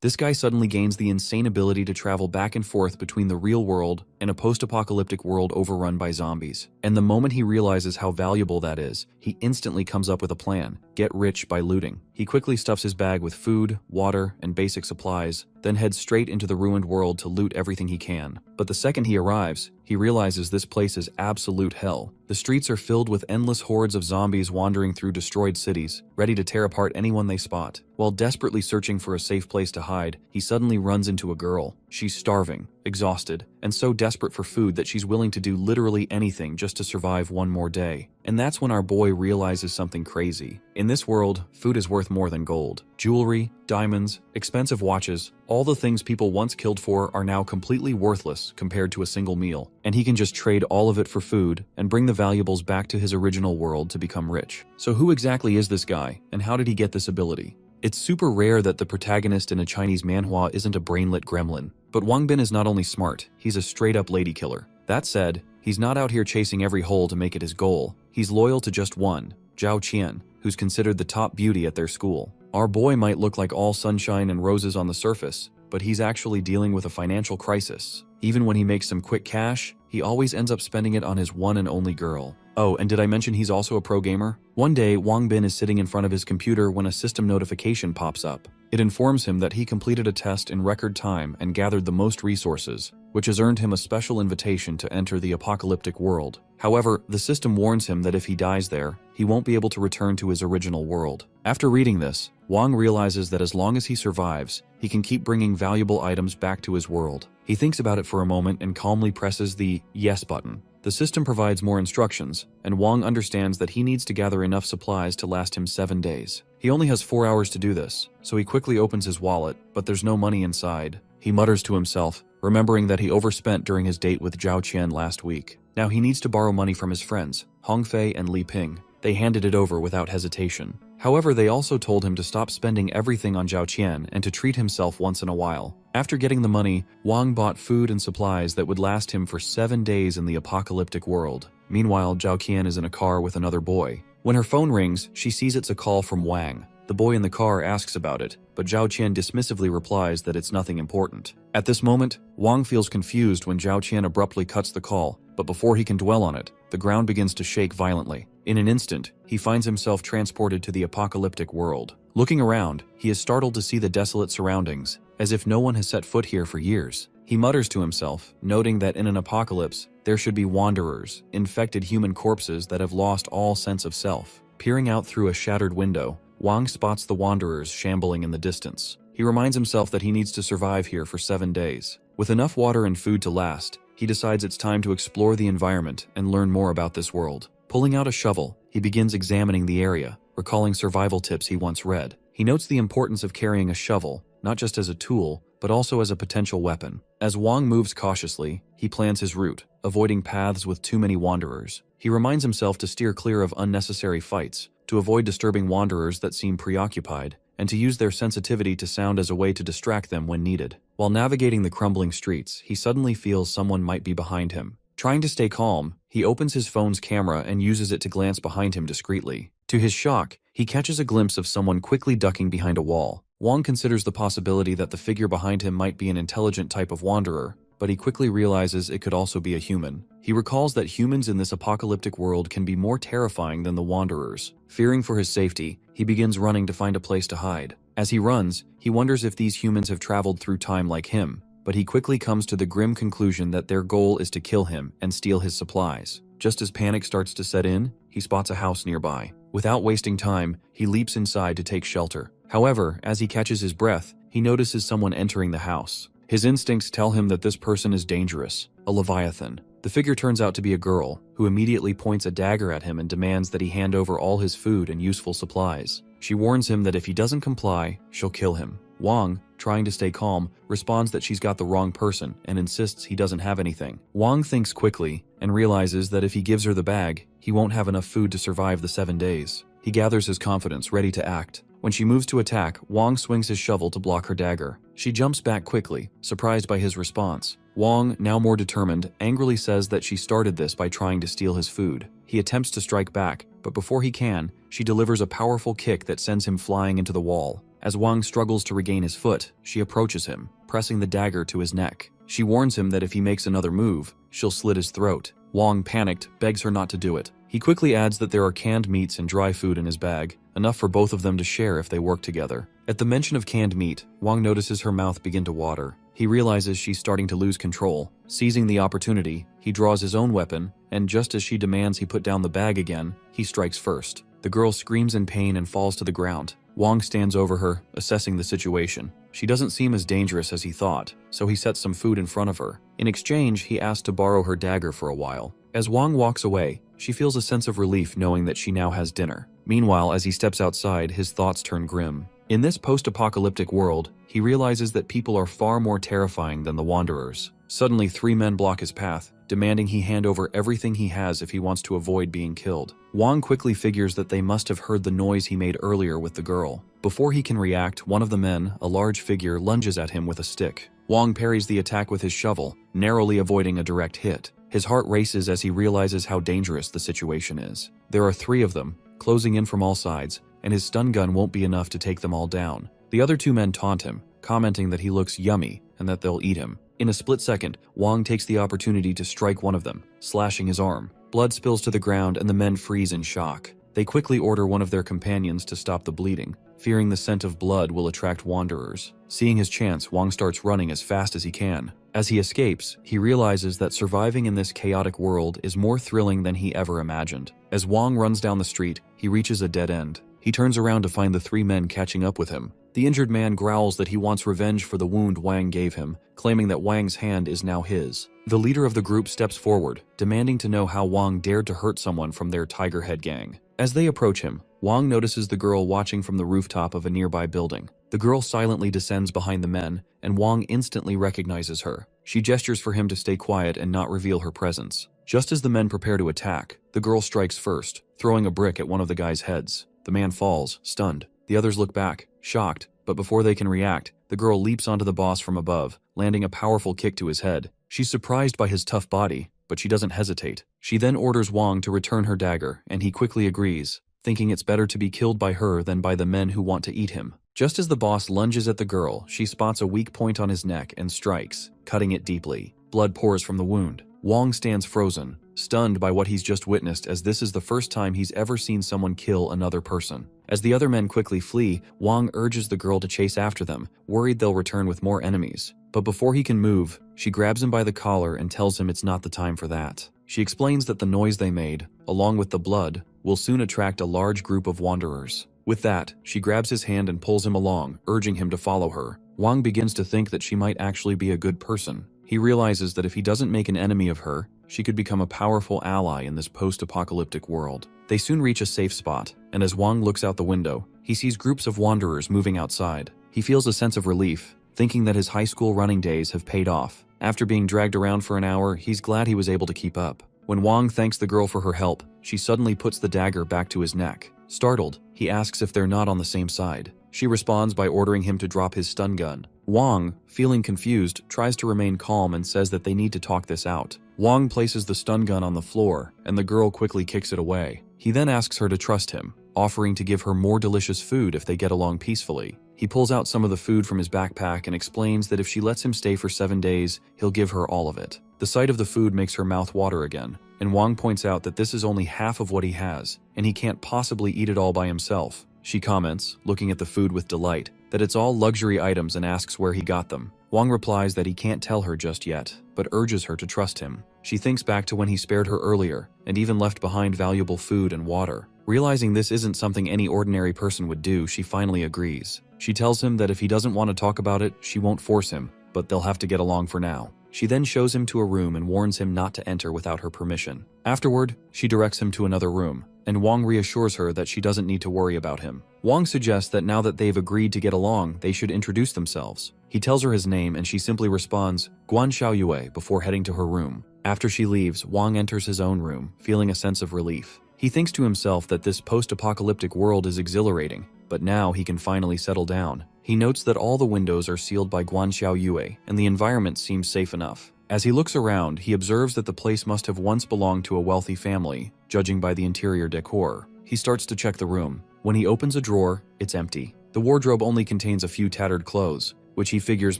This guy suddenly gains the insane ability to travel back and forth between the real world and a post-apocalyptic world overrun by zombies. And the moment he realizes how valuable that is, he instantly comes up with a plan: get rich by looting. He quickly stuffs his bag with food, water, and basic supplies, then heads straight into the ruined world to loot everything he can. But the second he arrives, he realizes this place is absolute hell. The streets are filled with endless hordes of zombies wandering through destroyed cities, ready to tear apart anyone they spot. While desperately searching for a safe place to hide, he suddenly runs into a girl. She's starving, exhausted, and so desperate for food that she's willing to do literally anything just to survive one more day. And that's when our boy realizes something crazy. In this world, food is worth more than gold. Jewelry, diamonds, expensive watches, all the things people once killed for are now completely worthless compared to a single meal. And he can just trade all of it for food and bring the valuables back to his original world to become rich. So who exactly is this guy, and how did he get this ability? It's super rare that the protagonist in a Chinese manhwa isn't a brainlet gremlin. But Wang Bin is not only smart, he's a straight-up lady killer. That said, he's not out here chasing every hole to make it his goal. He's loyal to just one, Zhao Qian, who's considered the top beauty at their school. Our boy might look like all sunshine and roses on the surface, but he's actually dealing with a financial crisis. Even when he makes some quick cash, he always ends up spending it on his one and only girl. Oh, and did I mention he's also a pro gamer? One day, Wang Bin is sitting in front of his computer when a system notification pops up. It informs him that he completed a test in record time and gathered the most resources, which has earned him a special invitation to enter the apocalyptic world. However, the system warns him that if he dies there, he won't be able to return to his original world. After reading this, Wang realizes that as long as he survives, he can keep bringing valuable items back to his world. He thinks about it for a moment and calmly presses the yes button. The system provides more instructions, and Wang understands that he needs to gather enough supplies to last him 7 days. He only has 4 hours to do this, so he quickly opens his wallet, but there's no money inside. He mutters to himself, remembering that he overspent during his date with Zhao Qian last week. Now he needs to borrow money from his friends, Hongfei and Li Ping. They handed it over without hesitation. However, they also told him to stop spending everything on Zhao Qian and to treat himself once in a while. After getting the money, Wang bought food and supplies that would last him for 7 days in the apocalyptic world. Meanwhile, Zhao Qian is in a car with another boy. When her phone rings, she sees it's a call from Wang. The boy in the car asks about it, but Zhao Qian dismissively replies that it's nothing important. At this moment, Wang feels confused when Zhao Qian abruptly cuts the call, but before he can dwell on it, the ground begins to shake violently. In an instant, he finds himself transported to the apocalyptic world. Looking around, he is startled to see the desolate surroundings, as if no one has set foot here for years. He mutters to himself, noting that in an apocalypse, there should be wanderers, infected human corpses that have lost all sense of self. Peering out through a shattered window, Wang spots the wanderers shambling in the distance. He reminds himself that he needs to survive here for 7 days. With enough water and food to last, he decides it's time to explore the environment and learn more about this world. Pulling out a shovel, he begins examining the area, recalling survival tips he once read. He notes the importance of carrying a shovel, not just as a tool, but also as a potential weapon. As Wang moves cautiously, he plans his route, avoiding paths with too many wanderers. He reminds himself to steer clear of unnecessary fights, to avoid disturbing wanderers that seem preoccupied, and to use their sensitivity to sound as a way to distract them when needed. While navigating the crumbling streets, he suddenly feels someone might be behind him. Trying to stay calm, he opens his phone's camera and uses it to glance behind him discreetly. To his shock, he catches a glimpse of someone quickly ducking behind a wall. Wang considers the possibility that the figure behind him might be an intelligent type of wanderer, but he quickly realizes it could also be a human. He recalls that humans in this apocalyptic world can be more terrifying than the wanderers. Fearing for his safety, he begins running to find a place to hide. As he runs, he wonders if these humans have traveled through time like him, but he quickly comes to the grim conclusion that their goal is to kill him and steal his supplies. Just as panic starts to set in, he spots a house nearby. Without wasting time, he leaps inside to take shelter. However, as he catches his breath, he notices someone entering the house. His instincts tell him that this person is dangerous, a leviathan. The figure turns out to be a girl, who immediately points a dagger at him and demands that he hand over all his food and useful supplies. She warns him that if he doesn't comply, she'll kill him. Wang, trying to stay calm, responds that she's got the wrong person and insists he doesn't have anything. Wang thinks quickly and realizes that if he gives her the bag, he won't have enough food to survive the 7 days. He gathers his confidence, ready to act. When she moves to attack, Wang swings his shovel to block her dagger. She jumps back quickly, surprised by his response. Wang, now more determined, angrily says that she started this by trying to steal his food. He attempts to strike back, but before he can, she delivers a powerful kick that sends him flying into the wall. As Wang struggles to regain his foot, she approaches him, pressing the dagger to his neck. She warns him that if he makes another move, she'll slit his throat. Wang, panicked, begs her not to do it. He quickly adds that there are canned meats and dry food in his bag, enough for both of them to share if they work together. At the mention of canned meat, Wang notices her mouth begin to water. He realizes she's starting to lose control. Seizing the opportunity, he draws his own weapon, and just as she demands he put down the bag again, he strikes first. The girl screams in pain and falls to the ground. Wang stands over her, assessing the situation. She doesn't seem as dangerous as he thought, so he sets some food in front of her. In exchange, he asks to borrow her dagger for a while. As Wang walks away, she feels a sense of relief knowing that she now has dinner. Meanwhile, as he steps outside, his thoughts turn grim. In this post-apocalyptic world, he realizes that people are far more terrifying than the Wanderers. Suddenly, 3 men block his path, demanding he hand over everything he has if he wants to avoid being killed. Wang quickly figures that they must have heard the noise he made earlier with the girl. Before he can react, one of the men, a large figure, lunges at him with a stick. Wang parries the attack with his shovel, narrowly avoiding a direct hit. His heart races as he realizes how dangerous the situation is. There are 3 of them, closing in from all sides, and his stun gun won't be enough to take them all down. The other 2 men taunt him, commenting that he looks yummy and that they'll eat him. In a split second, Wang takes the opportunity to strike one of them, slashing his arm. Blood spills to the ground and the men freeze in shock. They quickly order one of their companions to stop the bleeding, fearing the scent of blood will attract wanderers. Seeing his chance, Wang starts running as fast as he can. As he escapes, he realizes that surviving in this chaotic world is more thrilling than he ever imagined. As Wang runs down the street, he reaches a dead end. He turns around to find the 3 men catching up with him. The injured man growls that he wants revenge for the wound Wang gave him, claiming that Wang's hand is now his. The leader of the group steps forward, demanding to know how Wang dared to hurt someone from their Tiger Head gang. As they approach him, Wang notices the girl watching from the rooftop of a nearby building. The girl silently descends behind the men, and Wang instantly recognizes her. She gestures for him to stay quiet and not reveal her presence. Just as the men prepare to attack, the girl strikes first, throwing a brick at one of the guys' heads. The man falls, stunned. The others look back, shocked, but before they can react, the girl leaps onto the boss from above, landing a powerful kick to his head. She's surprised by his tough body, but she doesn't hesitate. She then orders Wang to return her dagger, and he quickly agrees, thinking it's better to be killed by her than by the men who want to eat him. Just as the boss lunges at the girl, she spots a weak point on his neck and strikes, cutting it deeply. Blood pours from the wound. Wang stands frozen, stunned by what he's just witnessed, as this is the first time he's ever seen someone kill another person. As the other men quickly flee, Wang urges the girl to chase after them, worried they'll return with more enemies. But before he can move, she grabs him by the collar and tells him it's not the time for that. She explains that the noise they made, along with the blood, will soon attract a large group of wanderers. With that, she grabs his hand and pulls him along, urging him to follow her. Wang begins to think that she might actually be a good person. He realizes that if he doesn't make an enemy of her, she could become a powerful ally in this post-apocalyptic world. They soon reach a safe spot, and as Wang looks out the window, he sees groups of wanderers moving outside. He feels a sense of relief, thinking that his high school running days have paid off. After being dragged around for an hour, he's glad he was able to keep up. When Wang thanks the girl for her help, she suddenly puts the dagger back to his neck. Startled, he asks if they're not on the same side. She responds by ordering him to drop his stun gun. Wang, feeling confused, tries to remain calm and says that they need to talk this out. Wang places the stun gun on the floor, and the girl quickly kicks it away. He then asks her to trust him, offering to give her more delicious food if they get along peacefully. He pulls out some of the food from his backpack and explains that if she lets him stay for 7 days, he'll give her all of it. The sight of the food makes her mouth water again, and Wang points out that this is only half of what he has, and he can't possibly eat it all by himself. She comments, looking at the food with delight, that it's all luxury items and asks where he got them. Wang replies that he can't tell her just yet, but urges her to trust him. She thinks back to when he spared her earlier, and even left behind valuable food and water. Realizing this isn't something any ordinary person would do, she finally agrees. She tells him that if he doesn't want to talk about it, she won't force him, but they'll have to get along for now. She then shows him to a room and warns him not to enter without her permission. Afterward, she directs him to another room, and Wang reassures her that she doesn't need to worry about him. Wang suggests that now that they've agreed to get along, they should introduce themselves. He tells her his name and she simply responds, Guan Xiaoyue, before heading to her room. After she leaves, Wang enters his own room, feeling a sense of relief. He thinks to himself that this post-apocalyptic world is exhilarating, but now he can finally settle down. He notes that all the windows are sealed by Guan Xiaoyue, and the environment seems safe enough. As he looks around, he observes that the place must have once belonged to a wealthy family, judging by the interior decor. He starts to check the room. When he opens a drawer, it's empty. The wardrobe only contains a few tattered clothes, which he figures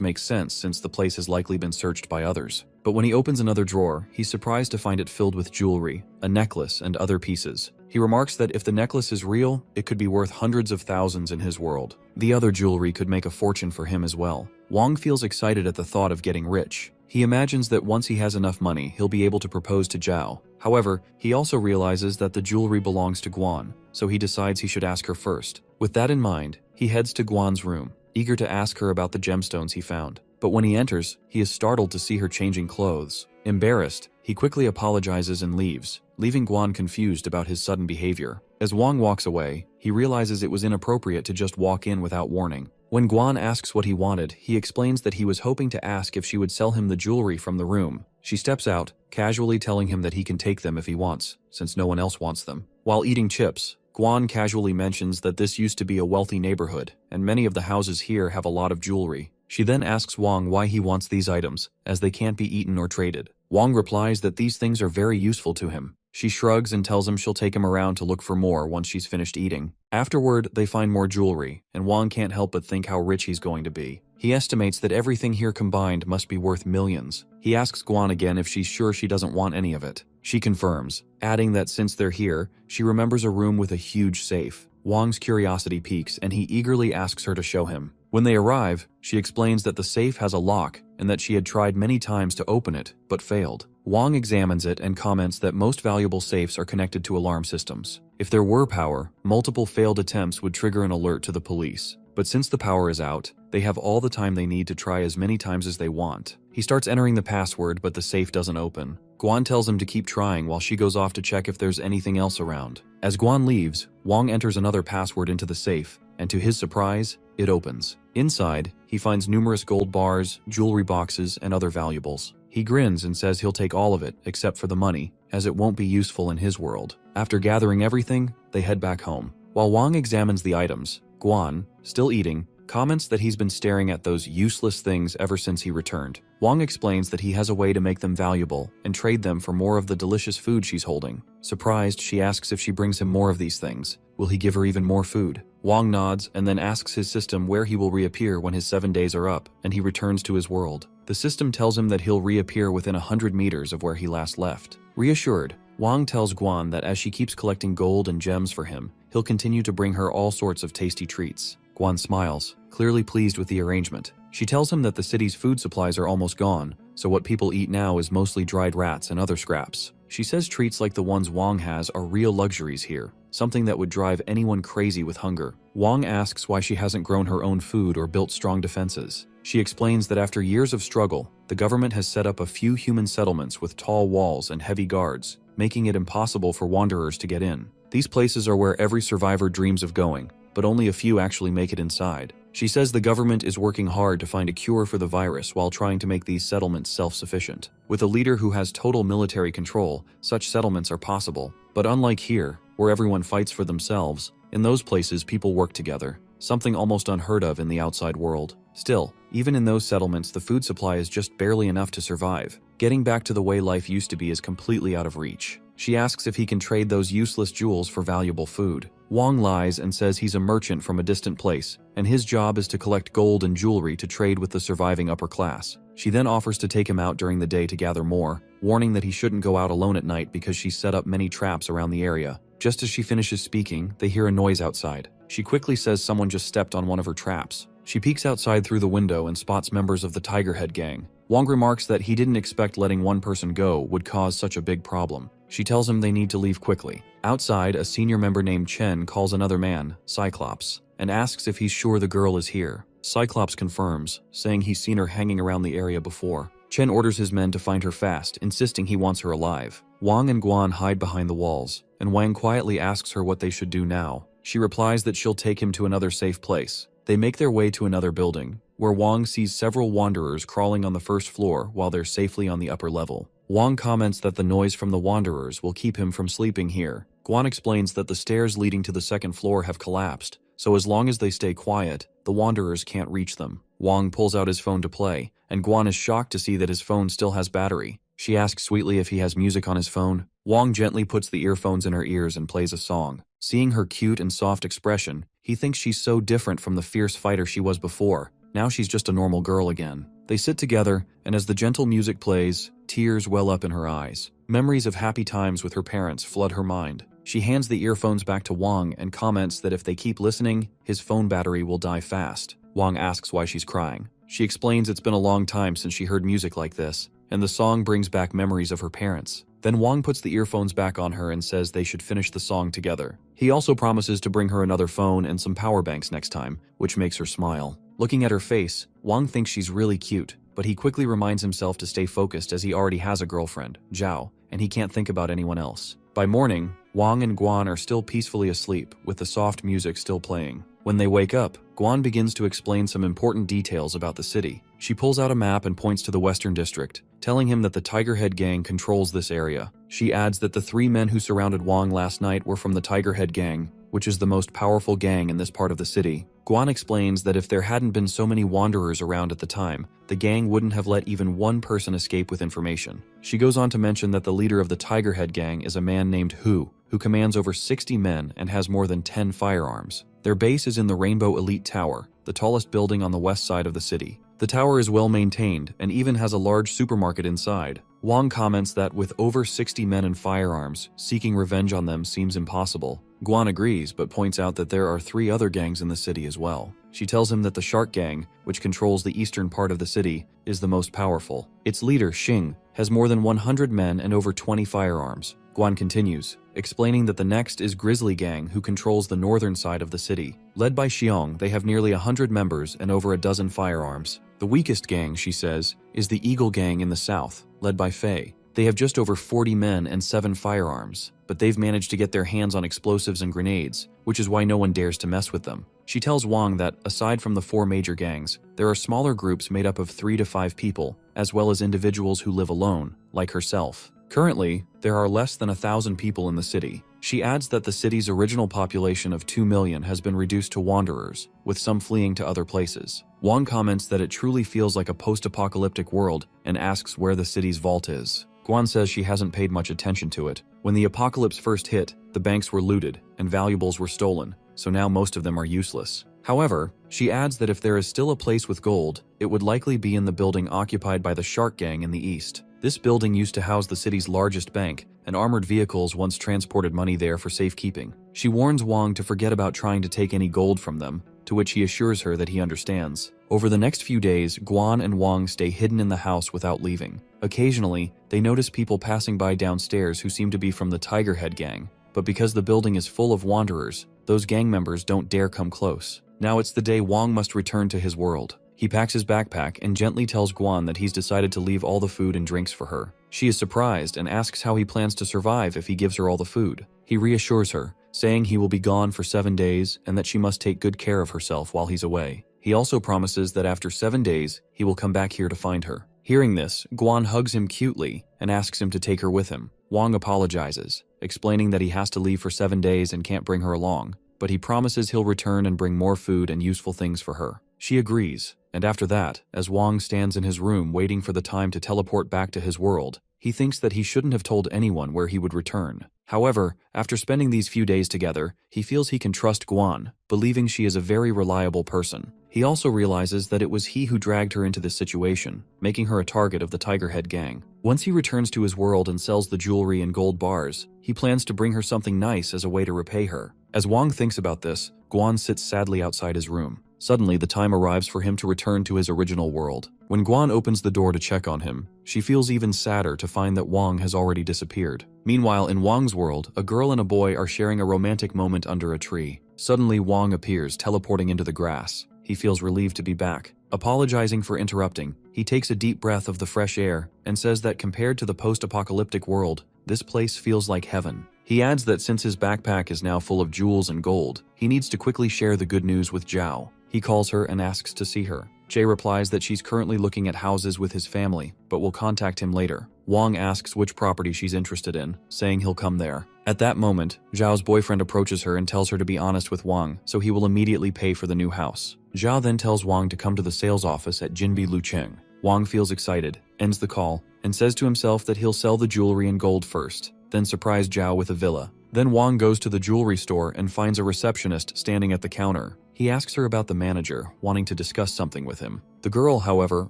makes sense since the place has likely been searched by others. But when he opens another drawer, he's surprised to find it filled with jewelry, a necklace, and other pieces. He remarks that if the necklace is real, it could be worth hundreds of thousands in his world. The other jewelry could make a fortune for him as well. Wong feels excited at the thought of getting rich. He imagines that once he has enough money, he'll be able to propose to Zhao. However, he also realizes that the jewelry belongs to Guan, so he decides he should ask her first. With that in mind, he heads to Guan's room, eager to ask her about the gemstones he found. But when he enters, he is startled to see her changing clothes. Embarrassed, he quickly apologizes and leaves, leaving Guan confused about his sudden behavior. As Wong walks away, he realizes it was inappropriate to just walk in without warning. When Guan asks what he wanted, he explains that he was hoping to ask if she would sell him the jewelry from the room. She steps out, casually telling him that he can take them if he wants, since no one else wants them. While eating chips, Guan casually mentions that this used to be a wealthy neighborhood, and many of the houses here have a lot of jewelry. She then asks Wong why he wants these items, as they can't be eaten or traded. Wong replies that these things are very useful to him. She shrugs and tells him she'll take him around to look for more once she's finished eating. Afterward, they find more jewelry, and Wong can't help but think how rich he's going to be. He estimates that everything here combined must be worth millions. He asks Guan again if she's sure she doesn't want any of it. She confirms, adding that since they're here, she remembers a room with a huge safe. Wong's curiosity piques, and he eagerly asks her to show him. When they arrive, she explains that the safe has a lock and that she had tried many times to open it, but failed. Wong examines it and comments that most valuable safes are connected to alarm systems. If there were power, multiple failed attempts would trigger an alert to the police. But since the power is out, they have all the time they need to try as many times as they want. He starts entering the password, but the safe doesn't open. Guan tells him to keep trying while she goes off to check if there's anything else around. As Guan leaves, Wong enters another password into the safe, and to his surprise, it opens. Inside, he finds numerous gold bars, jewelry boxes, and other valuables. He grins and says he'll take all of it, except for the money, as it won't be useful in his world. After gathering everything, they head back home. While Wong examines the items, Guan, still eating, comments that he's been staring at those useless things ever since he returned. Wong explains that he has a way to make them valuable and trade them for more of the delicious food she's holding. Surprised, she asks if she brings him more of these things. Will he give her even more food? Wong nods and then asks his system where he will reappear when his 7 days are up and he returns to his world. The system tells him that he'll reappear within 100 meters of where he last left. Reassured, Wong tells Guan that as she keeps collecting gold and gems for him, he'll continue to bring her all sorts of tasty treats. Guan smiles, clearly pleased with the arrangement. She tells him that the city's food supplies are almost gone, so what people eat now is mostly dried rats and other scraps. She says treats like the ones Wong has are real luxuries here, something that would drive anyone crazy with hunger. Wong asks why she hasn't grown her own food or built strong defenses. She explains that after years of struggle, the government has set up a few human settlements with tall walls and heavy guards, making it impossible for wanderers to get in. These places are where every survivor dreams of going, but only a few actually make it inside. She says the government is working hard to find a cure for the virus while trying to make these settlements self-sufficient. With a leader who has total military control, such settlements are possible. But unlike here, where everyone fights for themselves, in those places people work together, something almost unheard of in the outside world. Still, even in those settlements, the food supply is just barely enough to survive. Getting back to the way life used to be is completely out of reach. She asks if he can trade those useless jewels for valuable food. Wong lies and says he's a merchant from a distant place, and his job is to collect gold and jewelry to trade with the surviving upper class. She then offers to take him out during the day to gather more, warning that he shouldn't go out alone at night because she's set up many traps around the area. Just as she finishes speaking, they hear a noise outside. She quickly says someone just stepped on one of her traps. She peeks outside through the window and spots members of the Tigerhead gang. Wong remarks that he didn't expect letting one person go would cause such a big problem. She tells him they need to leave quickly. Outside, a senior member named Chen calls another man, Cyclops, and asks if he's sure the girl is here. Cyclops confirms, saying he's seen her hanging around the area before. Chen orders his men to find her fast, insisting he wants her alive. Wong and Guan hide behind the walls, and Wang quietly asks her what they should do now. She replies that she'll take him to another safe place. They make their way to another building, where Wong sees several wanderers crawling on the first floor while they're safely on the upper level. Wong comments that the noise from the wanderers will keep him from sleeping here. Guan explains that the stairs leading to the second floor have collapsed, so as long as they stay quiet, the wanderers can't reach them. Wong pulls out his phone to play, and Guan is shocked to see that his phone still has battery. She asks sweetly if he has music on his phone. Wong gently puts the earphones in her ears and plays a song. Seeing her cute and soft expression, He thinks she's so different from the fierce fighter she was before. Now she's just a normal girl again. They sit together, and as the gentle music plays, tears well up in her eyes. Memories of happy times with her parents flood her mind. She hands the earphones back to Wang and comments that if they keep listening, his phone battery will die fast. Wang asks why she's crying. She explains it's been a long time since she heard music like this, and the song brings back memories of her parents. Then Wang puts the earphones back on her and says they should finish the song together. He also promises to bring her another phone and some power banks next time, which makes her smile. Looking at her face, Wang thinks she's really cute, but he quickly reminds himself to stay focused as he already has a girlfriend, Zhao, and he can't think about anyone else. By morning, Wang and Guan are still peacefully asleep, with the soft music still playing. When they wake up, Guan begins to explain some important details about the city. She pulls out a map and points to the Western District, telling him that the Tiger Head Gang controls this area. She adds that the 3 men who surrounded Wang last night were from the Tiger Head Gang, which is the most powerful gang in this part of the city. Guan explains that if there hadn't been so many wanderers around at the time, the gang wouldn't have let even one person escape with information. She goes on to mention that the leader of the Tiger Head Gang is a man named Hu, who commands over 60 men and has more than 10 firearms. Their base is in the Rainbow Elite Tower, the tallest building on the west side of the city. The tower is well maintained and even has a large supermarket inside. Wang comments that with over 60 men and firearms, seeking revenge on them seems impossible. Guan agrees, but points out that there are 3 other gangs in the city as well. She tells him that the Shark Gang, which controls the eastern part of the city, is the most powerful. Its leader, Xing, has more than 100 men and over 20 firearms. Guan continues, explaining that the next is Grizzly Gang, who controls the northern side of the city. Led by Xiong, they have nearly 100 members and over a dozen firearms. The weakest gang, she says, is the Eagle Gang in the south, led by Fei. They have just over 40 men and 7 firearms, but they've managed to get their hands on explosives and grenades, which is why no one dares to mess with them. She tells Wang that, aside from the 4 major gangs, there are smaller groups made up of 3 to 5 people, as well as individuals who live alone, like herself. Currently, there are less than 1,000 people in the city. She adds that the city's original population of 2 million has been reduced to wanderers, with some fleeing to other places. Wang comments that it truly feels like a post-apocalyptic world and asks where the city's vault is. Guan says she hasn't paid much attention to it. When the apocalypse first hit, the banks were looted and valuables were stolen, so now most of them are useless. However, she adds that if there is still a place with gold, it would likely be in the building occupied by the Shark Gang in the east. This building used to house the city's largest bank, and armored vehicles once transported money there for safekeeping. She warns Wang to forget about trying to take any gold from them, to which he assures her that he understands. Over the next few days, Guan and Wang stay hidden in the house without leaving. Occasionally, they notice people passing by downstairs who seem to be from the Tiger Head Gang, but because the building is full of wanderers, those gang members don't dare come close. Now it's the day Wang must return to his world. He packs his backpack and gently tells Guan that he's decided to leave all the food and drinks for her. She is surprised and asks how he plans to survive if he gives her all the food. He reassures her, saying he will be gone for 7 days and that she must take good care of herself while he's away. He also promises that after 7 days, he will come back here to find her. Hearing this, Guan hugs him cutely and asks him to take her with him. Wang apologizes, explaining that he has to leave for 7 days and can't bring her along, but he promises he'll return and bring more food and useful things for her. She agrees, and after that, as Wang stands in his room waiting for the time to teleport back to his world, he thinks that he shouldn't have told anyone where he would return. However, after spending these few days together, he feels he can trust Guan, believing she is a very reliable person. He also realizes that it was he who dragged her into this situation, making her a target of the Tiger Head Gang. Once he returns to his world and sells the jewelry and gold bars, he plans to bring her something nice as a way to repay her. As Wang thinks about this, Guan sits sadly outside his room. Suddenly, the time arrives for him to return to his original world. When Guan opens the door to check on him, she feels even sadder to find that Wang has already disappeared. Meanwhile, in Wang's world, a girl and a boy are sharing a romantic moment under a tree. Suddenly, Wang appears, teleporting into the grass. He feels relieved to be back. Apologizing for interrupting, he takes a deep breath of the fresh air and says that compared to the post-apocalyptic world, this place feels like heaven. He adds that since his backpack is now full of jewels and gold, he needs to quickly share the good news with Zhao. He calls her and asks to see her. Jay replies that she's currently looking at houses with his family, but will contact him later. Wang asks which property she's interested in, saying he'll come there. At that moment, Zhao's boyfriend approaches her and tells her to be honest with Wang, so he will immediately pay for the new house. Zhao then tells Wang to come to the sales office at Jinbi Lucheng. Wang feels excited, ends the call, and says to himself that he'll sell the jewelry and gold first, then surprise Zhao with a villa. Then Wang goes to the jewelry store and finds a receptionist standing at the counter. He asks her about the manager, wanting to discuss something with him. The girl, however,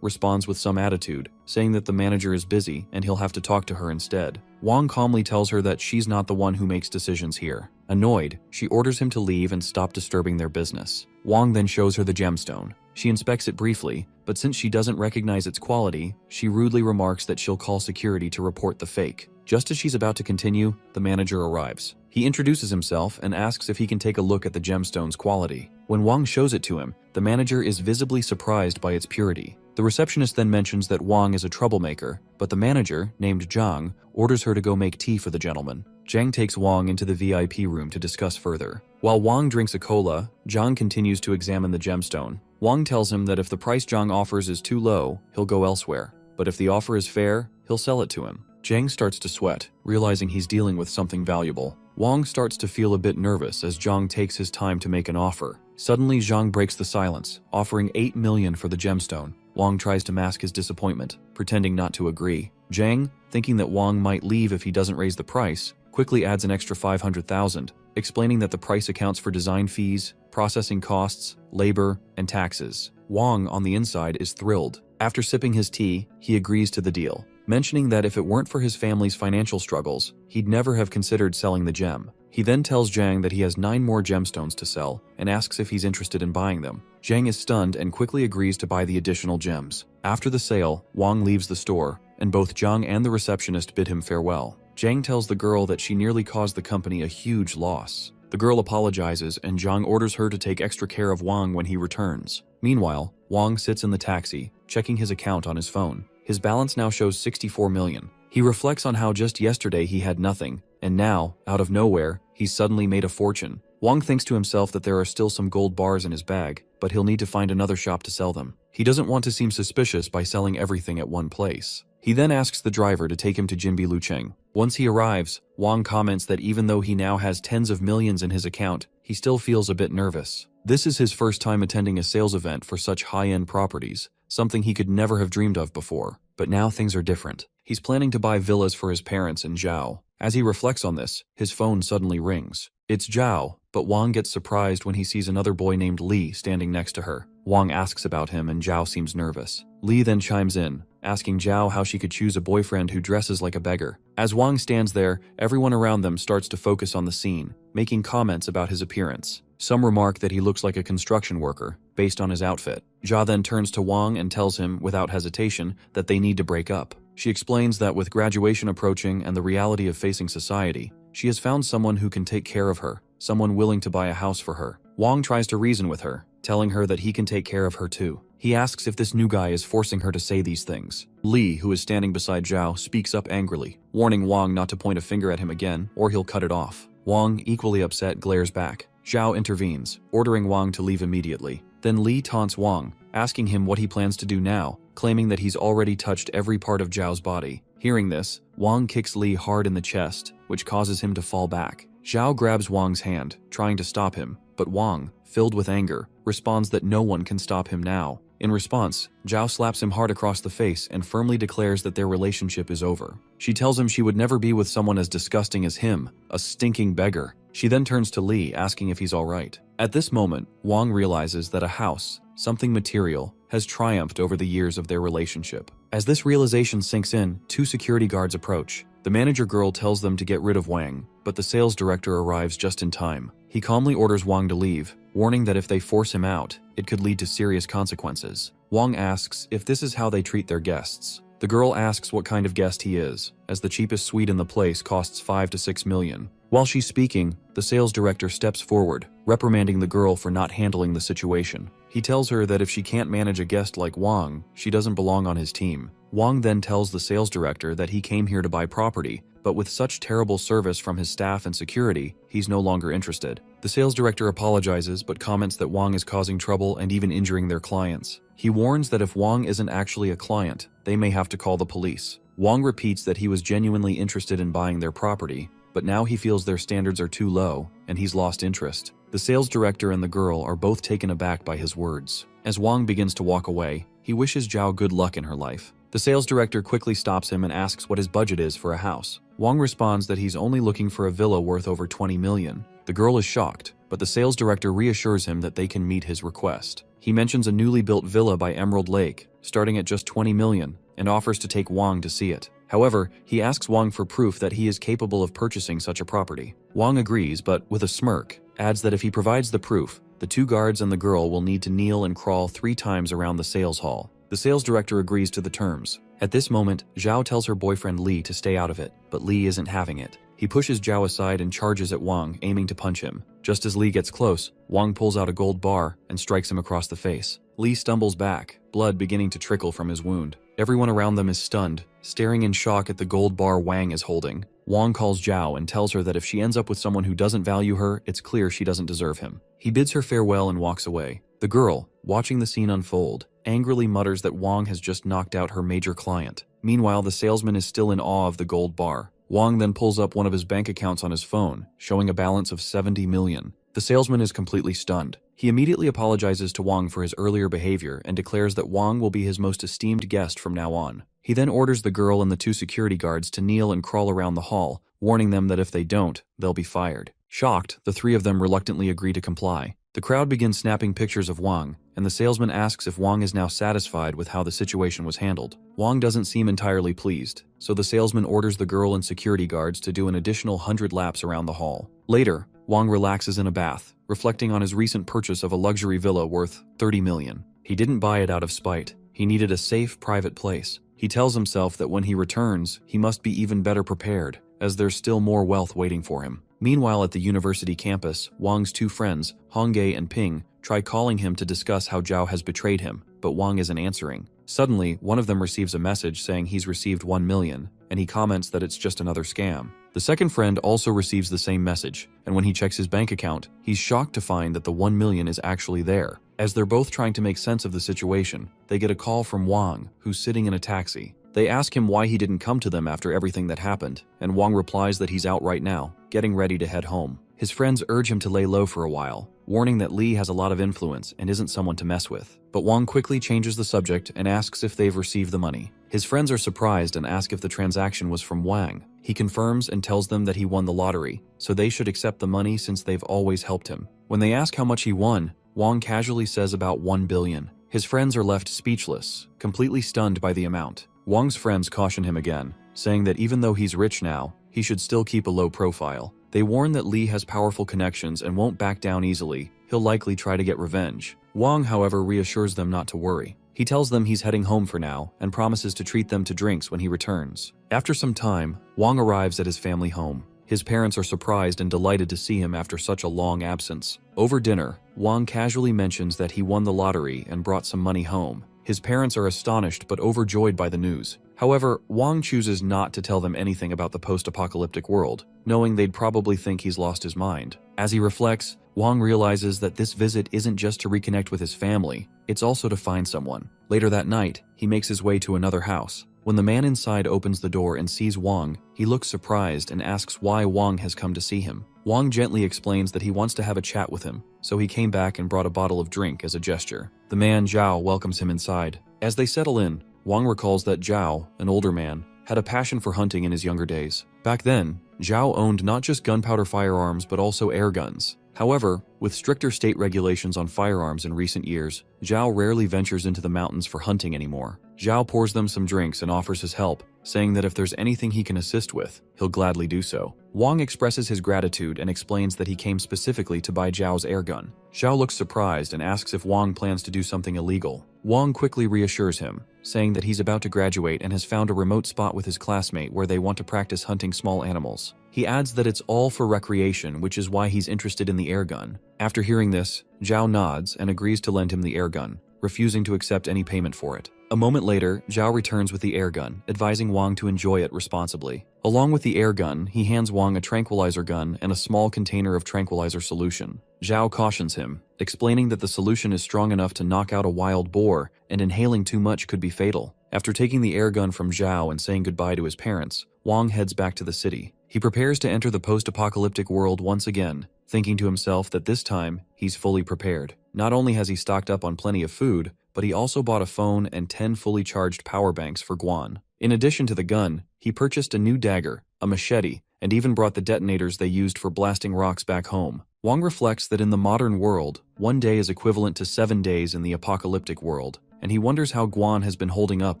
responds with some attitude, saying that the manager is busy and he'll have to talk to her instead. Wang calmly tells her that she's not the one who makes decisions here. Annoyed, she orders him to leave and stop disturbing their business. Wang then shows her the gemstone. She inspects it briefly, but since she doesn't recognize its quality, she rudely remarks that she'll call security to report the fake. Just as she's about to continue, the manager arrives. He introduces himself and asks if he can take a look at the gemstone's quality. When Wang shows it to him, the manager is visibly surprised by its purity. The receptionist then mentions that Wang is a troublemaker, but the manager, named Zhang, orders her to go make tea for the gentleman. Zhang takes Wang into the VIP room to discuss further. While Wang drinks a cola, Zhang continues to examine the gemstone. Wang tells him that if the price Zhang offers is too low, he'll go elsewhere. But if the offer is fair, he'll sell it to him. Zhang starts to sweat, realizing he's dealing with something valuable. Wang starts to feel a bit nervous as Zhang takes his time to make an offer. Suddenly, Zhang breaks the silence, offering 8 million for the gemstone. Wang tries to mask his disappointment, pretending not to agree. Zhang, thinking that Wang might leave if he doesn't raise the price, quickly adds an extra 500,000, explaining that the price accounts for design fees, processing costs, labor, and taxes. Wang, on the inside, is thrilled. After sipping his tea, he agrees to the deal, mentioning that if it weren't for his family's financial struggles, he'd never have considered selling the gem. He then tells Zhang that he has 9 more gemstones to sell and asks if he's interested in buying them. Zhang is stunned and quickly agrees to buy the additional gems. After the sale, Wang leaves the store, and both Zhang and the receptionist bid him farewell. Zhang tells the girl that she nearly caused the company a huge loss. The girl apologizes, and Zhang orders her to take extra care of Wang when he returns. Meanwhile, Wang sits in the taxi, checking his account on his phone. His balance now shows 64 million. He reflects on how just yesterday he had nothing, and now, out of nowhere, he's suddenly made a fortune. Wang thinks to himself that there are still some gold bars in his bag, but he'll need to find another shop to sell them. He doesn't want to seem suspicious by selling everything at one place. He then asks the driver to take him to Jinbi Lucheng. Once he arrives, Wang comments that even though he now has tens of millions in his account, he still feels a bit nervous. This is his first time attending a sales event for such high-end properties, something he could never have dreamed of before. But now things are different. He's planning to buy villas for his parents in Zhao. As he reflects on this, his phone suddenly rings. It's Zhao, but Wang gets surprised when he sees another boy named Li standing next to her. Wang asks about him and Zhao seems nervous. Li then chimes in, asking Zhao how she could choose a boyfriend who dresses like a beggar. As Wang stands there, everyone around them starts to focus on the scene, making comments about his appearance. Some remark that he looks like a construction worker, based on his outfit. Zhao then turns to Wang and tells him, without hesitation, that they need to break up. She explains that with graduation approaching and the reality of facing society, she has found someone who can take care of her, someone willing to buy a house for her. Wang tries to reason with her, telling her that he can take care of her too. He asks if this new guy is forcing her to say these things. Li, who is standing beside Zhao, speaks up angrily, warning Wang not to point a finger at him again or he'll cut it off. Wang, equally upset, glares back. Zhao intervenes, ordering Wang to leave immediately. Then Li taunts Wang, asking him what he plans to do now, claiming that he's already touched every part of Zhao's body. Hearing this, Wang kicks Li hard in the chest, which causes him to fall back. Zhao grabs Wang's hand, trying to stop him, but Wang, filled with anger, responds that no one can stop him now. In response, Zhao slaps him hard across the face and firmly declares that their relationship is over. She tells him she would never be with someone as disgusting as him, a stinking beggar. She then turns to Li, asking if he's alright. At this moment, Wang realizes that a house, something material, has triumphed over the years of their relationship. As this realization sinks in, 2 security guards approach. The manager girl tells them to get rid of Wang, but the sales director arrives just in time. He calmly orders Wang to leave, warning that if they force him out, it could lead to serious consequences. Wang asks if this is how they treat their guests. The girl asks what kind of guest he is, as the cheapest suite in the place costs 5 to 6 million. While she's speaking, the sales director steps forward, reprimanding the girl for not handling the situation. He tells her that if she can't manage a guest like Wang, she doesn't belong on his team. Wang then tells the sales director that he came here to buy property, but with such terrible service from his staff and security, he's no longer interested. The sales director apologizes but comments that Wang is causing trouble and even injuring their clients. He warns that if Wang isn't actually a client, they may have to call the police. Wang repeats that he was genuinely interested in buying their property, but now he feels their standards are too low, and he's lost interest. The sales director and the girl are both taken aback by his words. As Wang begins to walk away, he wishes Zhao good luck in her life. The sales director quickly stops him and asks what his budget is for a house. Wang responds that he's only looking for a villa worth over 20 million. The girl is shocked, but the sales director reassures him that they can meet his request. He mentions a newly built villa by Emerald Lake, starting at just 20 million, and offers to take Wang to see it. However, he asks Wang for proof that he is capable of purchasing such a property. Wang agrees, but with a smirk, adds that if he provides the proof, the two guards and the girl will need to kneel and crawl 3 times around the sales hall. The sales director agrees to the terms. At this moment, Zhao tells her boyfriend Li to stay out of it, but Li isn't having it. He pushes Zhao aside and charges at Wang, aiming to punch him. Just as Li gets close, Wang pulls out a gold bar and strikes him across the face. Li stumbles back, blood beginning to trickle from his wound. Everyone around them is stunned, staring in shock at the gold bar Wang is holding. Wang calls Zhao and tells her that if she ends up with someone who doesn't value her, it's clear she doesn't deserve him. He bids her farewell and walks away. The girl, watching the scene unfold, angrily mutters that Wang has just knocked out her major client. Meanwhile, the salesman is still in awe of the gold bar. Wang then pulls up one of his bank accounts on his phone, showing a balance of 70 million. The salesman is completely stunned. He immediately apologizes to Wang for his earlier behavior and declares that Wang will be his most esteemed guest from now on. He then orders the girl and the 2 security guards to kneel and crawl around the hall, warning them that if they don't, they'll be fired. Shocked, the 3 of them reluctantly agree to comply. The crowd begins snapping pictures of Wang, and the salesman asks if Wang is now satisfied with how the situation was handled. Wang doesn't seem entirely pleased, so the salesman orders the girl and security guards to do an additional 100 laps around the hall. Later, Wang relaxes in a bath, reflecting on his recent purchase of a luxury villa worth 30 million. He didn't buy it out of spite. He needed a safe, private place. He tells himself that when he returns, he must be even better prepared, as there's still more wealth waiting for him. Meanwhile, at the university campus, Wang's 2 friends, Hongge and Ping, try calling him to discuss how Zhao has betrayed him, but Wang isn't answering. Suddenly, one of them receives a message saying he's received 1 million, and he comments that it's just another scam. The second friend also receives the same message, and when he checks his bank account, he's shocked to find that the 1 million is actually there. As they're both trying to make sense of the situation, they get a call from Wang, who's sitting in a taxi. They ask him why he didn't come to them after everything that happened, and Wang replies that he's out right now, getting ready to head home. His friends urge him to lay low for a while, warning that Li has a lot of influence and isn't someone to mess with. But Wang quickly changes the subject and asks if they've received the money. His friends are surprised and ask if the transaction was from Wang. He confirms and tells them that he won the lottery, so they should accept the money since they've always helped him. When they ask how much he won, Wang casually says about 1 billion. His friends are left speechless, completely stunned by the amount. Wang's friends caution him again, saying that even though he's rich now, he should still keep a low profile. They warn that Li has powerful connections and won't back down easily. He'll likely try to get revenge. Wang, however, reassures them not to worry. He tells them he's heading home for now and promises to treat them to drinks when he returns. After some time, Wang arrives at his family home. His parents are surprised and delighted to see him after such a long absence. Over dinner, Wang casually mentions that he won the lottery and brought some money home. His parents are astonished but overjoyed by the news. However, Wang chooses not to tell them anything about the post-apocalyptic world, knowing they'd probably think he's lost his mind. As he reflects, Wang realizes that this visit isn't just to reconnect with his family, it's also to find someone. Later that night, he makes his way to another house. When the man inside opens the door and sees Wang, he looks surprised and asks why Wang has come to see him. Wang gently explains that he wants to have a chat with him, so he came back and brought a bottle of drink as a gesture. The man, Zhao, welcomes him inside. As they settle in, Wang recalls that Zhao, an older man, had a passion for hunting in his younger days. Back then, Zhao owned not just gunpowder firearms but also air guns. However, with stricter state regulations on firearms in recent years, Zhao rarely ventures into the mountains for hunting anymore. Zhao pours them some drinks and offers his help, saying that if there's anything he can assist with, he'll gladly do so. Wang expresses his gratitude and explains that he came specifically to buy Zhao's airgun. Zhao looks surprised and asks if Wang plans to do something illegal. Wang quickly reassures him, saying that he's about to graduate and has found a remote spot with his classmate where they want to practice hunting small animals. He adds that it's all for recreation, which is why he's interested in the airgun. After hearing this, Zhao nods and agrees to lend him the airgun, refusing to accept any payment for it. A moment later, Zhao returns with the airgun, advising Wang to enjoy it responsibly. Along with the airgun, he hands Wang a tranquilizer gun and a small container of tranquilizer solution. Zhao cautions him, explaining that the solution is strong enough to knock out a wild boar, and inhaling too much could be fatal. After taking the airgun from Zhao and saying goodbye to his parents, Wang heads back to the city. He prepares to enter the post-apocalyptic world once again, thinking to himself that this time, he's fully prepared. Not only has he stocked up on plenty of food, but he also bought a phone and 10 fully charged power banks for Guan. In addition to the gun, he purchased a new dagger, a machete, and even brought the detonators they used for blasting rocks back home. Wang reflects that in the modern world, one day is equivalent to 7 days in the apocalyptic world, and he wonders how Guan has been holding up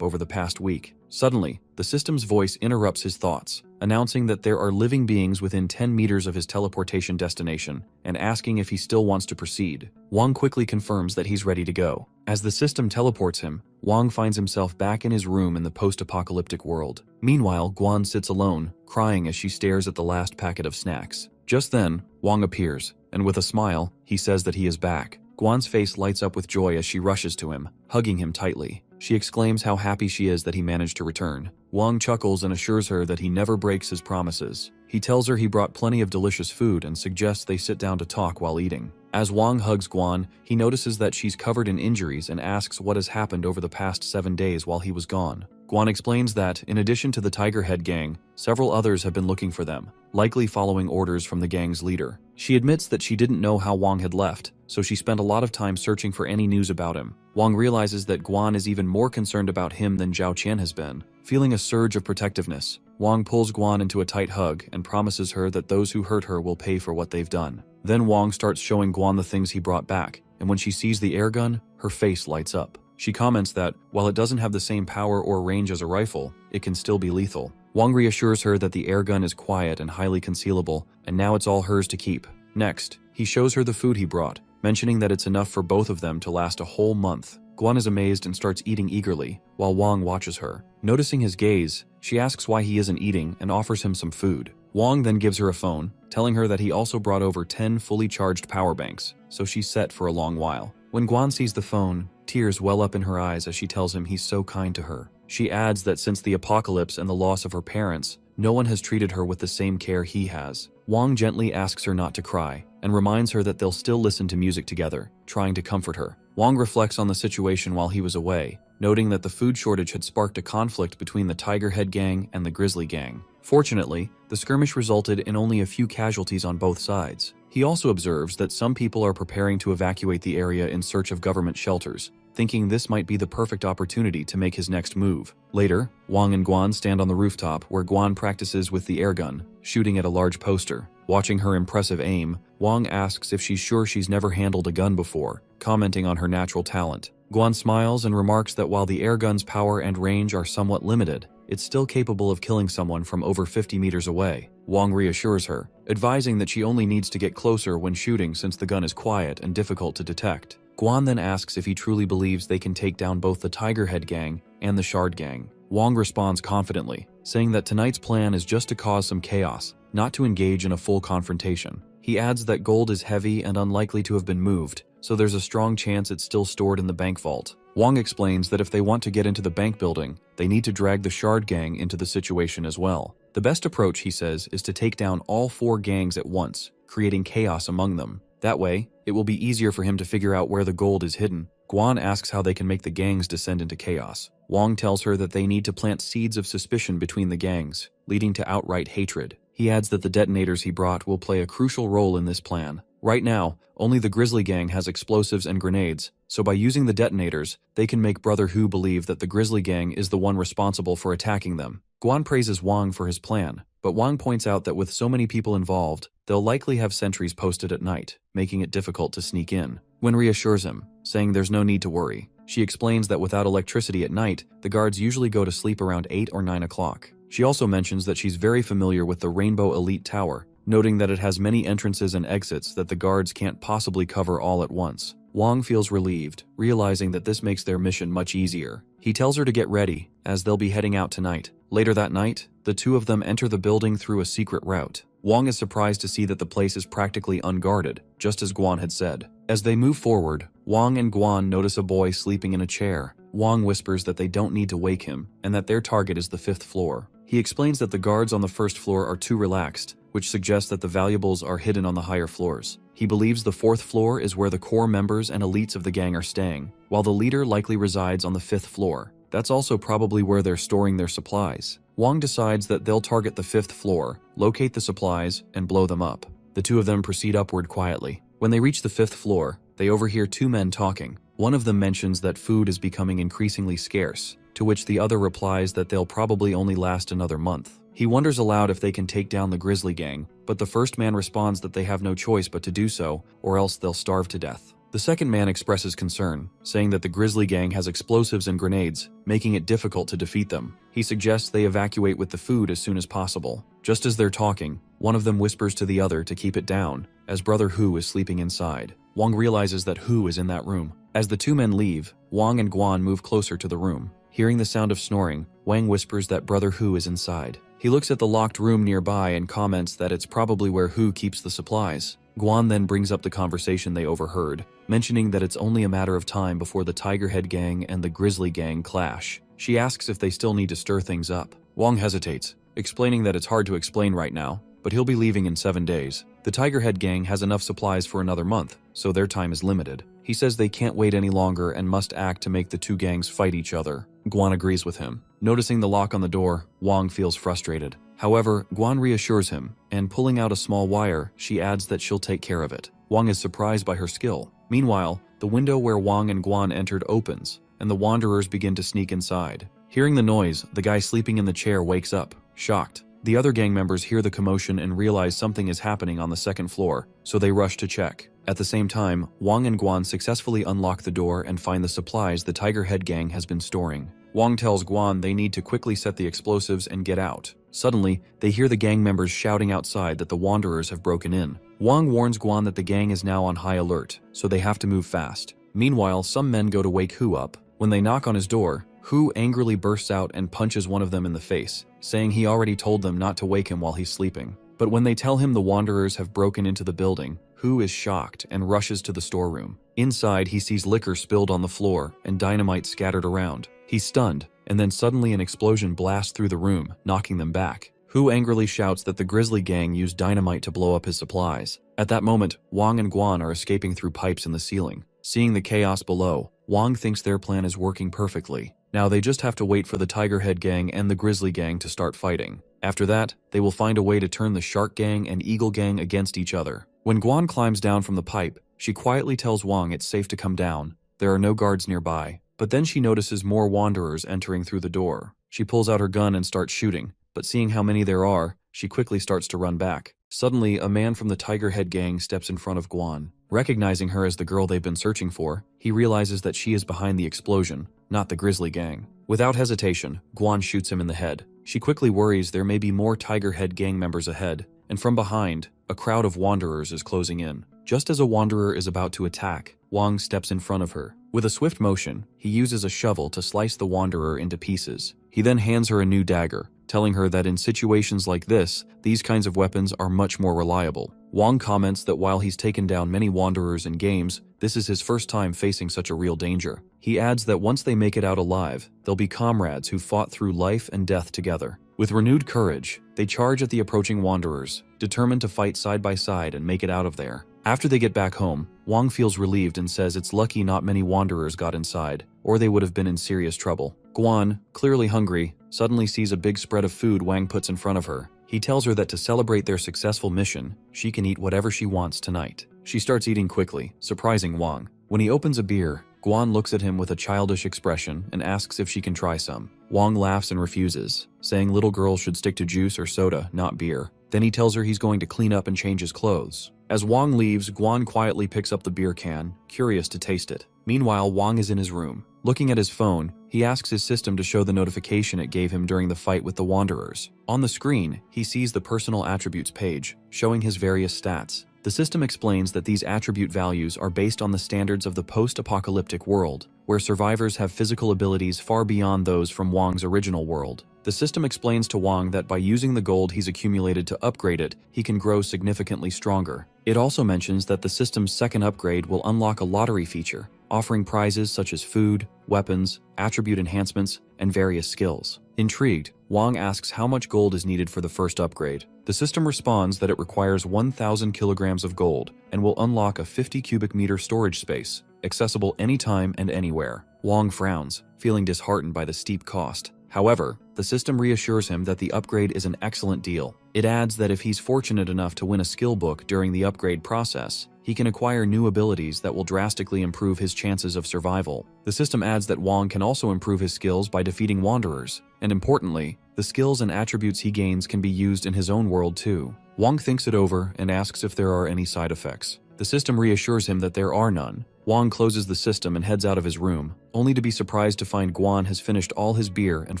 over the past week. Suddenly, the system's voice interrupts his thoughts, announcing that there are living beings within 10 meters of his teleportation destination, and asking if he still wants to proceed. Wang quickly confirms that he's ready to go. As the system teleports him, Wang finds himself back in his room in the post-apocalyptic world. Meanwhile, Guan sits alone, crying as she stares at the last packet of snacks. Just then, Wang appears, and with a smile, he says that he is back. Guan's face lights up with joy as she rushes to him, hugging him tightly. She exclaims how happy she is that he managed to return. Wang chuckles and assures her that he never breaks his promises. He tells her he brought plenty of delicious food and suggests they sit down to talk while eating. As Wang hugs Guan, he notices that she's covered in injuries and asks what has happened over the past 7 days while he was gone. Guan explains that, in addition to the Tiger Head gang, several others have been looking for them, likely following orders from the gang's leader. She admits that she didn't know how Wang had left, so she spent a lot of time searching for any news about him. Wang realizes that Guan is even more concerned about him than Zhao Qian has been. Feeling a surge of protectiveness, Wang pulls Guan into a tight hug and promises her that those who hurt her will pay for what they've done. Then Wang starts showing Guan the things he brought back, and when she sees the air gun, her face lights up. She comments that, while it doesn't have the same power or range as a rifle, it can still be lethal. Wang reassures her that the air gun is quiet and highly concealable, and now it's all hers to keep. Next, he shows her the food he brought, mentioning that it's enough for both of them to last a whole month. Guan is amazed and starts eating eagerly, while Wang watches her. Noticing his gaze, she asks why he isn't eating and offers him some food. Wang then gives her a phone, telling her that he also brought over 10 fully charged power banks, so she's set for a long while. When Guan sees the phone, tears well up in her eyes as she tells him he's so kind to her. She adds that since the apocalypse and the loss of her parents, no one has treated her with the same care he has. Wang gently asks her not to cry, and reminds her that they'll still listen to music together, trying to comfort her. Wang reflects on the situation while he was away, noting that the food shortage had sparked a conflict between the Tiger Head gang and the Grizzly gang. Fortunately, the skirmish resulted in only a few casualties on both sides. He also observes that some people are preparing to evacuate the area in search of government shelters, thinking this might be the perfect opportunity to make his next move. Later, Wang and Guan stand on the rooftop where Guan practices with the airgun, shooting at a large poster. Watching her impressive aim, Wang asks if she's sure she's never handled a gun before, commenting on her natural talent. Guan smiles and remarks that while the airgun's power and range are somewhat limited, it's still capable of killing someone from over 50 meters away. Wang reassures her, advising that she only needs to get closer when shooting since the gun is quiet and difficult to detect. Guan then asks if he truly believes they can take down both the Tiger Head gang and the Shard gang. Wang responds confidently, saying that tonight's plan is just to cause some chaos, not to engage in a full confrontation. He adds that gold is heavy and unlikely to have been moved, so there's a strong chance it's still stored in the bank vault. Wang explains that if they want to get into the bank building, they need to drag the Shard gang into the situation as well. The best approach, he says, is to take down all 4 gangs at once, creating chaos among them. That way, it will be easier for him to figure out where the gold is hidden. Guan asks how they can make the gangs descend into chaos. Wang tells her that they need to plant seeds of suspicion between the gangs, leading to outright hatred. He adds that the detonators he brought will play a crucial role in this plan. Right now, only the Grizzly gang has explosives and grenades, so by using the detonators, they can make Brother Hu believe that the Grizzly gang is the one responsible for attacking them. Guan praises Wang for his plan, but Wang points out that with so many people involved, they'll likely have sentries posted at night, making it difficult to sneak in. Wen reassures him, saying there's no need to worry. She explains that without electricity at night, the guards usually go to sleep around 8 or 9 o'clock. She also mentions that she's very familiar with the Rainbow Elite Tower, noting that it has many entrances and exits that the guards can't possibly cover all at once. Wang feels relieved, realizing that this makes their mission much easier. He tells her to get ready, as they'll be heading out tonight. Later that night, the two of them enter the building through a secret route. Wang is surprised to see that the place is practically unguarded, just as Guan had said. As they move forward, Wang and Guan notice a boy sleeping in a chair. Wang whispers that they don't need to wake him, and that their target is the 5th floor. He explains that the guards on the 1st floor are too relaxed, which suggests that the valuables are hidden on the higher floors. He believes the 4th floor is where the core members and elites of the gang are staying, while the leader likely resides on the 5th floor. That's also probably where they're storing their supplies. Wang decides that they'll target the 5th floor, locate the supplies, and blow them up. The two of them proceed upward quietly. When they reach the 5th floor, they overhear 2 men talking. One of them mentions that food is becoming increasingly scarce, to which the other replies that they'll probably only last another month. He wonders aloud if they can take down the grizzly gang, but the first man responds that they have no choice but to do so, or else they'll starve to death. The second man expresses concern, saying that the grizzly gang has explosives and grenades, making it difficult to defeat them. He suggests they evacuate with the food as soon as possible. Just as they're talking, one of them whispers to the other to keep it down, as Brother Hu is sleeping inside. Wang realizes that Hu is in that room. As the two men leave, Wang and Guan move closer to the room. Hearing the sound of snoring, Wang whispers that Brother Hu is inside. He looks at the locked room nearby and comments that it's probably where Hu keeps the supplies. Guan then brings up the conversation they overheard, mentioning that it's only a matter of time before the Tiger Head gang and the Grizzly gang clash. She asks if they still need to stir things up. Wang hesitates, explaining that it's hard to explain right now, but he'll be leaving in 7 days. The Tiger Head gang has enough supplies for another month, so their time is limited. He says they can't wait any longer and must act to make the two gangs fight each other. Guan agrees with him. Noticing the lock on the door, Wang feels frustrated. However, Guan reassures him, and pulling out a small wire, she adds that she'll take care of it. Wang is surprised by her skill. Meanwhile, the window where Wang and Guan entered opens, and the wanderers begin to sneak inside. Hearing the noise, the guy sleeping in the chair wakes up, shocked. The other gang members hear the commotion and realize something is happening on the second floor, so they rush to check. At the same time, Wang and Guan successfully unlock the door and find the supplies the Tiger Head gang has been storing. Wang tells Guan they need to quickly set the explosives and get out. Suddenly, they hear the gang members shouting outside that the wanderers have broken in. Wang warns Guan that the gang is now on high alert, so they have to move fast. Meanwhile, some men go to wake Hu up. When they knock on his door, Hu angrily bursts out and punches one of them in the face, saying he already told them not to wake him while he's sleeping. But when they tell him the wanderers have broken into the building, Hu is shocked and rushes to the storeroom. Inside, he sees liquor spilled on the floor and dynamite scattered around. He's stunned, and then suddenly an explosion blasts through the room, knocking them back. Hu angrily shouts that the Grizzly gang used dynamite to blow up his supplies. At that moment, Wang and Guan are escaping through pipes in the ceiling. Seeing the chaos below, Wang thinks their plan is working perfectly. Now they just have to wait for the Tiger Head gang and the Grizzly gang to start fighting. After that, they will find a way to turn the Shark gang and Eagle gang against each other. When Guan climbs down from the pipe, she quietly tells Wang it's safe to come down. There are no guards nearby. But then she notices more wanderers entering through the door. She pulls out her gun and starts shooting, but seeing how many there are, she quickly starts to run back. Suddenly, a man from the Tiger Head gang steps in front of Guan. Recognizing her as the girl they've been searching for, he realizes that she is behind the explosion, not the Grizzly gang. Without hesitation, Guan shoots him in the head. She quickly worries there may be more Tiger Head gang members ahead, and from behind, a crowd of wanderers is closing in. Just as a wanderer is about to attack, Wang steps in front of her. With a swift motion, he uses a shovel to slice the wanderer into pieces. He then hands her a new dagger, telling her that in situations like this, these kinds of weapons are much more reliable. Wang comments that while he's taken down many wanderers in games, this is his first time facing such a real danger. He adds that once they make it out alive, they'll be comrades who fought through life and death together. With renewed courage, they charge at the approaching wanderers, determined to fight side by side and make it out of there. After they get back home, Wang feels relieved and says it's lucky not many wanderers got inside, or they would have been in serious trouble. Guan, clearly hungry, suddenly sees a big spread of food Wang puts in front of her. He tells her that to celebrate their successful mission, she can eat whatever she wants tonight. She starts eating quickly, surprising Wang. When he opens a beer, Guan looks at him with a childish expression and asks if she can try some. Wang laughs and refuses, saying little girls should stick to juice or soda, not beer. Then he tells her he's going to clean up and change his clothes. As Wang leaves, Guan quietly picks up the beer can, curious to taste it. Meanwhile, Wang is in his room. Looking at his phone, he asks his system to show the notification it gave him during the fight with the Wanderers. On the screen, he sees the personal attributes page, showing his various stats. The system explains that these attribute values are based on the standards of the post-apocalyptic world, where survivors have physical abilities far beyond those from Wang's original world. The system explains to Wang that by using the gold he's accumulated to upgrade it, he can grow significantly stronger. It also mentions that the system's second upgrade will unlock a lottery feature, offering prizes such as food, weapons, attribute enhancements, and various skills. Intrigued, Wang asks how much gold is needed for the first upgrade. The system responds that it requires 1,000 kilograms of gold and will unlock a 50 cubic meter storage space, accessible anytime and anywhere. Wang frowns, feeling disheartened by the steep cost. However, the system reassures him that the upgrade is an excellent deal. It adds that if he's fortunate enough to win a skill book during the upgrade process, he can acquire new abilities that will drastically improve his chances of survival. The system adds that Wong can also improve his skills by defeating wanderers, and importantly, the skills and attributes he gains can be used in his own world too. Wong thinks it over and asks if there are any side effects. The system reassures him that there are none. Wong closes the system and heads out of his room, only to be surprised to find Guan has finished all his beer and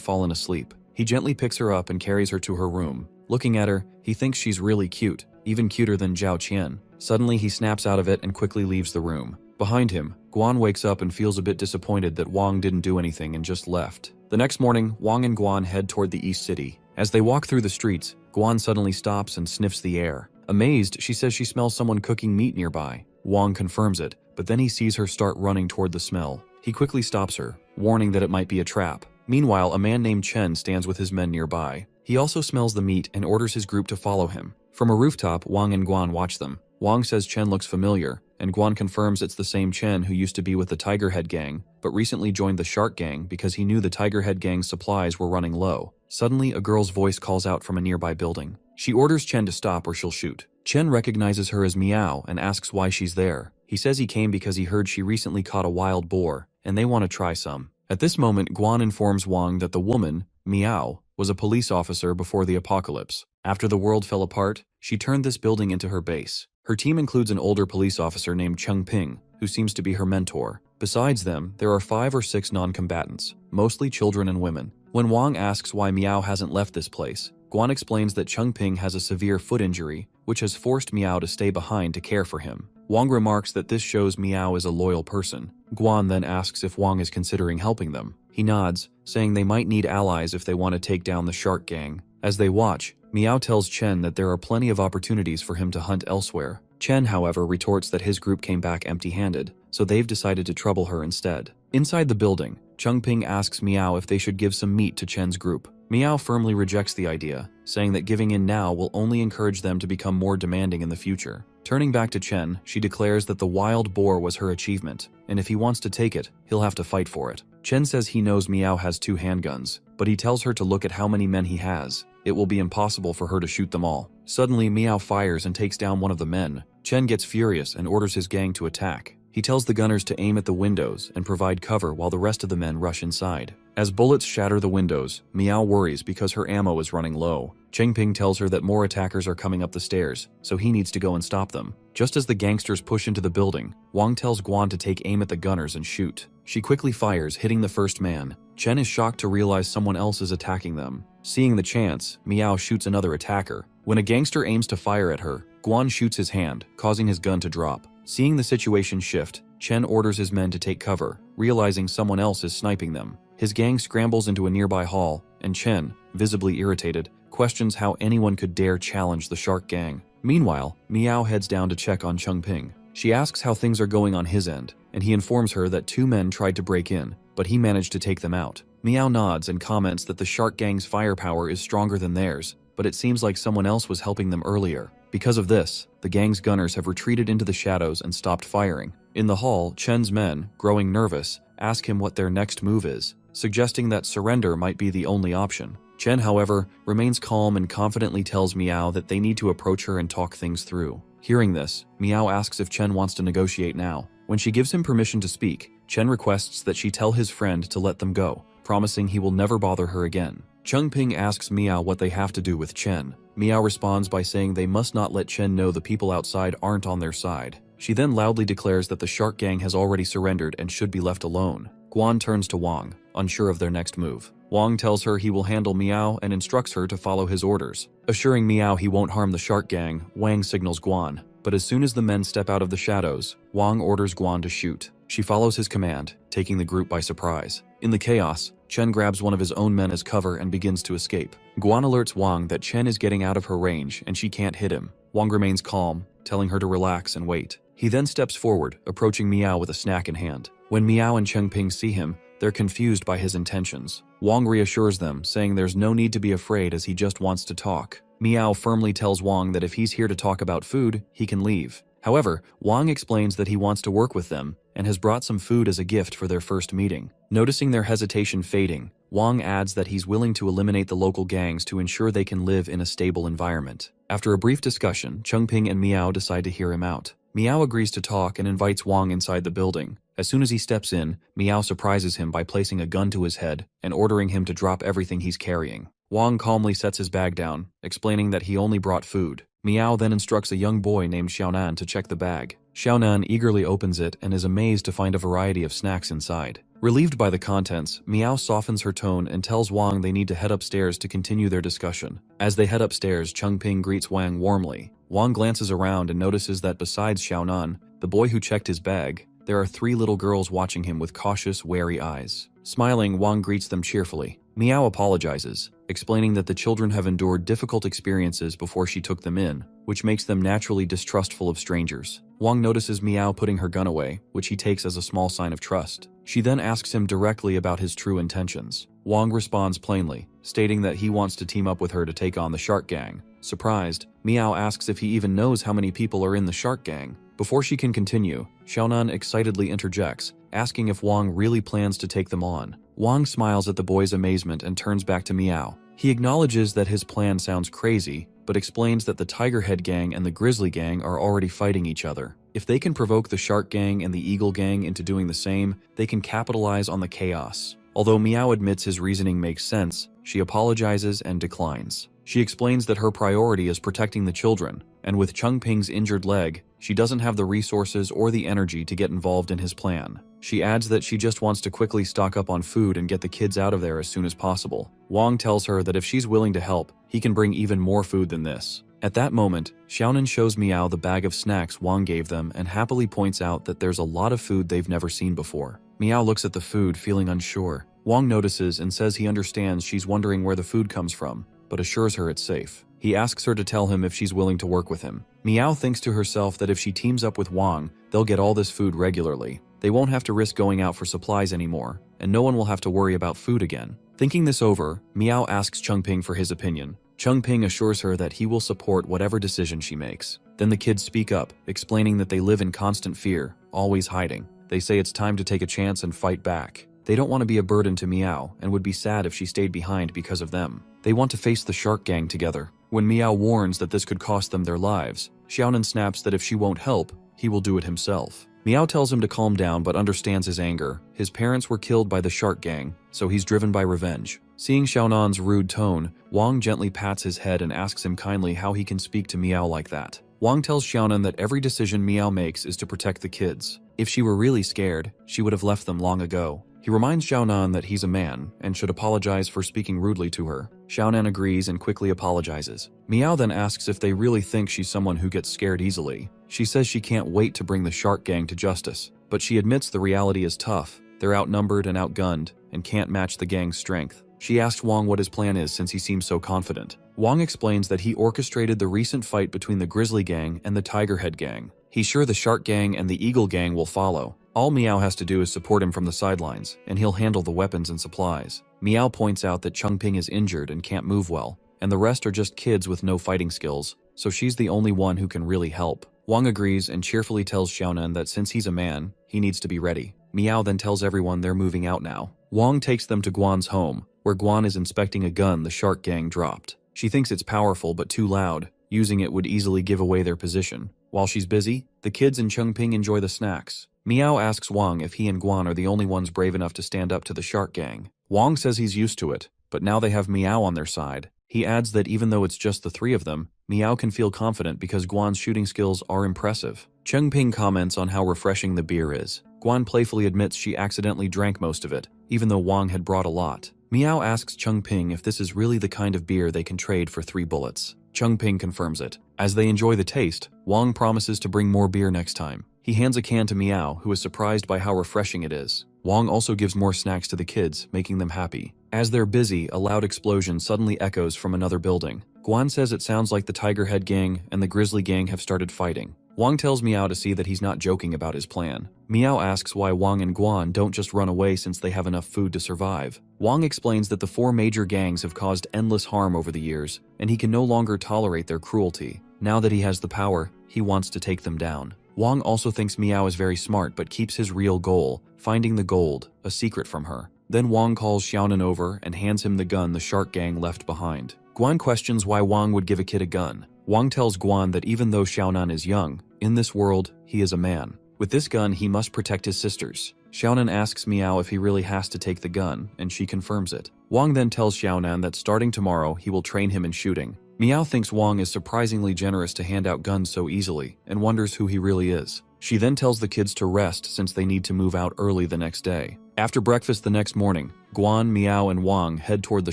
fallen asleep. He gently picks her up and carries her to her room. Looking at her, he thinks she's really cute, even cuter than Zhao Qian. Suddenly, he snaps out of it and quickly leaves the room. Behind him, Guan wakes up and feels a bit disappointed that Wong didn't do anything and just left. The next morning, Wong and Guan head toward the East City. As they walk through the streets, Guan suddenly stops and sniffs the air. Amazed, she says she smells someone cooking meat nearby. Wong confirms it, but then he sees her start running toward the smell. He quickly stops her, warning that it might be a trap. Meanwhile, a man named Chen stands with his men nearby. He also smells the meat and orders his group to follow him. From a rooftop, Wong and Guan watch them. Wong says Chen looks familiar, and Guan confirms it's the same Chen who used to be with the Tiger Head Gang, but recently joined the Shark Gang because he knew the Tiger Head Gang's supplies were running low. Suddenly, a girl's voice calls out from a nearby building. She orders Chen to stop or she'll shoot. Chen recognizes her as Miao and asks why she's there. He says he came because he heard she recently caught a wild boar, and they want to try some. At this moment, Guan informs Wong that the woman, Miao, was a police officer before the apocalypse. After the world fell apart, she turned this building into her base. Her team includes an older police officer named Cheng Ping, who seems to be her mentor. Besides them, there are 5 or 6 non-combatants, mostly children and women. When Wong asks why Miao hasn't left this place, Guan explains that Cheng Ping has a severe foot injury, which has forced Miao to stay behind to care for him. Wong remarks that this shows Miao is a loyal person. Guan then asks if Wong is considering helping them. He nods, saying they might need allies if they want to take down the Shark Gang. As they watch, Miao tells Chen that there are plenty of opportunities for him to hunt elsewhere. Chen, however, retorts that his group came back empty-handed, so they've decided to trouble her instead. Inside the building, Cheng Ping asks Miao if they should give some meat to Chen's group. Miao firmly rejects the idea, saying that giving in now will only encourage them to become more demanding in the future. Turning back to Chen, she declares that the wild boar was her achievement, and if he wants to take it, he'll have to fight for it. Chen says he knows Miao has 2 handguns, but he tells her to look at how many men he has. It will be impossible for her to shoot them all. Suddenly, Miao fires and takes down one of the men. Chen gets furious and orders his gang to attack. He tells the gunners to aim at the windows and provide cover while the rest of the men rush inside. As bullets shatter the windows, Miao worries because her ammo is running low. Cheng Ping tells her that more attackers are coming up the stairs, so he needs to go and stop them. Just as the gangsters push into the building, Wong tells Guan to take aim at the gunners and shoot. She quickly fires, hitting the first man. Chen is shocked to realize someone else is attacking them. Seeing the chance, Miao shoots another attacker. When a gangster aims to fire at her, Guan shoots his hand, causing his gun to drop. Seeing the situation shift, Chen orders his men to take cover, realizing someone else is sniping them. His gang scrambles into a nearby hall, and Chen, visibly irritated, questions how anyone could dare challenge the Shark Gang. Meanwhile, Miao heads down to check on Cheng Ping. She asks how things are going on his end, and he informs her that 2 men tried to break in, but he managed to take them out. Miao nods and comments that the Shark Gang's firepower is stronger than theirs, but it seems like someone else was helping them earlier. Because of this, the gang's gunners have retreated into the shadows and stopped firing. In the hall, Chen's men, growing nervous, ask him what their next move is, suggesting that surrender might be the only option. Chen, however, remains calm and confidently tells Miao that they need to approach her and talk things through. Hearing this, Miao asks if Chen wants to negotiate now. When she gives him permission to speak, Chen requests that she tell his friend to let them go, promising he will never bother her again. Cheng Ping asks Miao what they have to do with Chen. Miao responds by saying they must not let Chen know the people outside aren't on their side. She then loudly declares that the Shark Gang has already surrendered and should be left alone. Guan turns to Wong, unsure of their next move. Wong tells her he will handle Miao and instructs her to follow his orders. Assuring Miao he won't harm the Shark Gang, Wang signals Guan. But as soon as the men step out of the shadows, Wong orders Guan to shoot. She follows his command, taking the group by surprise. In the chaos, Chen grabs one of his own men as cover and begins to escape. Guan alerts Wang that Chen is getting out of her range and she can't hit him. Wang remains calm, telling her to relax and wait. He then steps forward, approaching Miao with a snack in hand. When Miao and Cheng Ping see him, they're confused by his intentions. Wang reassures them, saying there's no need to be afraid as he just wants to talk. Miao firmly tells Wang that if he's here to talk about food, he can leave. However, Wang explains that he wants to work with them and has brought some food as a gift for their first meeting. Noticing their hesitation fading, Wang adds that he's willing to eliminate the local gangs to ensure they can live in a stable environment. After a brief discussion, Cheng Ping and Miao decide to hear him out. Meow agrees to talk and invites Wang inside the building. As soon as he steps in, Meow surprises him by placing a gun to his head and ordering him to drop everything he's carrying. Wang calmly sets his bag down, explaining that he only brought food. Meow then instructs a young boy named Xiaonan to check the bag. Xiaonan eagerly opens it and is amazed to find a variety of snacks inside. Relieved by the contents, Meow softens her tone and tells Wang they need to head upstairs to continue their discussion. As they head upstairs, Chengping greets Wang warmly. Wang glances around and notices that besides Xiaonan, the boy who checked his bag, there are 3 little girls watching him with cautious, wary eyes. Smiling, Wang greets them cheerfully. Meow apologizes, explaining that the children have endured difficult experiences before she took them in, which makes them naturally distrustful of strangers. Wang notices Meow putting her gun away, which he takes as a small sign of trust. She then asks him directly about his true intentions. Wang responds plainly, stating that he wants to team up with her to take on the Shark Gang. Surprised, Meow asks if he even knows how many people are in the Shark Gang. Before she can continue, Xiaonan excitedly interjects, asking if Wang really plans to take them on. Wang smiles at the boy's amazement and turns back to Meow. He acknowledges that his plan sounds crazy, but explains that the Tiger Head Gang and the Grizzly Gang are already fighting each other. If they can provoke the Shark Gang and the Eagle Gang into doing the same, they can capitalize on the chaos. Although Meow admits his reasoning makes sense, she apologizes and declines. She explains that her priority is protecting the children, and with Chengping's injured leg, she doesn't have the resources or the energy to get involved in his plan. She adds that she just wants to quickly stock up on food and get the kids out of there as soon as possible. Wang tells her that if she's willing to help, he can bring even more food than this. At that moment, Xiaonan shows Meow the bag of snacks Wang gave them and happily points out that there's a lot of food they've never seen before. Meow looks at the food, feeling unsure. Wang notices and says he understands she's wondering where the food comes from, but assures her it's safe. He asks her to tell him if she's willing to work with him. Meow thinks to herself that if she teams up with Wang, they'll get all this food regularly. They won't have to risk going out for supplies anymore, and no one will have to worry about food again. Thinking this over, Meow asks Chengping for his opinion. Chengping assures her that he will support whatever decision she makes. Then the kids speak up, explaining that they live in constant fear, always hiding. They say it's time to take a chance and fight back. They don't want to be a burden to Meow and would be sad if she stayed behind because of them. They want to face the Shark Gang together. When Meow warns that this could cost them their lives, Xiaonan snaps that if she won't help, he will do it himself. Meow tells him to calm down but understands his anger. His parents were killed by the Shark Gang, so he's driven by revenge. Seeing Xiaonan's rude tone, Wang gently pats his head and asks him kindly how he can speak to Meow like that. Wang tells Xiaonan that every decision Meow makes is to protect the kids. If she were really scared, she would have left them long ago. He reminds Xiaonan that he's a man and should apologize for speaking rudely to her. Xiaonan agrees and quickly apologizes. Meow then asks if they really think she's someone who gets scared easily. She says she can't wait to bring the Shark Gang to justice, but she admits the reality is tough. They're outnumbered and outgunned and can't match the gang's strength. She asks Wang what his plan is since he seems so confident. Wang explains that he orchestrated the recent fight between the Grizzly Gang and the Tiger Head Gang. He's sure the Shark Gang and the Eagle Gang will follow. All Meow has to do is support him from the sidelines, and he'll handle the weapons and supplies. Meow points out that Chengping is injured and can't move well, and the rest are just kids with no fighting skills, so she's the only one who can really help. Wang agrees and cheerfully tells Xiaonan that since he's a man, he needs to be ready. Meow then tells everyone they're moving out now. Wang takes them to Guan's home, where Guan is inspecting a gun the Shark Gang dropped. She thinks it's powerful but too loud. Using it would easily give away their position. While she's busy, the kids and Chengping enjoy the snacks. Meow asks Wang if he and Guan are the only ones brave enough to stand up to the Shark Gang. Wang says he's used to it, but now they have Meow on their side. He adds that even though it's just the 3 of them, Meow can feel confident because Guan's shooting skills are impressive. Chengping comments on how refreshing the beer is. Guan playfully admits she accidentally drank most of it, even though Wang had brought a lot. Meow asks Chengping if this is really the kind of beer they can trade for 3 bullets. Chengping confirms it. As they enjoy the taste, Wang promises to bring more beer next time. He hands a can to Meow, who is surprised by how refreshing it is. Wang also gives more snacks to the kids, making them happy. As they're busy, a loud explosion suddenly echoes from another building. Guan says it sounds like the Tiger Head Gang and the Grizzly Gang have started fighting. Wang tells Meow to see that he's not joking about his plan. Meow asks why Wang and Guan don't just run away since they have enough food to survive. Wang explains that the 4 major gangs have caused endless harm over the years, and he can no longer tolerate their cruelty. Now that he has the power, he wants to take them down. Wang also thinks Meow is very smart but keeps his real goal, finding the gold, a secret from her. Then Wang calls Xiaonan over and hands him the gun the Shark Gang left behind. Guan questions why Wang would give a kid a gun. Wang tells Guan that even though Xiaonan is young, in this world, he is a man. With this gun, he must protect his sisters. Xiaonan asks Miao if he really has to take the gun, and she confirms it. Wang then tells Xiaonan that starting tomorrow, he will train him in shooting. Miao thinks Wang is surprisingly generous to hand out guns so easily, and wonders who he really is. She then tells the kids to rest since they need to move out early the next day. After breakfast the next morning, Guan, Miao, and Wang head toward the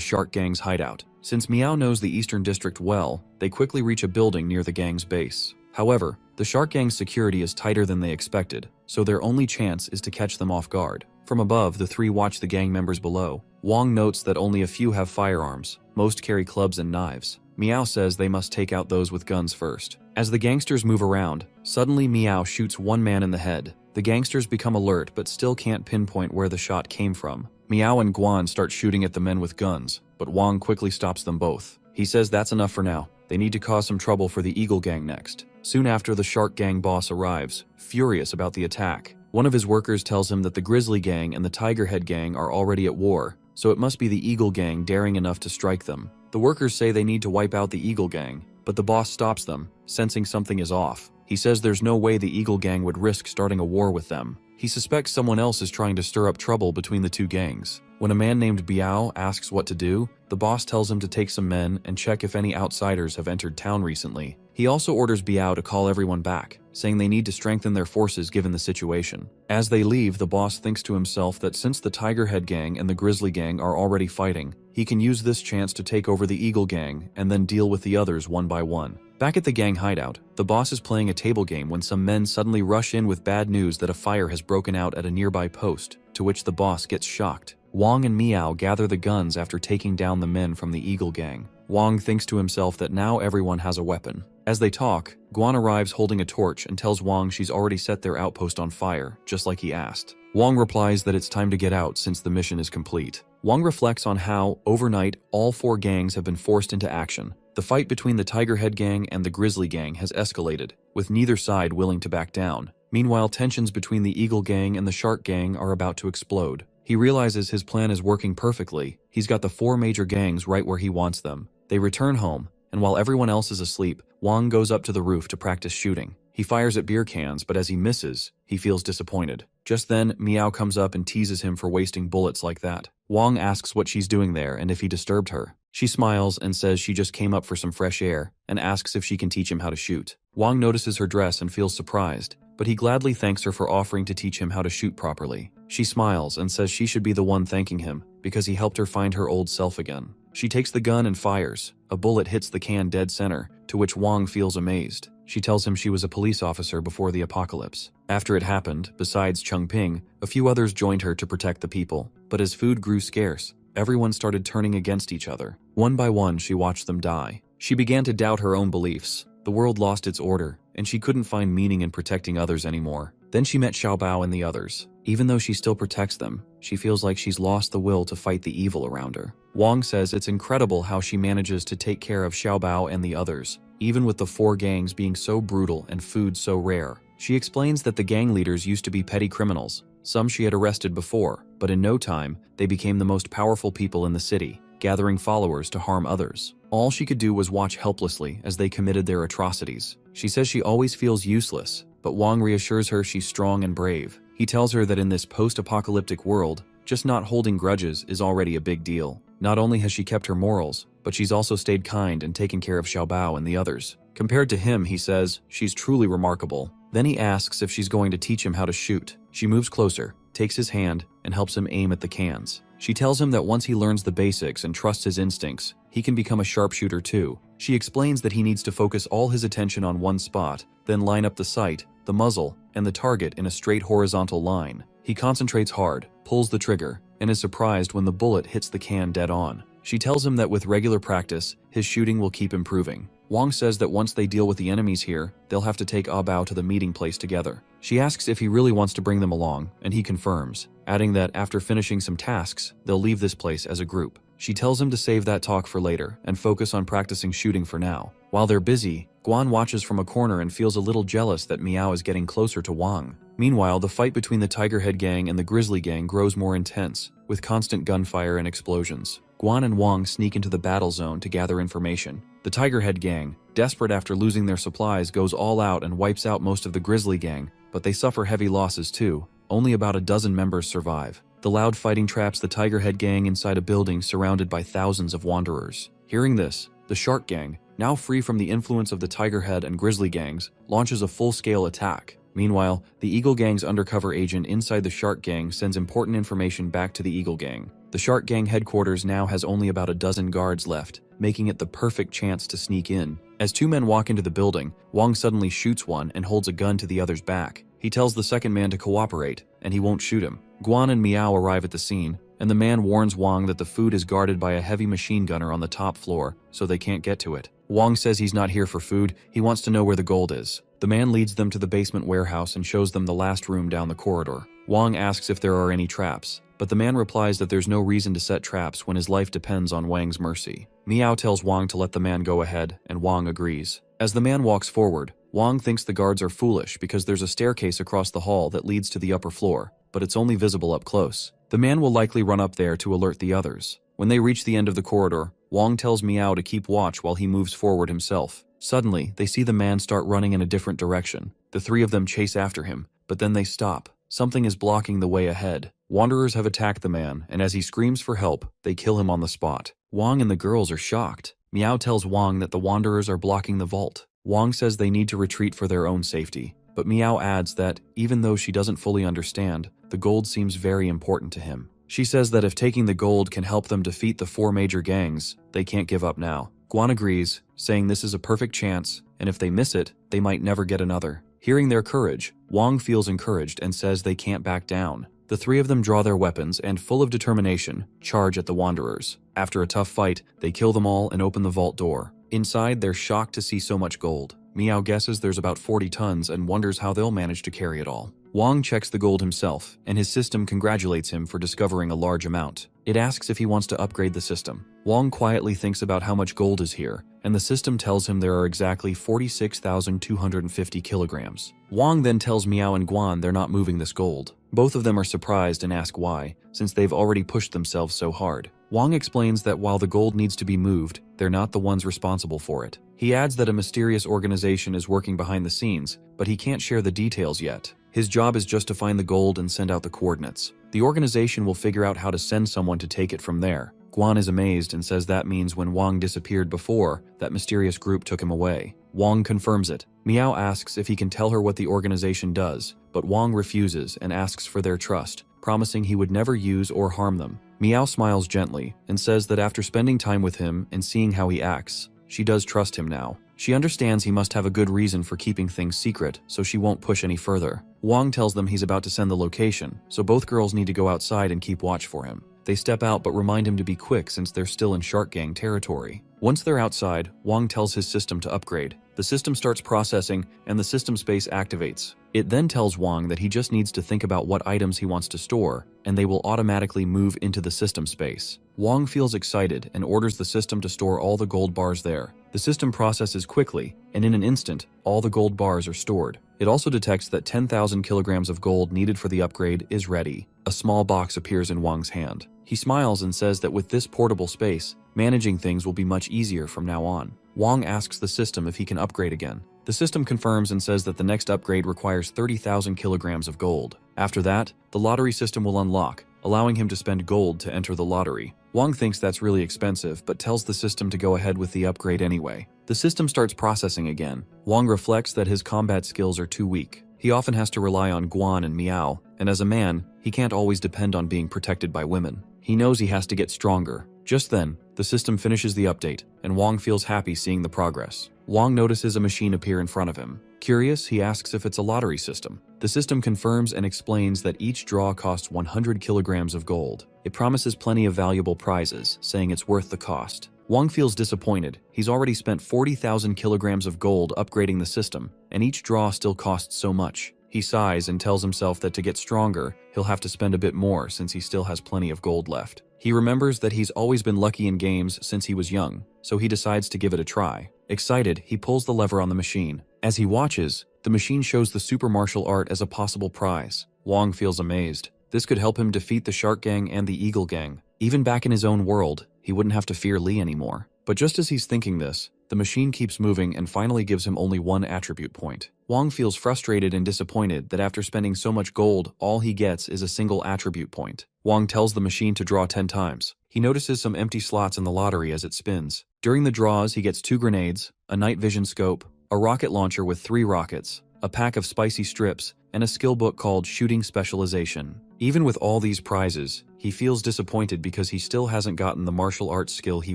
Shark Gang's hideout. Since Miao knows the Eastern District well, they quickly reach a building near the gang's base. However, the Shark Gang's security is tighter than they expected, so their only chance is to catch them off guard. From above, the three watch the gang members below. Wang notes that only a few have firearms, most carry clubs and knives. Miao says they must take out those with guns first. As the gangsters move around, suddenly Miao shoots one man in the head. The gangsters become alert but still can't pinpoint where the shot came from. Miao and Guan start shooting at the men with guns, but Wang quickly stops them both. He says that's enough for now. They need to cause some trouble for the Eagle Gang next. Soon after, the Shark Gang boss arrives, furious about the attack. One of his workers tells him that the Grizzly Gang and the Tiger Head Gang are already at war, so it must be the Eagle Gang daring enough to strike them. The workers say they need to wipe out the Eagle Gang, but the boss stops them, sensing something is off. He says there's no way the Eagle Gang would risk starting a war with them. He suspects someone else is trying to stir up trouble between the two gangs. When a man named Biao asks what to do, the boss tells him to take some men and check if any outsiders have entered town recently. He also orders Biao to call everyone back, saying they need to strengthen their forces given the situation. As they leave, the boss thinks to himself that since the Tiger Head Gang and the Grizzly Gang are already fighting, he can use this chance to take over the Eagle Gang and then deal with the others one by one. Back at the gang hideout, the boss is playing a table game when some men suddenly rush in with bad news that a fire has broken out at a nearby post, to which the boss gets shocked. Wang and Miao gather the guns after taking down the men from the Eagle Gang. Wang thinks to himself that now everyone has a weapon. As they talk, Guan arrives holding a torch and tells Wang she's already set their outpost on fire, just like he asked. Wang replies that it's time to get out since the mission is complete. Wang reflects on how, overnight, all four gangs have been forced into action. The fight between the Tiger Head Gang and the Grizzly Gang has escalated, with neither side willing to back down. Meanwhile, tensions between the Eagle Gang and the Shark Gang are about to explode. He realizes his plan is working perfectly. He's got the four major gangs right where he wants them. They return home, and while everyone else is asleep, Wang goes up to the roof to practice shooting. He fires at beer cans, but as he misses, he feels disappointed. Just then, Miao comes up and teases him for wasting bullets like that. Wang asks what she's doing there and if he disturbed her. She smiles and says she just came up for some fresh air and asks if she can teach him how to shoot. Wang notices her dress and feels surprised, but he gladly thanks her for offering to teach him how to shoot properly. She smiles and says she should be the one thanking him because he helped her find her old self again. She takes the gun and fires. A bullet hits the can dead center, to which Wang feels amazed. She tells him she was a police officer before the apocalypse. After it happened, besides Chengping, a few others joined her to protect the people. But as food grew scarce, everyone started turning against each other. One by one, she watched them die. She began to doubt her own beliefs. The world lost its order, and she couldn't find meaning in protecting others anymore. Then she met Xiaobao and the others. Even though she still protects them, she feels like she's lost the will to fight the evil around her. Wang says it's incredible how she manages to take care of Xiaobao and the others, even with the four gangs being so brutal and food so rare. She explains that the gang leaders used to be petty criminals. Some she had arrested before, but in no time, they became the most powerful people in the city, gathering followers to harm others. All she could do was watch helplessly as they committed their atrocities. She says she always feels useless, but Wang reassures her she's strong and brave. He tells her that in this post-apocalyptic world, just not holding grudges is already a big deal. Not only has she kept her morals, but she's also stayed kind and taken care of Xiaobao and the others. Compared to him, he says, she's truly remarkable. Then he asks if she's going to teach him how to shoot. She moves closer, takes his hand, and helps him aim at the cans. She tells him that once he learns the basics and trusts his instincts, he can become a sharpshooter too. She explains that he needs to focus all his attention on one spot, then line up the sight, the muzzle, and the target in a straight horizontal line. He concentrates hard, pulls the trigger, and is surprised when the bullet hits the can dead on. She tells him that with regular practice, his shooting will keep improving. Wang says that once they deal with the enemies here, they'll have to take Bao to the meeting place together. She asks if he really wants to bring them along, and he confirms, adding that after finishing some tasks, they'll leave this place as a group. She tells him to save that talk for later and focus on practicing shooting for now. While they're busy, Guan watches from a corner and feels a little jealous that Miao is getting closer to Wang. Meanwhile, the fight between the Tiger Head Gang and the Grizzly Gang grows more intense, with constant gunfire and explosions. Guan and Wang sneak into the battle zone to gather information. The Tiger Head gang, desperate after losing their supplies, goes all out and wipes out most of the Grizzly gang, but they suffer heavy losses too. Only about a dozen members survive. The loud fighting traps the Tiger Head gang inside a building surrounded by thousands of wanderers. Hearing this, the Shark gang, now free from the influence of the Tiger Head and Grizzly gangs, launches a full-scale attack. Meanwhile, the Eagle gang's undercover agent inside the Shark gang sends important information back to the Eagle gang. The Shark gang headquarters now has only about a dozen guards left, making it the perfect chance to sneak in. As two men walk into the building, Wong suddenly shoots one and holds a gun to the other's back. He tells the second man to cooperate, and he won't shoot him. Guan and Miao arrive at the scene, and the man warns Wong that the food is guarded by a heavy machine gunner on the top floor, so they can't get to it. Wong says he's not here for food, he wants to know where the gold is. The man leads them to the basement warehouse and shows them the last room down the corridor. Wong asks if there are any traps, but the man replies that there's no reason to set traps when his life depends on Wang's mercy. Miao tells Wong to let the man go ahead, and Wong agrees. As the man walks forward, Wong thinks the guards are foolish because there's a staircase across the hall that leads to the upper floor, but it's only visible up close. The man will likely run up there to alert the others. When they reach the end of the corridor, Wong tells Miao to keep watch while he moves forward himself. Suddenly, they see the man start running in a different direction. The three of them chase after him, but then they stop. Something is blocking the way ahead. Wanderers have attacked the man, and as he screams for help, they kill him on the spot. Wong and the girls are shocked. Miao tells Wong that the Wanderers are blocking the vault. Wong says they need to retreat for their own safety, but Miao adds that, even though she doesn't fully understand, the gold seems very important to him. She says that if taking the gold can help them defeat the four major gangs, they can't give up now. Guan agrees, saying this is a perfect chance, and if they miss it, they might never get another. Hearing their courage, Wong feels encouraged and says they can't back down. The three of them draw their weapons and, full of determination, charge at the Wanderers. After a tough fight, they kill them all and open the vault door. Inside, they're shocked to see so much gold. Miao guesses there's about 40 tons and wonders how they'll manage to carry it all. Wong checks the gold himself, and his system congratulates him for discovering a large amount. It asks if he wants to upgrade the system. Wong quietly thinks about how much gold is here, and the system tells him there are exactly 46,250 kilograms. Wong then tells Miao and Guan they're not moving this gold. Both of them are surprised and ask why, since they've already pushed themselves so hard. Wong explains that while the gold needs to be moved, they're not the ones responsible for it. He adds that a mysterious organization is working behind the scenes, but he can't share the details yet. His job is just to find the gold and send out the coordinates. The organization will figure out how to send someone to take it from there. Guan is amazed and says that means when Wong disappeared before, that mysterious group took him away. Wong confirms it. Miao asks if he can tell her what the organization does, but Wong refuses and asks for their trust, promising he would never use or harm them. Miao smiles gently and says that after spending time with him and seeing how he acts, she does trust him now. She understands he must have a good reason for keeping things secret, so she won't push any further. Wong tells them he's about to send the location, so both girls need to go outside and keep watch for him. They step out but remind him to be quick since they're still in Shark Gang territory. Once they're outside, Wong tells his system to upgrade. The system starts processing and the system space activates. It then tells Wong that he just needs to think about what items he wants to store, and they will automatically move into the system space. Wong feels excited and orders the system to store all the gold bars there. The system processes quickly, and in an instant, all the gold bars are stored. It also detects that 10,000 kilograms of gold needed for the upgrade is ready. A small box appears in Wong's hand. He smiles and says that with this portable space, managing things will be much easier from now on. Wong asks the system if he can upgrade again. The system confirms and says that the next upgrade requires 30,000 kilograms of gold. After that, the lottery system will unlock, allowing him to spend gold to enter the lottery. Wong thinks that's really expensive, but tells the system to go ahead with the upgrade anyway. The system starts processing again. Wong reflects that his combat skills are too weak. He often has to rely on Guan and Miao, and as a man, he can't always depend on being protected by women. He knows he has to get stronger. Just then, the system finishes the update, and Wong feels happy seeing the progress. Wong notices a machine appear in front of him. Curious, he asks if it's a lottery system. The system confirms and explains that each draw costs 100 kilograms of gold. It promises plenty of valuable prizes, saying it's worth the cost. Wong feels disappointed. He's already spent 40,000 kilograms of gold upgrading the system, and each draw still costs so much. He sighs and tells himself that to get stronger, he'll have to spend a bit more since he still has plenty of gold left. He remembers that he's always been lucky in games since he was young, so he decides to give it a try. Excited, he pulls the lever on the machine. As he watches, the machine shows the super martial art as a possible prize. Wong feels amazed. This could help him defeat the Shark Gang and the Eagle Gang. Even back in his own world, he wouldn't have to fear Lee anymore. But just as he's thinking this, the machine keeps moving and finally gives him only one attribute point. Wang feels frustrated and disappointed that after spending so much gold, all he gets is a single attribute point. Wang tells the machine to draw 10 times. He notices some empty slots in the lottery as it spins. During the draws, he gets 2 grenades, a night vision scope, a rocket launcher with 3 rockets, a pack of spicy strips, and a skill book called Shooting Specialization. Even with all these prizes, he feels disappointed because he still hasn't gotten the martial arts skill he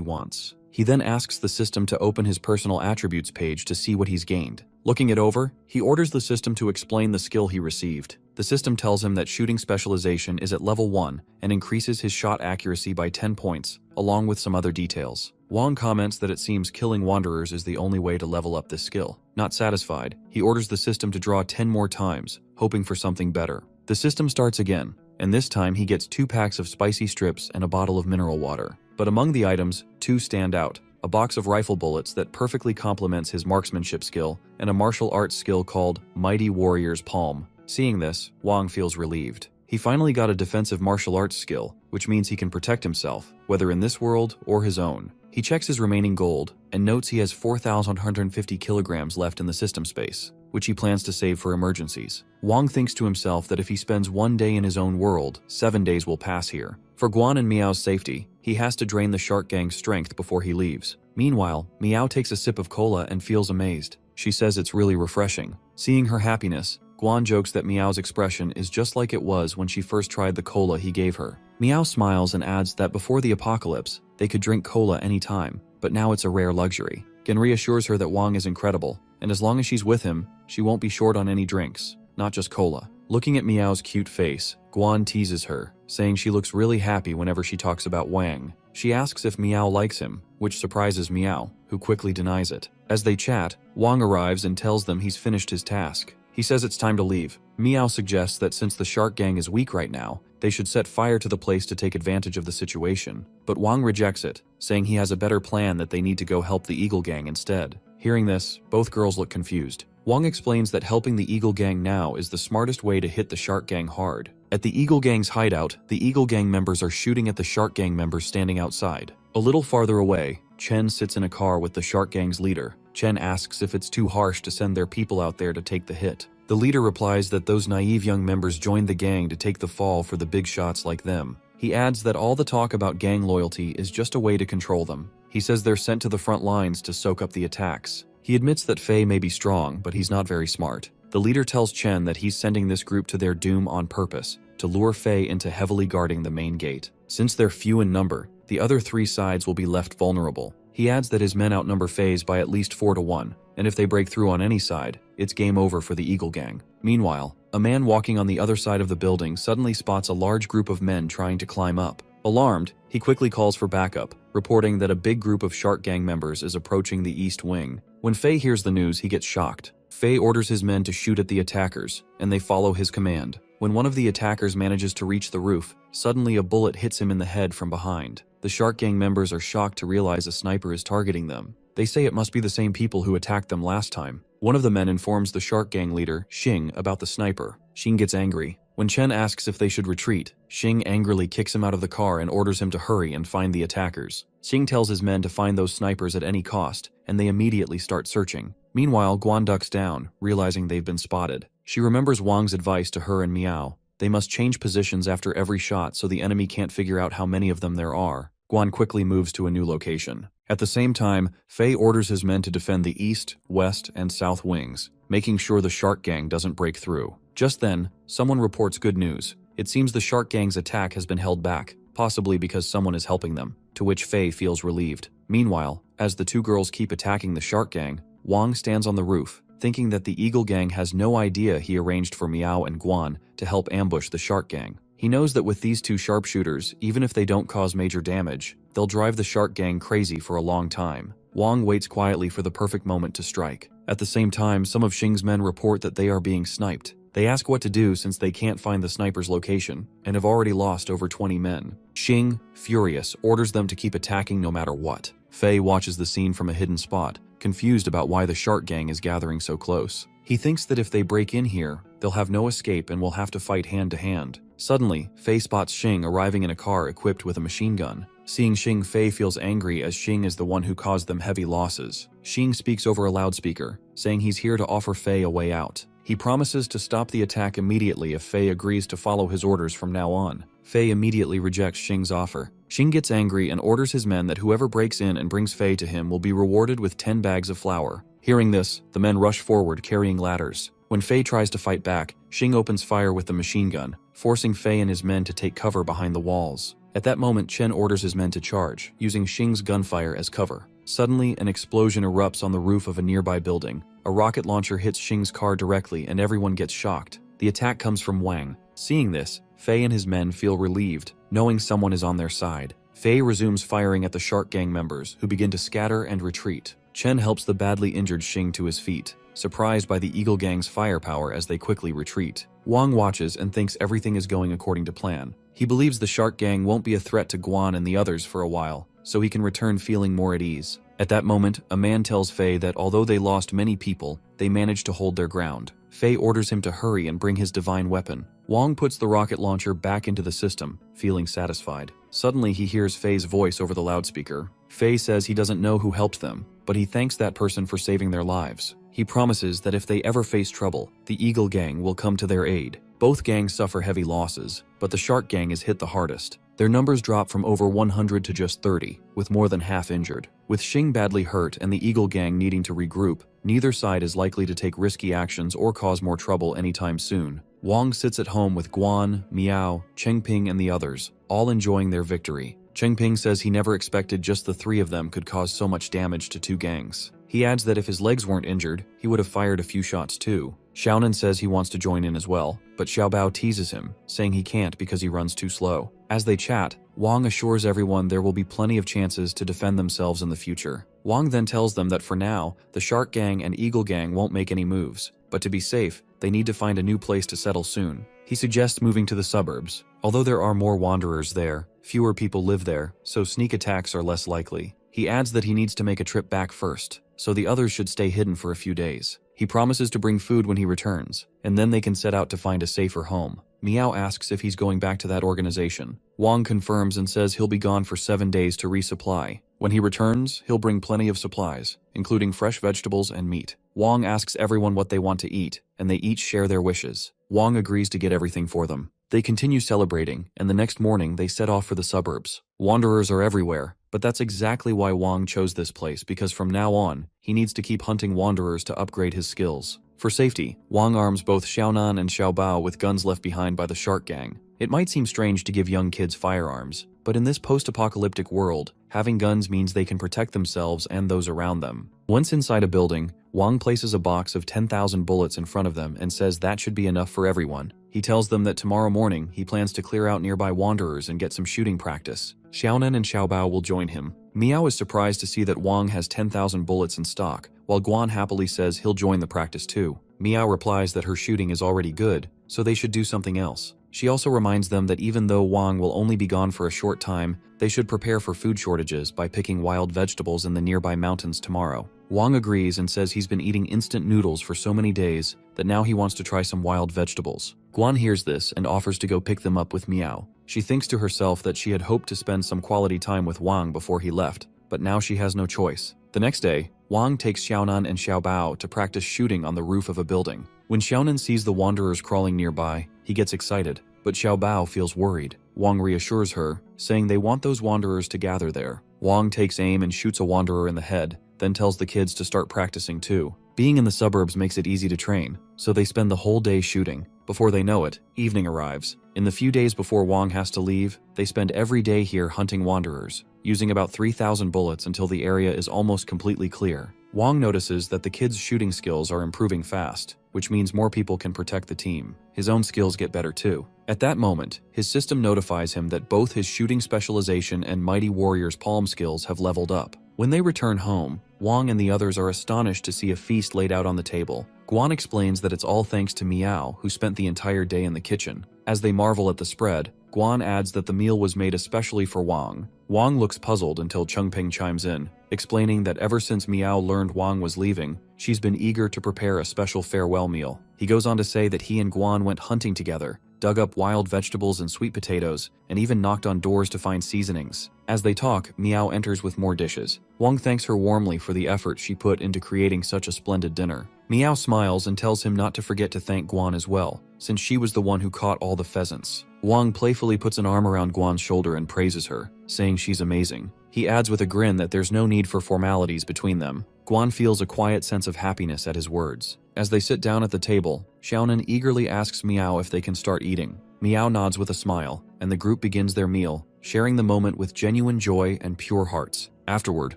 wants. He then asks the system to open his personal attributes page to see what he's gained. Looking it over, he orders the system to explain the skill he received. The system tells him that Shooting Specialization is at level 1 and increases his shot accuracy by 10 points, along with some other details. Wang comments that it seems killing wanderers is the only way to level up this skill. Not satisfied, he orders the system to draw 10 more times, hoping for something better. The system starts again, and this time he gets 2 packs of spicy strips and a bottle of mineral water. But among the items, 2 stand out: a box of rifle bullets that perfectly complements his marksmanship skill, and a martial arts skill called Mighty Warrior's Palm. Seeing this, Wang feels relieved. He finally got a defensive martial arts skill, which means he can protect himself, whether in this world or his own. He checks his remaining gold, and notes he has 4,150 kilograms left in the system space, which he plans to save for emergencies. Wang thinks to himself that if he spends 1 day in his own world, 7 days will pass here. For Guan and Meow's safety, he has to drain the shark gang's strength before he leaves. Meanwhile, Meow takes a sip of cola and feels amazed. She says it's really refreshing. Seeing her happiness, Guan jokes that Meow's expression is just like it was when she first tried the cola he gave her. Meow smiles and adds that before the apocalypse, they could drink cola anytime, but now it's a rare luxury. Genri assures her that Wang is incredible, and as long as she's with him, she won't be short on any drinks, not just cola. Looking at Meow's cute face, Guan teases her, saying she looks really happy whenever she talks about Wang. She asks if Meow likes him, which surprises Meow, who quickly denies it. As they chat, Wang arrives and tells them he's finished his task. He says it's time to leave. Meow suggests that since the shark gang is weak right now, they should set fire to the place to take advantage of the situation. But Wang rejects it, saying he has a better plan, that they need to go help the Eagle Gang instead. Hearing this, both girls look confused. Wang explains that helping the Eagle Gang now is the smartest way to hit the Shark Gang hard. At the Eagle Gang's hideout, the Eagle Gang members are shooting at the Shark Gang members standing outside. A little farther away, Chen sits in a car with the Shark Gang's leader. Chen asks if it's too harsh to send their people out there to take the hit. The leader replies that those naive young members joined the gang to take the fall for the big shots like them. He adds that all the talk about gang loyalty is just a way to control them. He says they're sent to the front lines to soak up the attacks. He admits that Fei may be strong, but he's not very smart. The leader tells Chen that he's sending this group to their doom on purpose, to lure Fei into heavily guarding the main gate. Since they're few in number, the other 3 sides will be left vulnerable. He adds that his men outnumber Fei's by at least 4 to 1, and if they break through on any side, it's game over for the Eagle Gang. Meanwhile, a man walking on the other side of the building suddenly spots a large group of men trying to climb up. Alarmed, he quickly calls for backup, reporting that a big group of Shark Gang members is approaching the east wing. When Fei hears the news, he gets shocked. Fei orders his men to shoot at the attackers, and they follow his command. When one of the attackers manages to reach the roof, suddenly a bullet hits him in the head from behind. The Shark Gang members are shocked to realize a sniper is targeting them. They say it must be the same people who attacked them last time. One of the men informs the Shark Gang leader, Xing, about the sniper. Xing gets angry. When Chen asks if they should retreat, Xing angrily kicks him out of the car and orders him to hurry and find the attackers. Xing tells his men to find those snipers at any cost, and they immediately start searching. Meanwhile, Guan ducks down, realizing they've been spotted. She remembers Wang's advice to her and Meow. They must change positions after every shot so the enemy can't figure out how many of them there are. Guan quickly moves to a new location. At the same time, Fei orders his men to defend the east, west, and south wings, making sure the Shark Gang doesn't break through. Just then, someone reports good news. It seems the Shark Gang's attack has been held back, possibly because someone is helping them, to which Fei feels relieved. Meanwhile, as the 2 girls keep attacking the Shark Gang, Wang stands on the roof, thinking that the Eagle Gang has no idea he arranged for Meow and Guan to help ambush the Shark Gang. He knows that with these 2 sharpshooters, even if they don't cause major damage, they'll drive the Shark Gang crazy for a long time. Wang waits quietly for the perfect moment to strike. At the same time, some of Xing's men report that they are being sniped. They ask what to do since they can't find the sniper's location, and have already lost over 20 men. Xing, furious, orders them to keep attacking no matter what. Fei watches the scene from a hidden spot, confused about why the Shark Gang is gathering so close. He thinks that if they break in here, they'll have no escape and will have to fight hand to hand. Suddenly, Fei spots Xing arriving in a car equipped with a machine gun. Seeing Xing, Fei feels angry as Xing is the one who caused them heavy losses. Xing speaks over a loudspeaker, saying he's here to offer Fei a way out. He promises to stop the attack immediately if Fei agrees to follow his orders from now on. Fei immediately rejects Xing's offer. Xing gets angry and orders his men that whoever breaks in and brings Fei to him will be rewarded with 10 bags of flour. Hearing this, the men rush forward carrying ladders. When Fei tries to fight back, Xing opens fire with the machine gun, forcing Fei and his men to take cover behind the walls. At that moment, Chen orders his men to charge, using Xing's gunfire as cover. Suddenly, an explosion erupts on the roof of a nearby building. A rocket launcher hits Xing's car directly and everyone gets shocked. The attack comes from Wang. Seeing this, Fei and his men feel relieved, knowing someone is on their side. Fei resumes firing at the Shark Gang members, who begin to scatter and retreat. Chen helps the badly injured Xing to his feet, surprised by the Eagle Gang's firepower as they quickly retreat. Wang watches and thinks everything is going according to plan. He believes the Shark Gang won't be a threat to Guan and the others for a while, so he can return feeling more at ease. At that moment, a man tells Fei that although they lost many people, they managed to hold their ground. Fei orders him to hurry and bring his divine weapon. Wang puts the rocket launcher back into the system, feeling satisfied. Suddenly he hears Fei's voice over the loudspeaker. Fei says he doesn't know who helped them, but he thanks that person for saving their lives. He promises that if they ever face trouble, the Eagle Gang will come to their aid. Both gangs suffer heavy losses, but the Shark Gang is hit the hardest. Their numbers drop from over 100 to just 30, with more than half injured. With Xing badly hurt and the Eagle Gang needing to regroup, neither side is likely to take risky actions or cause more trouble anytime soon. Wang sits at home with Guan, Miao, Chengping and the others, all enjoying their victory. Chengping says he never expected just the 3 of them could cause so much damage to 2 gangs. He adds that if his legs weren't injured, he would have fired a few shots too. Xiaonan says he wants to join in as well, but Xiaobao teases him, saying he can't because he runs too slow. As they chat, Wang assures everyone there will be plenty of chances to defend themselves in the future. Wang then tells them that for now, the Shark Gang and Eagle Gang won't make any moves, but to be safe, they need to find a new place to settle soon. He suggests moving to the suburbs. Although there are more wanderers there, fewer people live there, so sneak attacks are less likely. He adds that he needs to make a trip back first, so the others should stay hidden for a few days. He promises to bring food when he returns, and then they can set out to find a safer home. Miao asks if he's going back to that organization. Wang confirms and says he'll be gone for 7 days to resupply. When he returns, he'll bring plenty of supplies, including fresh vegetables and meat. Wang asks everyone what they want to eat, and they each share their wishes. Wang agrees to get everything for them. They continue celebrating, and the next morning they set off for the suburbs. Wanderers are everywhere, but that's exactly why Wang chose this place, because from now on, he needs to keep hunting wanderers to upgrade his skills. For safety, Wang arms both Xiaonan and Xiaobao with guns left behind by the Shark Gang. It might seem strange to give young kids firearms, but in this post-apocalyptic world, having guns means they can protect themselves and those around them. Once inside a building, Wang places a box of 10,000 bullets in front of them and says that should be enough for everyone. He tells them that tomorrow morning he plans to clear out nearby wanderers and get some shooting practice. Xiaonan and Xiaobao will join him. Miao is surprised to see that Wang has 10,000 bullets in stock, while Guan happily says he'll join the practice too. Miao replies that her shooting is already good, so they should do something else. She also reminds them that even though Wang will only be gone for a short time, they should prepare for food shortages by picking wild vegetables in the nearby mountains tomorrow. Wang agrees and says he's been eating instant noodles for so many days that now he wants to try some wild vegetables. Guan hears this and offers to go pick them up with Miao. She thinks to herself that she had hoped to spend some quality time with Wang before he left, but now she has no choice. The next day, Wang takes Xiaonan and Xiaobao to practice shooting on the roof of a building. When Xiaonan sees the wanderers crawling nearby, he gets excited, but Xiaobao feels worried. Wang reassures her, saying they want those wanderers to gather there. Wang takes aim and shoots a wanderer in the head, then tells the kids to start practicing too. Being in the suburbs makes it easy to train, so they spend the whole day shooting. Before they know it, evening arrives. In the few days before Wang has to leave, they spend every day here hunting wanderers, using about 3,000 bullets until the area is almost completely clear. Wang notices that the kids' shooting skills are improving fast, which means more people can protect the team. His own skills get better too. At that moment, his system notifies him that both his shooting specialization and Mighty Warrior's palm skills have leveled up. When they return home, Wang and the others are astonished to see a feast laid out on the table. Guan explains that it's all thanks to Miao, who spent the entire day in the kitchen. As they marvel at the spread, Guan adds that the meal was made especially for Wang. Wang looks puzzled until Chengping chimes in, explaining that ever since Miao learned Wang was leaving, she's been eager to prepare a special farewell meal. He goes on to say that he and Guan went hunting together, dug up wild vegetables and sweet potatoes, and even knocked on doors to find seasonings. As they talk, Meow enters with more dishes. Wang thanks her warmly for the effort she put into creating such a splendid dinner. Meow smiles and tells him not to forget to thank Guan as well, since she was the one who caught all the pheasants. Wang playfully puts an arm around Guan's shoulder and praises her, saying she's amazing. He adds with a grin that there's no need for formalities between them. Guan feels a quiet sense of happiness at his words. As they sit down at the table, Xiaonan eagerly asks Meow if they can start eating. Meow nods with a smile, and the group begins their meal, sharing the moment with genuine joy and pure hearts. Afterward,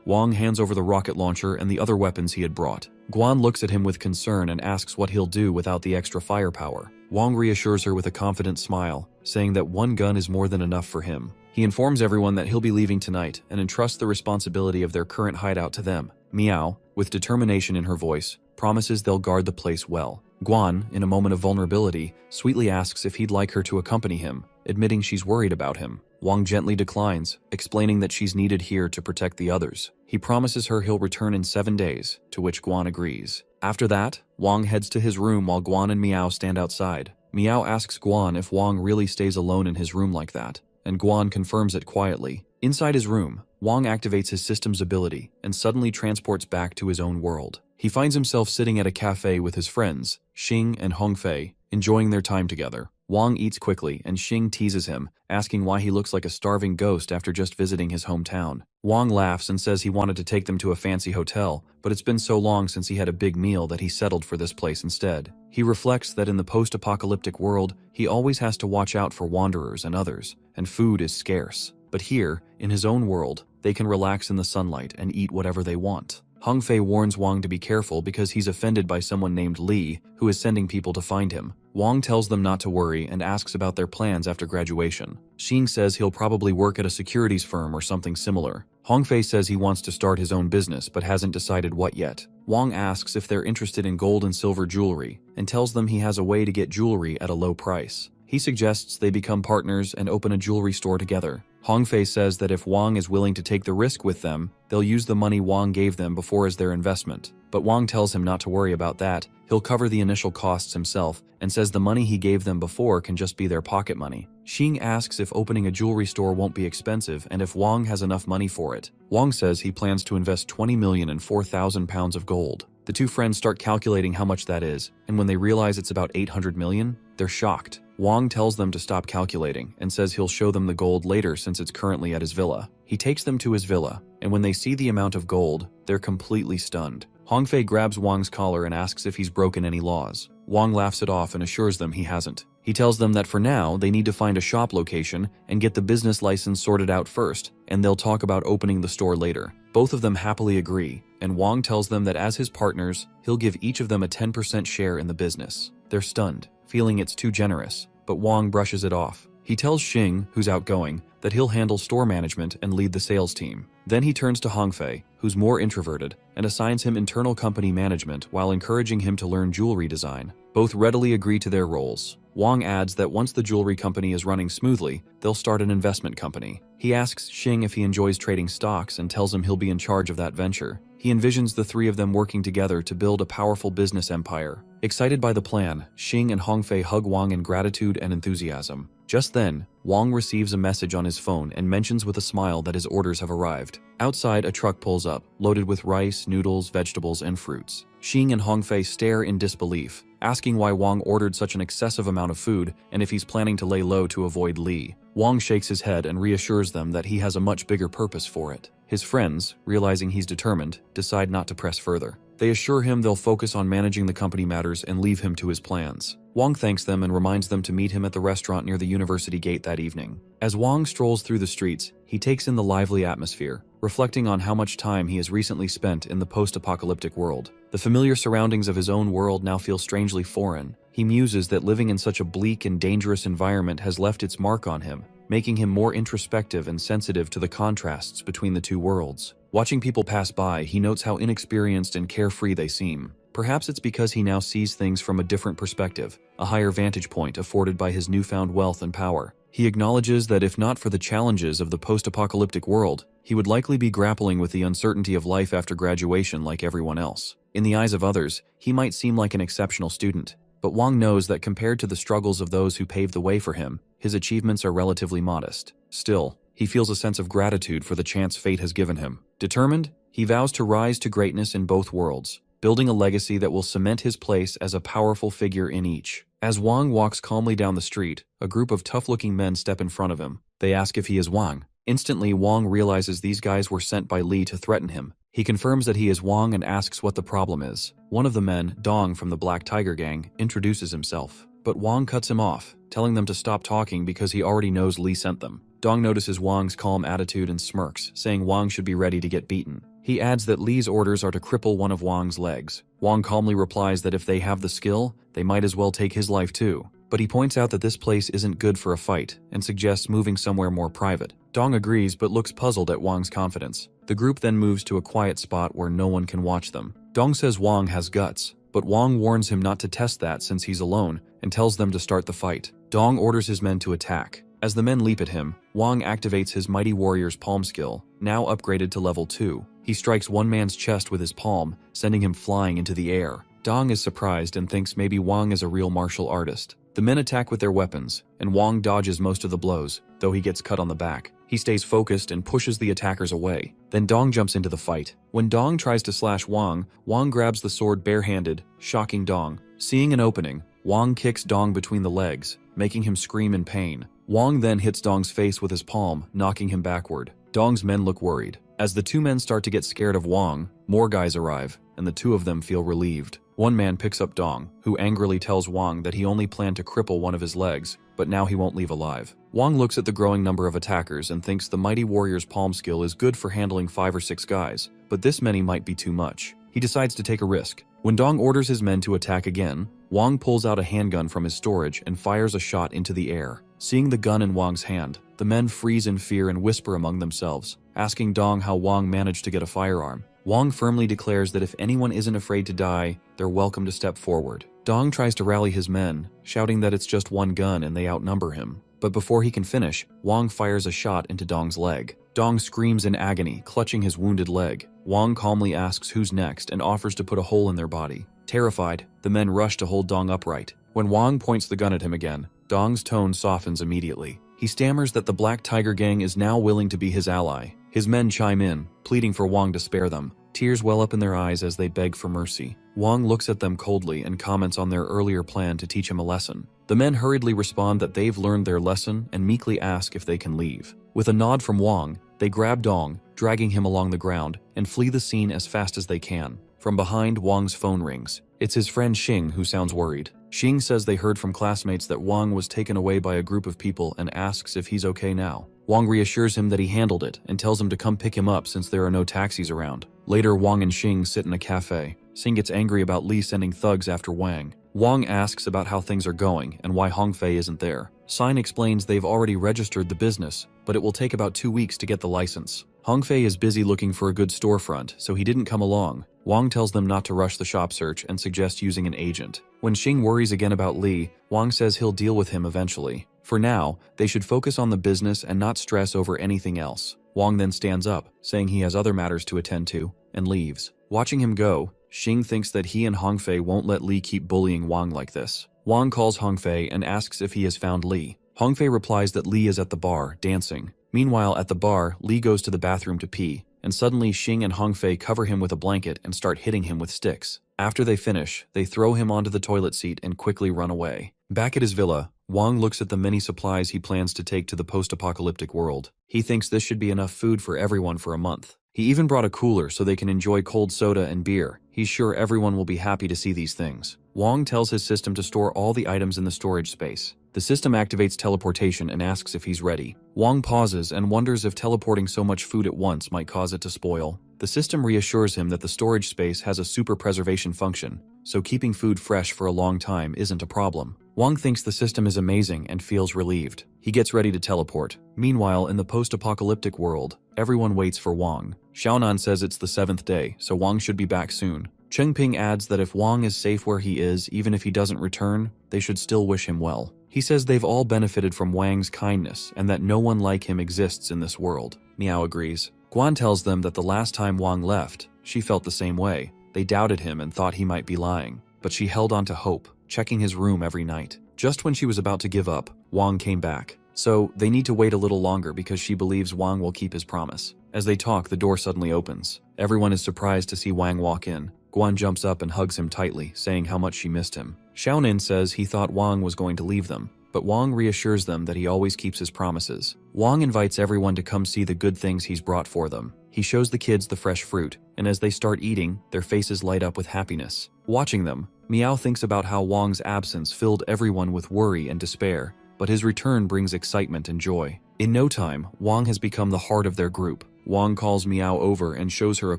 Wang hands over the rocket launcher and the other weapons he had brought. Guan looks at him with concern and asks what he'll do without the extra firepower. Wang reassures her with a confident smile, saying that one gun is more than enough for him. He informs everyone that he'll be leaving tonight and entrusts the responsibility of their current hideout to them. Meow, with determination in her voice, promises they'll guard the place well. Guan, in a moment of vulnerability, sweetly asks if he'd like her to accompany him, admitting she's worried about him. Wang gently declines, explaining that she's needed here to protect the others. He promises her he'll return in 7 days, to which Guan agrees. After that, Wang heads to his room while Guan and Meow stand outside. Meow asks Guan if Wang really stays alone in his room like that, and Guan confirms it quietly. Inside his room, Wang activates his system's ability and suddenly transports back to his own world. He finds himself sitting at a cafe with his friends, Xing and Hongfei, enjoying their time together. Wang eats quickly and Xing teases him, asking why he looks like a starving ghost after just visiting his hometown. Wang laughs and says he wanted to take them to a fancy hotel, but it's been so long since he had a big meal that he settled for this place instead. He reflects that in the post-apocalyptic world, he always has to watch out for wanderers and others, and food is scarce. But here, in his own world, they can relax in the sunlight and eat whatever they want. Hongfei warns Wang to be careful because he's offended by someone named Li, who is sending people to find him. Wang tells them not to worry and asks about their plans after graduation. Xing says he'll probably work at a securities firm or something similar. Hongfei says he wants to start his own business but hasn't decided what yet. Wang asks if they're interested in gold and silver jewelry and tells them he has a way to get jewelry at a low price. He suggests they become partners and open a jewelry store together. Hongfei says that if Wang is willing to take the risk with them, they'll use the money Wang gave them before as their investment. But Wang tells him not to worry about that. He'll cover the initial costs himself and says the money he gave them before can just be their pocket money. Xing asks if opening a jewelry store won't be expensive and if Wang has enough money for it. Wang says he plans to invest 20 million in 4,000 pounds of gold. The two friends start calculating how much that is, and when they realize it's about 800 million, they're shocked. Wang tells them to stop calculating and says he'll show them the gold later since it's currently at his villa. He takes them to his villa, and when they see the amount of gold, they're completely stunned. Hongfei grabs Wang's collar and asks if he's broken any laws. Wang laughs it off and assures them he hasn't. He tells them that for now, they need to find a shop location and get the business license sorted out first, and they'll talk about opening the store later. Both of them happily agree, and Wang tells them that as his partners, he'll give each of them a 10% share in the business. They're stunned, feeling it's too generous, but Wang brushes it off. He tells Xing, who's outgoing, that he'll handle store management and lead the sales team. Then he turns to Hongfei, who's more introverted, and assigns him internal company management while encouraging him to learn jewelry design. Both readily agree to their roles. Wang adds that once the jewelry company is running smoothly, they'll start an investment company. He asks Xing if he enjoys trading stocks and tells him he'll be in charge of that venture. He envisions the three of them working together to build a powerful business empire. Excited by the plan, Xing and Hongfei hug Wang in gratitude and enthusiasm. Just then, Wang receives a message on his phone and mentions with a smile that his orders have arrived. Outside, a truck pulls up, loaded with rice, noodles, vegetables, and fruits. Xing and Hongfei stare in disbelief, asking why Wang ordered such an excessive amount of food and if he's planning to lay low to avoid Li. Wang shakes his head and reassures them that he has a much bigger purpose for it. His friends, realizing he's determined, decide not to press further. They assure him they'll focus on managing the company matters and leave him to his plans. Wang thanks them and reminds them to meet him at the restaurant near the university gate that evening. As Wang strolls through the streets, he takes in the lively atmosphere, reflecting on how much time he has recently spent in the post-apocalyptic world. The familiar surroundings of his own world now feel strangely foreign. He muses that living in such a bleak and dangerous environment has left its mark on him, making him more introspective and sensitive to the contrasts between the two worlds. Watching people pass by, he notes how inexperienced and carefree they seem. Perhaps it's because he now sees things from a different perspective, a higher vantage point afforded by his newfound wealth and power. He acknowledges that if not for the challenges of the post-apocalyptic world, he would likely be grappling with the uncertainty of life after graduation like everyone else. In the eyes of others, he might seem like an exceptional student, but Wang knows that compared to the struggles of those who paved the way for him, his achievements are relatively modest. Still, he feels a sense of gratitude for the chance fate has given him. Determined, he vows to rise to greatness in both worlds, building a legacy that will cement his place as a powerful figure in each. As Wang walks calmly down the street, a group of tough-looking men step in front of him. They ask if he is Wang. Instantly, Wang realizes these guys were sent by Li to threaten him. He confirms that he is Wang and asks what the problem is. One of the men, Dong from the Black Tiger Gang, introduces himself. But Wang cuts him off, telling them to stop talking because he already knows Li sent them. Dong notices Wang's calm attitude and smirks, saying Wang should be ready to get beaten. He adds that Li's orders are to cripple one of Wang's legs. Wang calmly replies that if they have the skill, they might as well take his life too. But he points out that this place isn't good for a fight, and suggests moving somewhere more private. Dong agrees but looks puzzled at Wang's confidence. The group then moves to a quiet spot where no one can watch them. Dong says Wang has guts, but Wang warns him not to test that since he's alone, and tells them to start the fight. Dong orders his men to attack. As the men leap at him, Wang activates his Mighty Warrior's palm skill, now upgraded to level 2. He strikes one man's chest with his palm, sending him flying into the air. Dong is surprised and thinks maybe Wang is a real martial artist. The men attack with their weapons, and Wang dodges most of the blows, though he gets cut on the back. He stays focused and pushes the attackers away. Then Dong jumps into the fight. When Dong tries to slash Wang, Wang grabs the sword barehanded, shocking Dong. Seeing an opening, Wang kicks Dong between the legs, making him scream in pain. Wang then hits Dong's face with his palm, knocking him backward. Dong's men look worried. As the two men start to get scared of Wang, more guys arrive, and the two of them feel relieved. One man picks up Dong, who angrily tells Wang that he only planned to cripple one of his legs, but now he won't leave alive. Wang looks at the growing number of attackers and thinks the Mighty Warrior's palm skill is good for handling 5 or 6 guys, but this many might be too much. He decides to take a risk. When Dong orders his men to attack again, Wang pulls out a handgun from his storage and fires a shot into the air. Seeing the gun in Wang's hand, the men freeze in fear and whisper among themselves, asking Dong how Wang managed to get a firearm. Wang firmly declares that if anyone isn't afraid to die, they're welcome to step forward. Dong tries to rally his men, shouting that it's just one gun and they outnumber him. But before he can finish, Wang fires a shot into Dong's leg. Dong screams in agony, clutching his wounded leg. Wang calmly asks who's next and offers to put a hole in their body. Terrified, the men rush to hold Dong upright. When Wang points the gun at him again, Dong's tone softens immediately. He stammers that the Black Tiger Gang is now willing to be his ally. His men chime in, pleading for Wang to spare them. Tears well up in their eyes as they beg for mercy. Wang looks at them coldly and comments on their earlier plan to teach him a lesson. The men hurriedly respond that they've learned their lesson and meekly ask if they can leave. With a nod from Wang, they grab Dong, dragging him along the ground, and flee the scene as fast as they can. From behind, Wang's phone rings. It's his friend Xing who sounds worried. Xing says they heard from classmates that Wang was taken away by a group of people and asks if he's okay now. Wang reassures him that he handled it and tells him to come pick him up since there are no taxis around. Later, Wang and Xing sit in a cafe. Xing gets angry about Li sending thugs after Wang. Wang asks about how things are going and why Hongfei isn't there. Sign explains they've already registered the business, but it will take about 2 weeks to get the license. Hongfei is busy looking for a good storefront, so he didn't come along. Wang tells them not to rush the shop search and suggests using an agent. When Xing worries again about Li, Wang says he'll deal with him eventually. For now, they should focus on the business and not stress over anything else. Wang then stands up, saying he has other matters to attend to, and leaves. Watching him go, Xing thinks that he and Hongfei won't let Li keep bullying Wang like this. Wang calls Hongfei and asks if he has found Li. Hongfei replies that Li is at the bar, dancing. Meanwhile, at the bar, Li goes to the bathroom to pee, and suddenly Xing and Hongfei cover him with a blanket and start hitting him with sticks. After they finish, they throw him onto the toilet seat and quickly run away. Back at his villa, Wang looks at the many supplies he plans to take to the post-apocalyptic world. He thinks this should be enough food for everyone for a month. He even brought a cooler so they can enjoy cold soda and beer. He's sure everyone will be happy to see these things. Wang tells his system to store all the items in the storage space. The system activates teleportation and asks if he's ready. Wang pauses and wonders if teleporting so much food at once might cause it to spoil. The system reassures him that the storage space has a super preservation function, so keeping food fresh for a long time isn't a problem. Wang thinks the system is amazing and feels relieved. He gets ready to teleport. Meanwhile, in the post-apocalyptic world, everyone waits for Wang. Xiaonan says it's the 7th day, so Wang should be back soon. Chengping adds that if Wang is safe where he is, even if he doesn't return, they should still wish him well. He says they've all benefited from Wang's kindness and that no one like him exists in this world. Miao agrees. Guan tells them that the last time Wang left, she felt the same way. They doubted him and thought he might be lying, but she held on to hope. checking his room every night. Just when she was about to give up, Wang came back. So, they need to wait a little longer because she believes Wang will keep his promise. As they talk, the door suddenly opens. Everyone is surprised to see Wang walk in. Guan jumps up and hugs him tightly, saying how much she missed him. Xiaonin says he thought Wang was going to leave them, but Wang reassures them that he always keeps his promises. Wang invites everyone to come see the good things he's brought for them. He shows the kids the fresh fruit, and as they start eating, their faces light up with happiness. Watching them, Miao thinks about how Wang's absence filled everyone with worry and despair, but his return brings excitement and joy. In no time, Wang has become the heart of their group. Wang calls Miao over and shows her a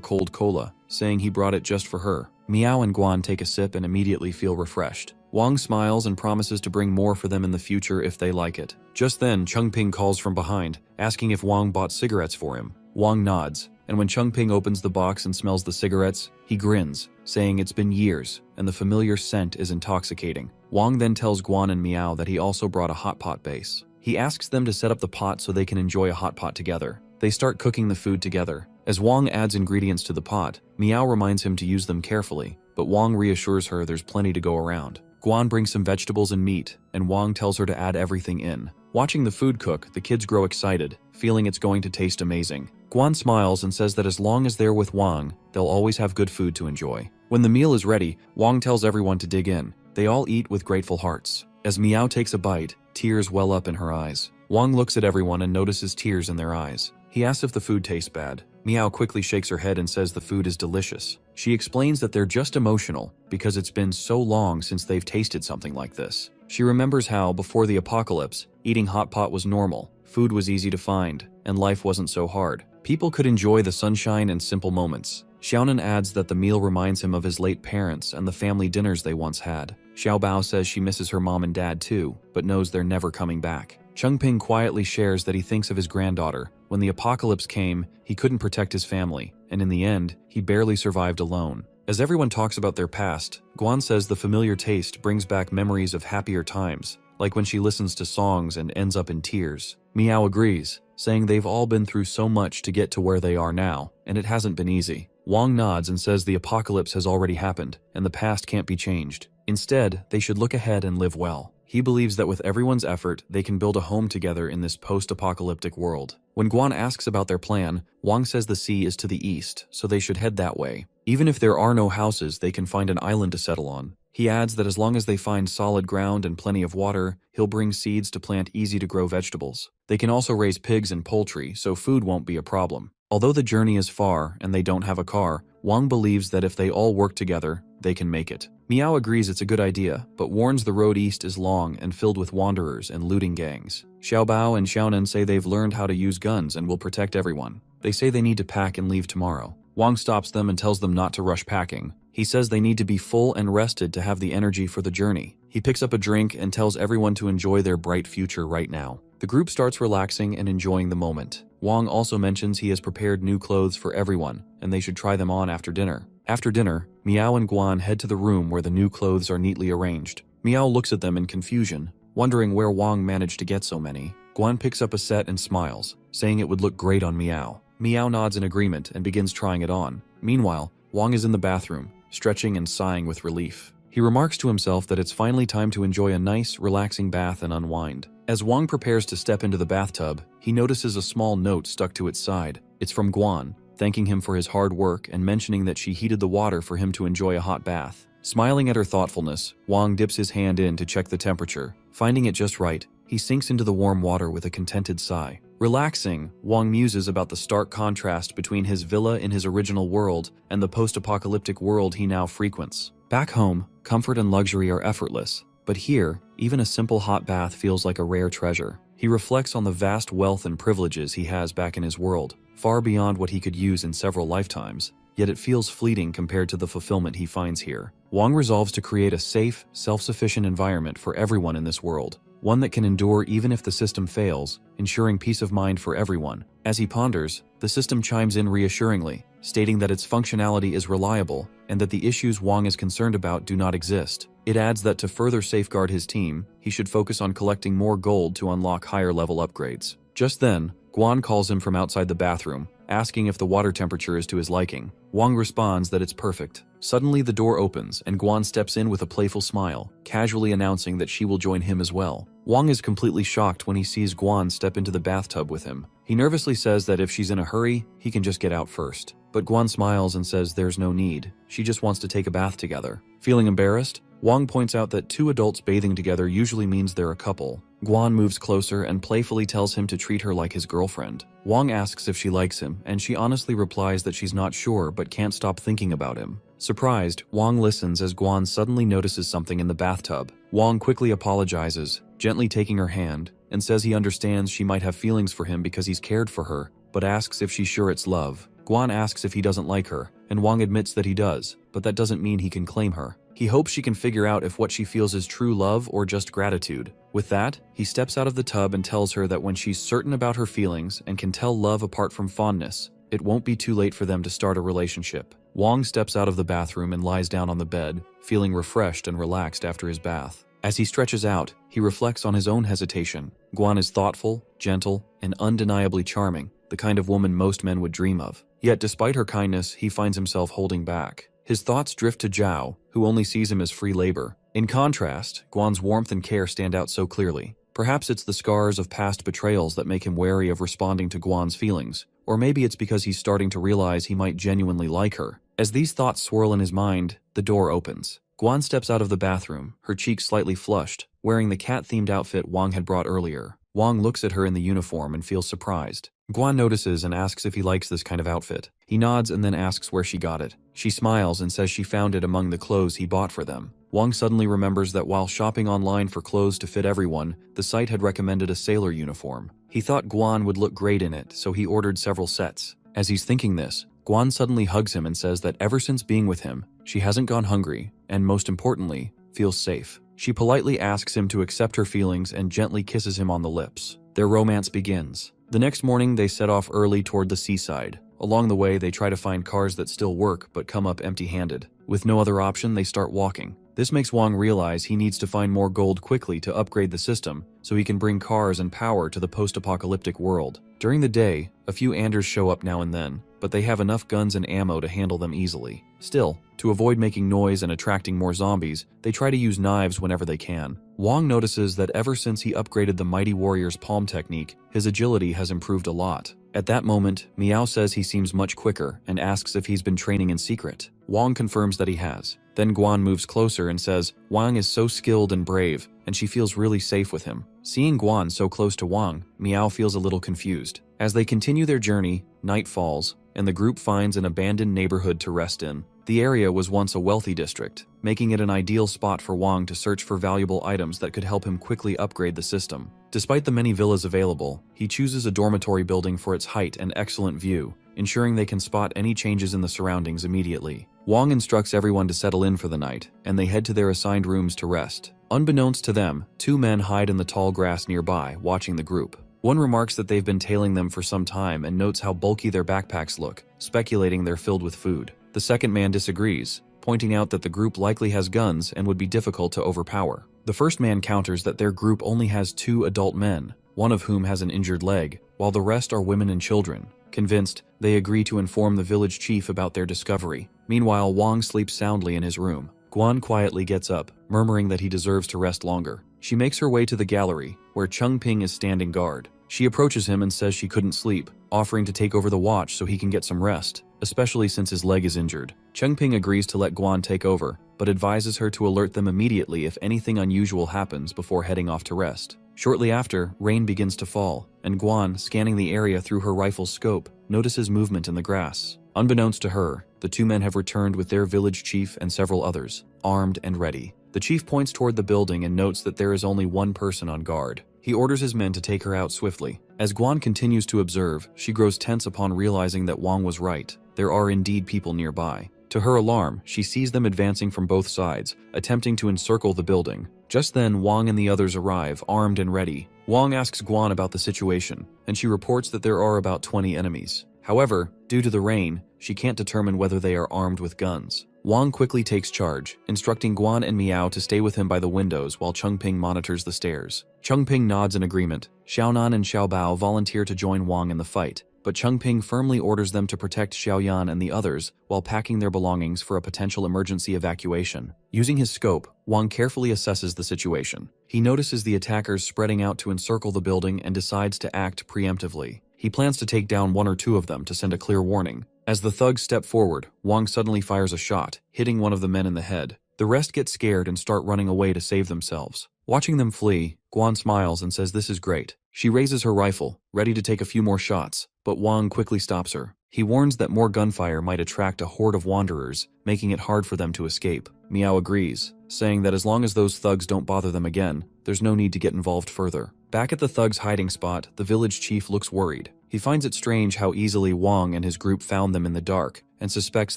cold cola, saying he brought it just for her. Miao and Guan take a sip and immediately feel refreshed. Wang smiles and promises to bring more for them in the future if they like it. Just then, Chengping calls from behind, asking if Wang bought cigarettes for him. Wang nods, and when Chengping opens the box and smells the cigarettes, he grins, saying it's been years, and the familiar scent is intoxicating. Wang then tells Guan and Miao that he also brought a hot pot base. He asks them to set up the pot so they can enjoy a hot pot together. They start cooking the food together. As Wang adds ingredients to the pot, Miao reminds him to use them carefully, but Wang reassures her there's plenty to go around. Guan brings some vegetables and meat, and Wang tells her to add everything in. Watching the food cook, the kids grow excited, feeling it's going to taste amazing. Guan smiles and says that as long as they're with Wang, they'll always have good food to enjoy. When the meal is ready, Wang tells everyone to dig in. They all eat with grateful hearts. As Miao takes a bite, tears well up in her eyes. Wang looks at everyone and notices tears in their eyes. He asks if the food tastes bad. Miao quickly shakes her head and says the food is delicious. She explains that they're just emotional because it's been so long since they've tasted something like this. She remembers how, before the apocalypse, eating hot pot was normal, food was easy to find, and life wasn't so hard. People could enjoy the sunshine and simple moments. Xiaonan adds that the meal reminds him of his late parents and the family dinners they once had. Xiaobao says she misses her mom and dad too, but knows they're never coming back. Chengping quietly shares that he thinks of his granddaughter. When the apocalypse came, he couldn't protect his family, and in the end, he barely survived alone. As everyone talks about their past, Guan says the familiar taste brings back memories of happier times, like when she listens to songs and ends up in tears. Miao agrees, saying they've all been through so much to get to where they are now, and it hasn't been easy. Wang nods and says the apocalypse has already happened, and the past can't be changed. Instead, they should look ahead and live well. He believes that with everyone's effort, they can build a home together in this post-apocalyptic world. When Guan asks about their plan, Wang says the sea is to the east, so they should head that way. Even if there are no houses, they can find an island to settle on. He adds that as long as they find solid ground and plenty of water, he'll bring seeds to plant easy-to-grow vegetables. They can also raise pigs and poultry, so food won't be a problem. Although the journey is far and they don't have a car, Wang believes that if they all work together, they can make it. Miao agrees it's a good idea, but warns the road east is long and filled with wanderers and looting gangs. Xiaobao and Xiaonan say they've learned how to use guns and will protect everyone. They say they need to pack and leave tomorrow. Wang stops them and tells them not to rush packing. He says they need to be full and rested to have the energy for the journey. He picks up a drink and tells everyone to enjoy their bright future right now. The group starts relaxing and enjoying the moment. Wang also mentions he has prepared new clothes for everyone, and they should try them on after dinner. After dinner, Miao and Guan head to the room where the new clothes are neatly arranged. Miao looks at them in confusion, wondering where Wang managed to get so many. Guan picks up a set and smiles, saying it would look great on Miao. Miao nods in agreement and begins trying it on. Meanwhile, Wang is in the bathroom, stretching and sighing with relief. He remarks to himself that it's finally time to enjoy a nice, relaxing bath and unwind. As Wang prepares to step into the bathtub, he notices a small note stuck to its side. It's from Guan, thanking him for his hard work and mentioning that she heated the water for him to enjoy a hot bath. Smiling at her thoughtfulness, Wang dips his hand in to check the temperature. Finding it just right, he sinks into the warm water with a contented sigh. Relaxing, Wang muses about the stark contrast between his villa in his original world and the post-apocalyptic world he now frequents. Back home, comfort and luxury are effortless, but here, even a simple hot bath feels like a rare treasure. He reflects on the vast wealth and privileges he has back in his world, far beyond what he could use in several lifetimes, yet it feels fleeting compared to the fulfillment he finds here. Wang resolves to create a safe, self-sufficient environment for everyone in this world, one that can endure even if the system fails, ensuring peace of mind for everyone. As he ponders, the system chimes in reassuringly, stating that its functionality is reliable and that the issues Wang is concerned about do not exist. It adds that to further safeguard his team, he should focus on collecting more gold to unlock higher-level upgrades. Just then, Guan calls him from outside the bathroom, asking if the water temperature is to his liking. Wang responds that it's perfect, Suddenly the door opens and Guan steps in with a playful smile, casually announcing that she will join him as well. Wang is completely shocked when he sees Guan step into the bathtub with him. He nervously says that if she's in a hurry, he can just get out first. But Guan smiles and says there's no need, she just wants to take a bath together. Feeling embarrassed, Wang points out that two adults bathing together usually means they're a couple. Guan moves closer and playfully tells him to treat her like his girlfriend. Wang asks if she likes him, and she honestly replies that she's not sure but can't stop thinking about him. Surprised, Wang listens as Guan suddenly notices something in the bathtub. Wang quickly apologizes, gently taking her hand, and says he understands she might have feelings for him because he's cared for her, but asks if she's sure it's love. Guan asks if he doesn't like her, and Wang admits that he does, but that doesn't mean he can claim her. He hopes she can figure out if what she feels is true love or just gratitude. With that, he steps out of the tub and tells her that when she's certain about her feelings and can tell love apart from fondness, it won't be too late for them to start a relationship. Wang steps out of the bathroom and lies down on the bed, feeling refreshed and relaxed after his bath. As he stretches out, he reflects on his own hesitation. Guan is thoughtful, gentle, and undeniably charming, the kind of woman most men would dream of. Yet despite her kindness, he finds himself holding back. His thoughts drift to Zhao, who only sees him as free labor. In contrast, Guan's warmth and care stand out so clearly. Perhaps it's the scars of past betrayals that make him wary of responding to Guan's feelings, or maybe it's because he's starting to realize he might genuinely like her. As these thoughts swirl in his mind, the door opens. Guan steps out of the bathroom, her cheeks slightly flushed, wearing the cat-themed outfit Wang had brought earlier. Wang looks at her in the uniform and feels surprised. Guan notices and asks if he likes this kind of outfit. He nods and then asks where she got it. She smiles and says she found it among the clothes he bought for them. Wang suddenly remembers that while shopping online for clothes to fit everyone, the site had recommended a sailor uniform. He thought Guan would look great in it, so he ordered several sets. As he's thinking this, Guan suddenly hugs him and says that ever since being with him, she hasn't gone hungry, and most importantly, feels safe. She politely asks him to accept her feelings and gently kisses him on the lips. Their romance begins. The next morning, they set off early toward the seaside. Along the way, they try to find cars that still work but come up empty-handed. With no other option, they start walking. This makes Wang realize he needs to find more gold quickly to upgrade the system so he can bring cars and power to the post-apocalyptic world. During the day, a few Anders show up now and then, but they have enough guns and ammo to handle them easily. Still, to avoid making noise and attracting more zombies, they try to use knives whenever they can. Wang notices that ever since he upgraded the Mighty Warrior's palm technique, his agility has improved a lot. At that moment, Meow says he seems much quicker and asks if he's been training in secret. Wang confirms that he has. Then Guan moves closer and says Wang is so skilled and brave, and she feels really safe with him. Seeing Guan so close to Wang, Meow feels a little confused. As they continue their journey, night falls, and the group finds an abandoned neighborhood to rest in. The area was once a wealthy district, making it an ideal spot for Wang to search for valuable items that could help him quickly upgrade the system. Despite the many villas available, he chooses a dormitory building for its height and excellent view, ensuring they can spot any changes in the surroundings immediately. Wang instructs everyone to settle in for the night, and they head to their assigned rooms to rest. Unbeknownst to them, two men hide in the tall grass nearby, watching the group. One remarks that they've been tailing them for some time and notes how bulky their backpacks look, speculating they're filled with food. The second man disagrees, pointing out that the group likely has guns and would be difficult to overpower. The first man counters that their group only has 2 adult men, one of whom has an injured leg, while the rest are women and children. Convinced, they agree to inform the village chief about their discovery. Meanwhile, Wang sleeps soundly in his room. Guan quietly gets up, murmuring that he deserves to rest longer. She makes her way to the gallery, where Chengping is standing guard. She approaches him and says she couldn't sleep, offering to take over the watch so he can get some rest, especially since his leg is injured. Chengping agrees to let Guan take over, but advises her to alert them immediately if anything unusual happens before heading off to rest. Shortly after, rain begins to fall, and Guan, scanning the area through her rifle's scope, notices movement in the grass. Unbeknownst to her, the 2 men have returned with their village chief and several others, armed and ready. The chief points toward the building and notes that there is only one person on guard. He orders his men to take her out swiftly. As Guan continues to observe, she grows tense upon realizing that Wang was right. There are indeed people nearby. To her alarm, she sees them advancing from both sides, attempting to encircle the building. Just then, Wang and the others arrive, armed and ready. Wang asks Guan about the situation, and she reports that there are about 20 enemies. However, due to the rain, she can't determine whether they are armed with guns. Wang quickly takes charge, instructing Guan and Meow to stay with him by the windows while Chengping monitors the stairs. Chengping nods in agreement. Xiaonan and Xiaobao volunteer to join Wang in the fight. but Chengping firmly orders them to protect Xiaoyan and the others while packing their belongings for a potential emergency evacuation. Using his scope, Wang carefully assesses the situation. He notices the attackers spreading out to encircle the building and decides to act preemptively. He plans to take down one or two of them to send a clear warning. As the thugs step forward, Wang suddenly fires a shot, hitting one of the men in the head. The rest get scared and start running away to save themselves. Watching them flee, Guan smiles and says this is great. She raises her rifle, ready to take a few more shots, but Wang quickly stops her. He warns that more gunfire might attract a horde of wanderers, making it hard for them to escape. Miao agrees, saying that as long as those thugs don't bother them again, there's no need to get involved further. Back at the thugs' hiding spot, the village chief looks worried. He finds it strange how easily Wang and his group found them in the dark, and suspects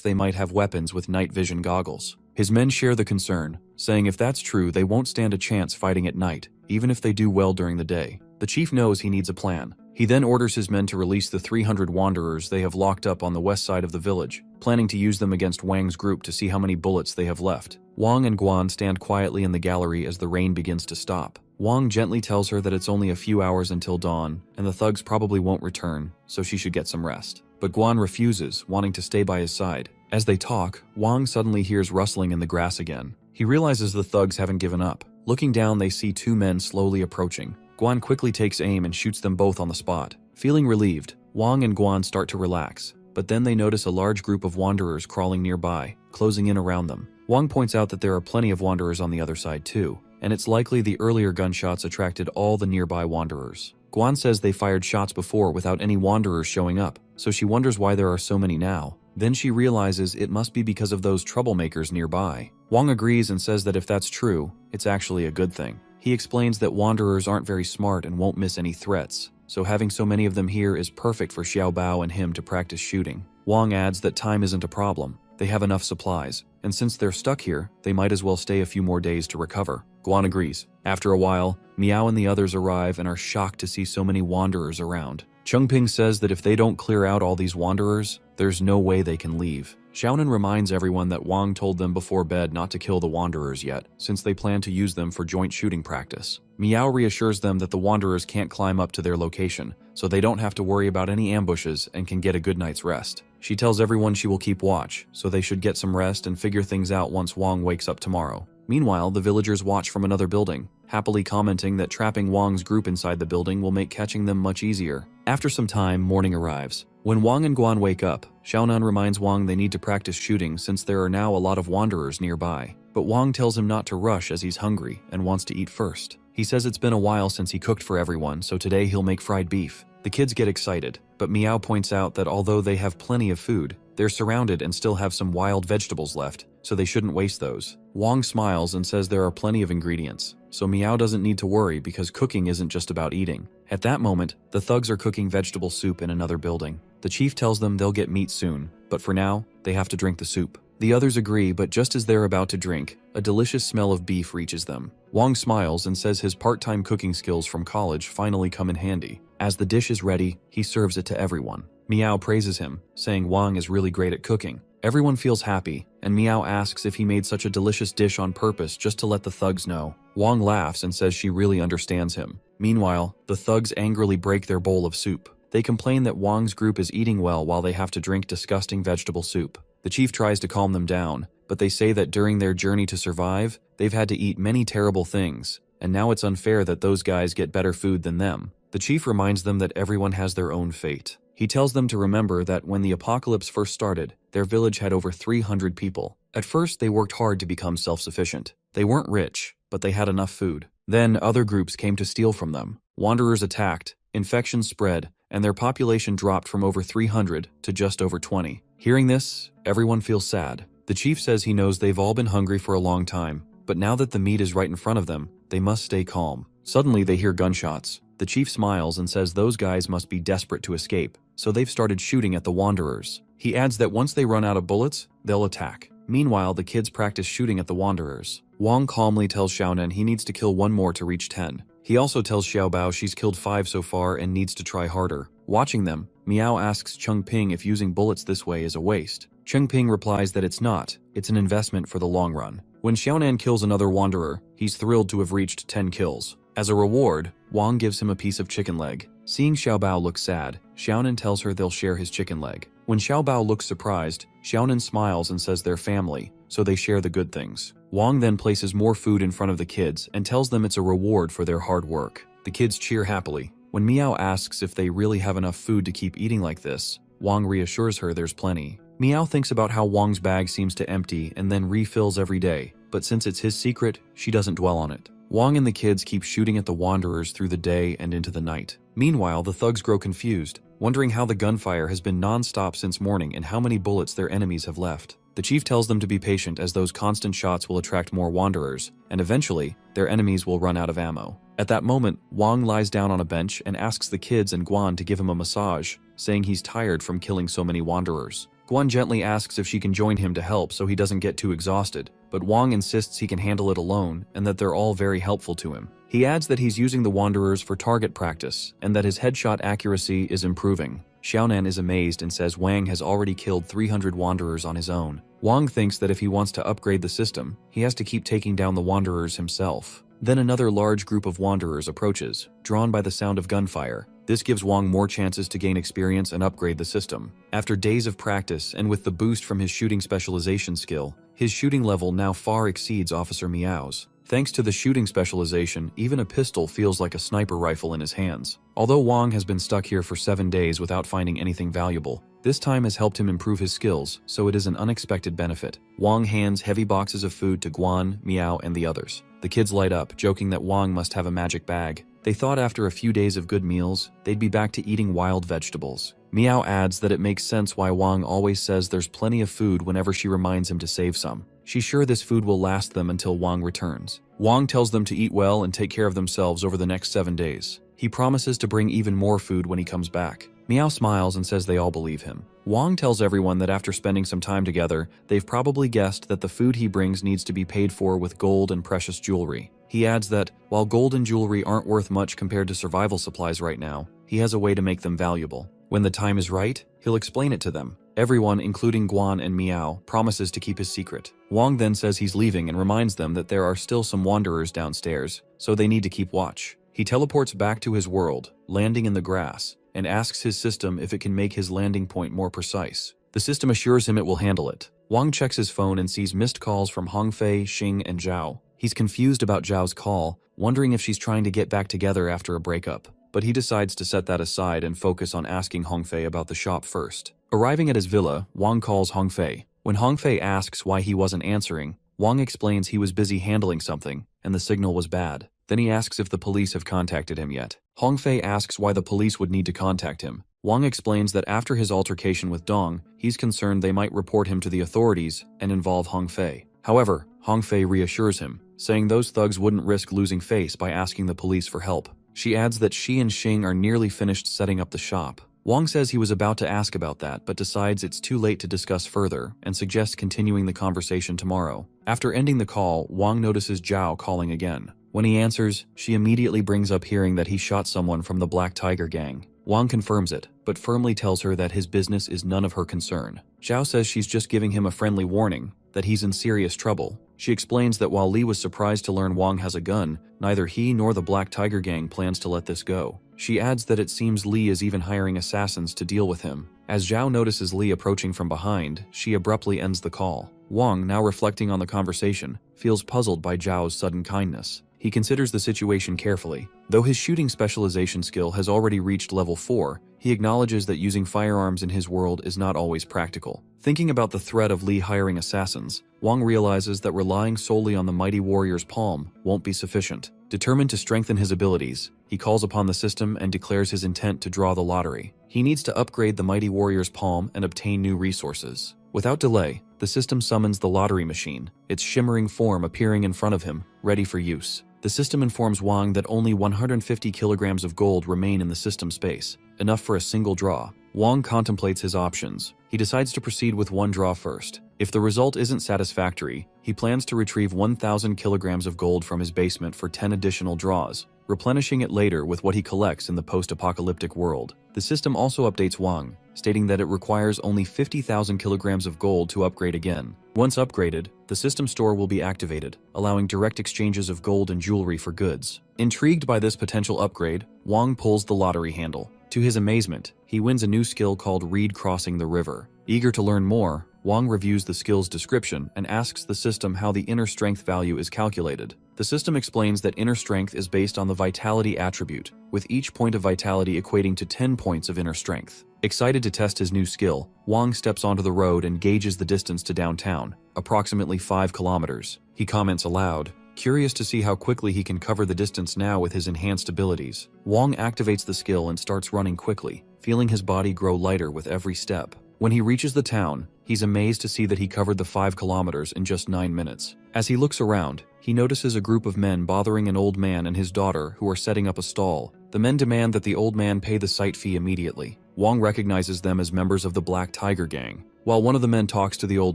they might have weapons with night vision goggles. His men share the concern, saying if that's true, they won't stand a chance fighting at night, even if they do well during the day. The chief knows he needs a plan. He then orders his men to release the 300 wanderers they have locked up on the west side of the village, planning to use them against Wang's group to see how many bullets they have left. Wang and Guan stand quietly in the gallery as the rain begins to stop. Wang gently tells her that it's only a few hours until dawn, and the thugs probably won't return, so she should get some rest. But Guan refuses, wanting to stay by his side. As they talk, Wang suddenly hears rustling in the grass again. He realizes the thugs haven't given up. Looking down, they see two men slowly approaching. Guan quickly takes aim and shoots them both on the spot. Feeling relieved, Wang and Guan start to relax, but then they notice a large group of wanderers crawling nearby, closing in around them. Wang points out that there are plenty of wanderers on the other side too, and it's likely the earlier gunshots attracted all the nearby wanderers. Guan says they fired shots before without any wanderers showing up, so she wonders why there are so many now. Then she realizes it must be because of those troublemakers nearby. Wang agrees and says that if that's true, it's actually a good thing. He explains that wanderers aren't very smart and won't miss any threats, so having so many of them here is perfect for Xiaobao and him to practice shooting. Wang adds that time isn't a problem. They have enough supplies, and since they're stuck here, they might as well stay a few more days to recover. Guan agrees. After a while, Miao and the others arrive and are shocked to see so many wanderers around. Chengping says that if they don't clear out all these wanderers, there's no way they can leave. Xiaonan reminds everyone that Wang told them before bed not to kill the wanderers yet, since they plan to use them for joint shooting practice. Miao reassures them that the wanderers can't climb up to their location, so they don't have to worry about any ambushes and can get a good night's rest. She tells everyone she will keep watch, so they should get some rest and figure things out once Wang wakes up tomorrow. Meanwhile, the villagers watch from another building, happily commenting that trapping Wang's group inside the building will make catching them much easier. After some time, morning arrives. When Wang and Guan wake up, Xiaonan reminds Wang they need to practice shooting since there are now a lot of wanderers nearby. But Wang tells him not to rush as he's hungry and wants to eat first. He says it's been a while since he cooked for everyone, so today he'll make fried beef. The kids get excited, but Miao points out that although they have plenty of food, they're surrounded and still have some wild vegetables left, so they shouldn't waste those. Wang smiles and says there are plenty of ingredients, so Miao doesn't need to worry because cooking isn't just about eating. At that moment, the thugs are cooking vegetable soup in another building. The chief tells them they'll get meat soon, but for now, they have to drink the soup. The others agree, but just as they're about to drink, a delicious smell of beef reaches them. Wang smiles and says his part-time cooking skills from college finally come in handy. As the dish is ready, he serves it to everyone. Miao praises him, saying Wang is really great at cooking. Everyone feels happy, and Miao asks if he made such a delicious dish on purpose just to let the thugs know. Wang laughs and says she really understands him. Meanwhile, the thugs angrily break their bowl of soup. They complain that Wang's group is eating well while they have to drink disgusting vegetable soup. The chief tries to calm them down, but they say that during their journey to survive, they've had to eat many terrible things, and now it's unfair that those guys get better food than them. The chief reminds them that everyone has their own fate. He tells them to remember that when the apocalypse first started, their village had over 300 people. At first, they worked hard to become self-sufficient. They weren't rich, but they had enough food. Then other groups came to steal from them. Wanderers attacked, infections spread, and their population dropped from over 300 to just over 20. Hearing this, everyone feels sad. The chief says he knows they've all been hungry for a long time, but now that the meat is right in front of them, they must stay calm. Suddenly, they hear gunshots. The chief smiles and says those guys must be desperate to escape, so they've started shooting at the wanderers. He adds that once they run out of bullets, they'll attack. Meanwhile, the kids practice shooting at the wanderers. Wang calmly tells Xiaonan he needs to kill one more to reach 10. He also tells Xiaobao she's killed 5 so far and needs to try harder. Watching them, Miao asks Chengping if using bullets this way is a waste. Chengping replies that it's not, it's an investment for the long run. When Xiaonan kills another wanderer, he's thrilled to have reached 10 kills. As a reward, Wang gives him a piece of chicken leg. Seeing Xiaobao look sad, Xiaonan tells her they'll share his chicken leg. When Xiaobao looks surprised, Xiaonan smiles and says they're family, so they share the good things. Wang then places more food in front of the kids and tells them it's a reward for their hard work. The kids cheer happily. When Miao asks if they really have enough food to keep eating like this, Wang reassures her there's plenty. Miao thinks about how Wang's bag seems to empty and then refills every day, but since it's his secret, she doesn't dwell on it. Wang and the kids keep shooting at the wanderers through the day and into the night. Meanwhile, the thugs grow confused, wondering how the gunfire has been non-stop since morning and how many bullets their enemies have left. The chief tells them to be patient as those constant shots will attract more wanderers, and eventually, their enemies will run out of ammo. At that moment, Wang lies down on a bench and asks the kids and Guan to give him a massage, saying he's tired from killing so many wanderers. Guan gently asks if she can join him to help so he doesn't get too exhausted, but Wang insists he can handle it alone and that they're all very helpful to him. He adds that he's using the wanderers for target practice and that his headshot accuracy is improving. Xiaonan is amazed and says Wang has already killed 300 wanderers on his own. Wang thinks that if he wants to upgrade the system, he has to keep taking down the wanderers himself. Then another large group of wanderers approaches, drawn by the sound of gunfire. This gives Wang more chances to gain experience and upgrade the system. After days of practice and with the boost from his shooting specialization skill, his shooting level now far exceeds Officer Miao's. Thanks to the shooting specialization, even a pistol feels like a sniper rifle in his hands. Although Wang has been stuck here for 7 days without finding anything valuable, this time has helped him improve his skills, so it is an unexpected benefit. Wang hands heavy boxes of food to Guan, Miao, and the others. The kids light up, joking that Wang must have a magic bag. They thought after a few days of good meals, they'd be back to eating wild vegetables. Miao adds that it makes sense why Wang always says there's plenty of food whenever she reminds him to save some. She's sure this food will last them until Wang returns. Wang tells them to eat well and take care of themselves over the next 7 days. He promises to bring even more food when he comes back. Miao smiles and says they all believe him. Wang tells everyone that after spending some time together, they've probably guessed that the food he brings needs to be paid for with gold and precious jewelry. He adds that, while gold and jewelry aren't worth much compared to survival supplies right now, he has a way to make them valuable. When the time is right, he'll explain it to them. Everyone, including Guan and Miao, promises to keep his secret. Wang then says he's leaving and reminds them that there are still some wanderers downstairs, so they need to keep watch. He teleports back to his world, landing in the grass, and asks his system if it can make his landing point more precise. The system assures him it will handle it. Wang checks his phone and sees missed calls from Hongfei, Xing, and Zhao. He's confused about Zhao's call, wondering if she's trying to get back together after a breakup. But he decides to set that aside and focus on asking Hongfei about the shop first. Arriving at his villa, Wang calls Hongfei. When Hongfei asks why he wasn't answering, Wang explains he was busy handling something, and the signal was bad. Then he asks if the police have contacted him yet. Hongfei asks why the police would need to contact him. Wang explains that after his altercation with Dong, he's concerned they might report him to the authorities and involve Hongfei. However, Hongfei reassures him, saying those thugs wouldn't risk losing face by asking the police for help. She adds that she and Xing are nearly finished setting up the shop. Wang says he was about to ask about that but decides it's too late to discuss further and suggests continuing the conversation tomorrow. After ending the call, Wang notices Zhao calling again. When he answers, she immediately brings up hearing that he shot someone from the Black Tiger gang. Wang confirms it, but firmly tells her that his business is none of her concern. Zhao says she's just giving him a friendly warning, that he's in serious trouble. She explains that while Li was surprised to learn Wang has a gun, neither he nor the Black Tiger gang plans to let this go. She adds that it seems Li is even hiring assassins to deal with him. As Zhao notices Li approaching from behind, she abruptly ends the call. Wang, now reflecting on the conversation, feels puzzled by Zhao's sudden kindness. He considers the situation carefully. Though his shooting specialization skill has already reached level 4, he acknowledges that using firearms in his world is not always practical. Thinking about the threat of Li hiring assassins, Wang realizes that relying solely on the mighty warrior's palm won't be sufficient. Determined to strengthen his abilities, he calls upon the system and declares his intent to draw the lottery. He needs to upgrade the mighty warrior's palm and obtain new resources. Without delay, the system summons the lottery machine, its shimmering form appearing in front of him, ready for use. The system informs Wang that only 150 kilograms of gold remain in the system space, enough for a single draw. Wang contemplates his options. He decides to proceed with one draw first. If the result isn't satisfactory, he plans to retrieve 1,000 kilograms of gold from his basement for 10 additional draws, replenishing it later with what he collects in the post-apocalyptic world. The system also updates Wang, stating that it requires only 50,000 kilograms of gold to upgrade again. Once upgraded, the system store will be activated, allowing direct exchanges of gold and jewelry for goods. Intrigued by this potential upgrade, Wang pulls the lottery handle. To his amazement, he wins a new skill called Reed Crossing the River. Eager to learn more, Wang reviews the skill's description and asks the system how the inner strength value is calculated. The system explains that inner strength is based on the vitality attribute, with each point of vitality equating to 10 points of inner strength. Excited to test his new skill, Wang steps onto the road and gauges the distance to downtown, approximately 5 kilometers. He comments aloud, curious to see how quickly he can cover the distance now with his enhanced abilities. Wang activates the skill and starts running quickly, feeling his body grow lighter with every step. When he reaches the town, he's amazed to see that he covered the 5 kilometers in just 9 minutes. As he looks around, he notices a group of men bothering an old man and his daughter who are setting up a stall. The men demand that the old man pay the site fee immediately. Wang recognizes them as members of the Black Tiger Gang. While one of the men talks to the old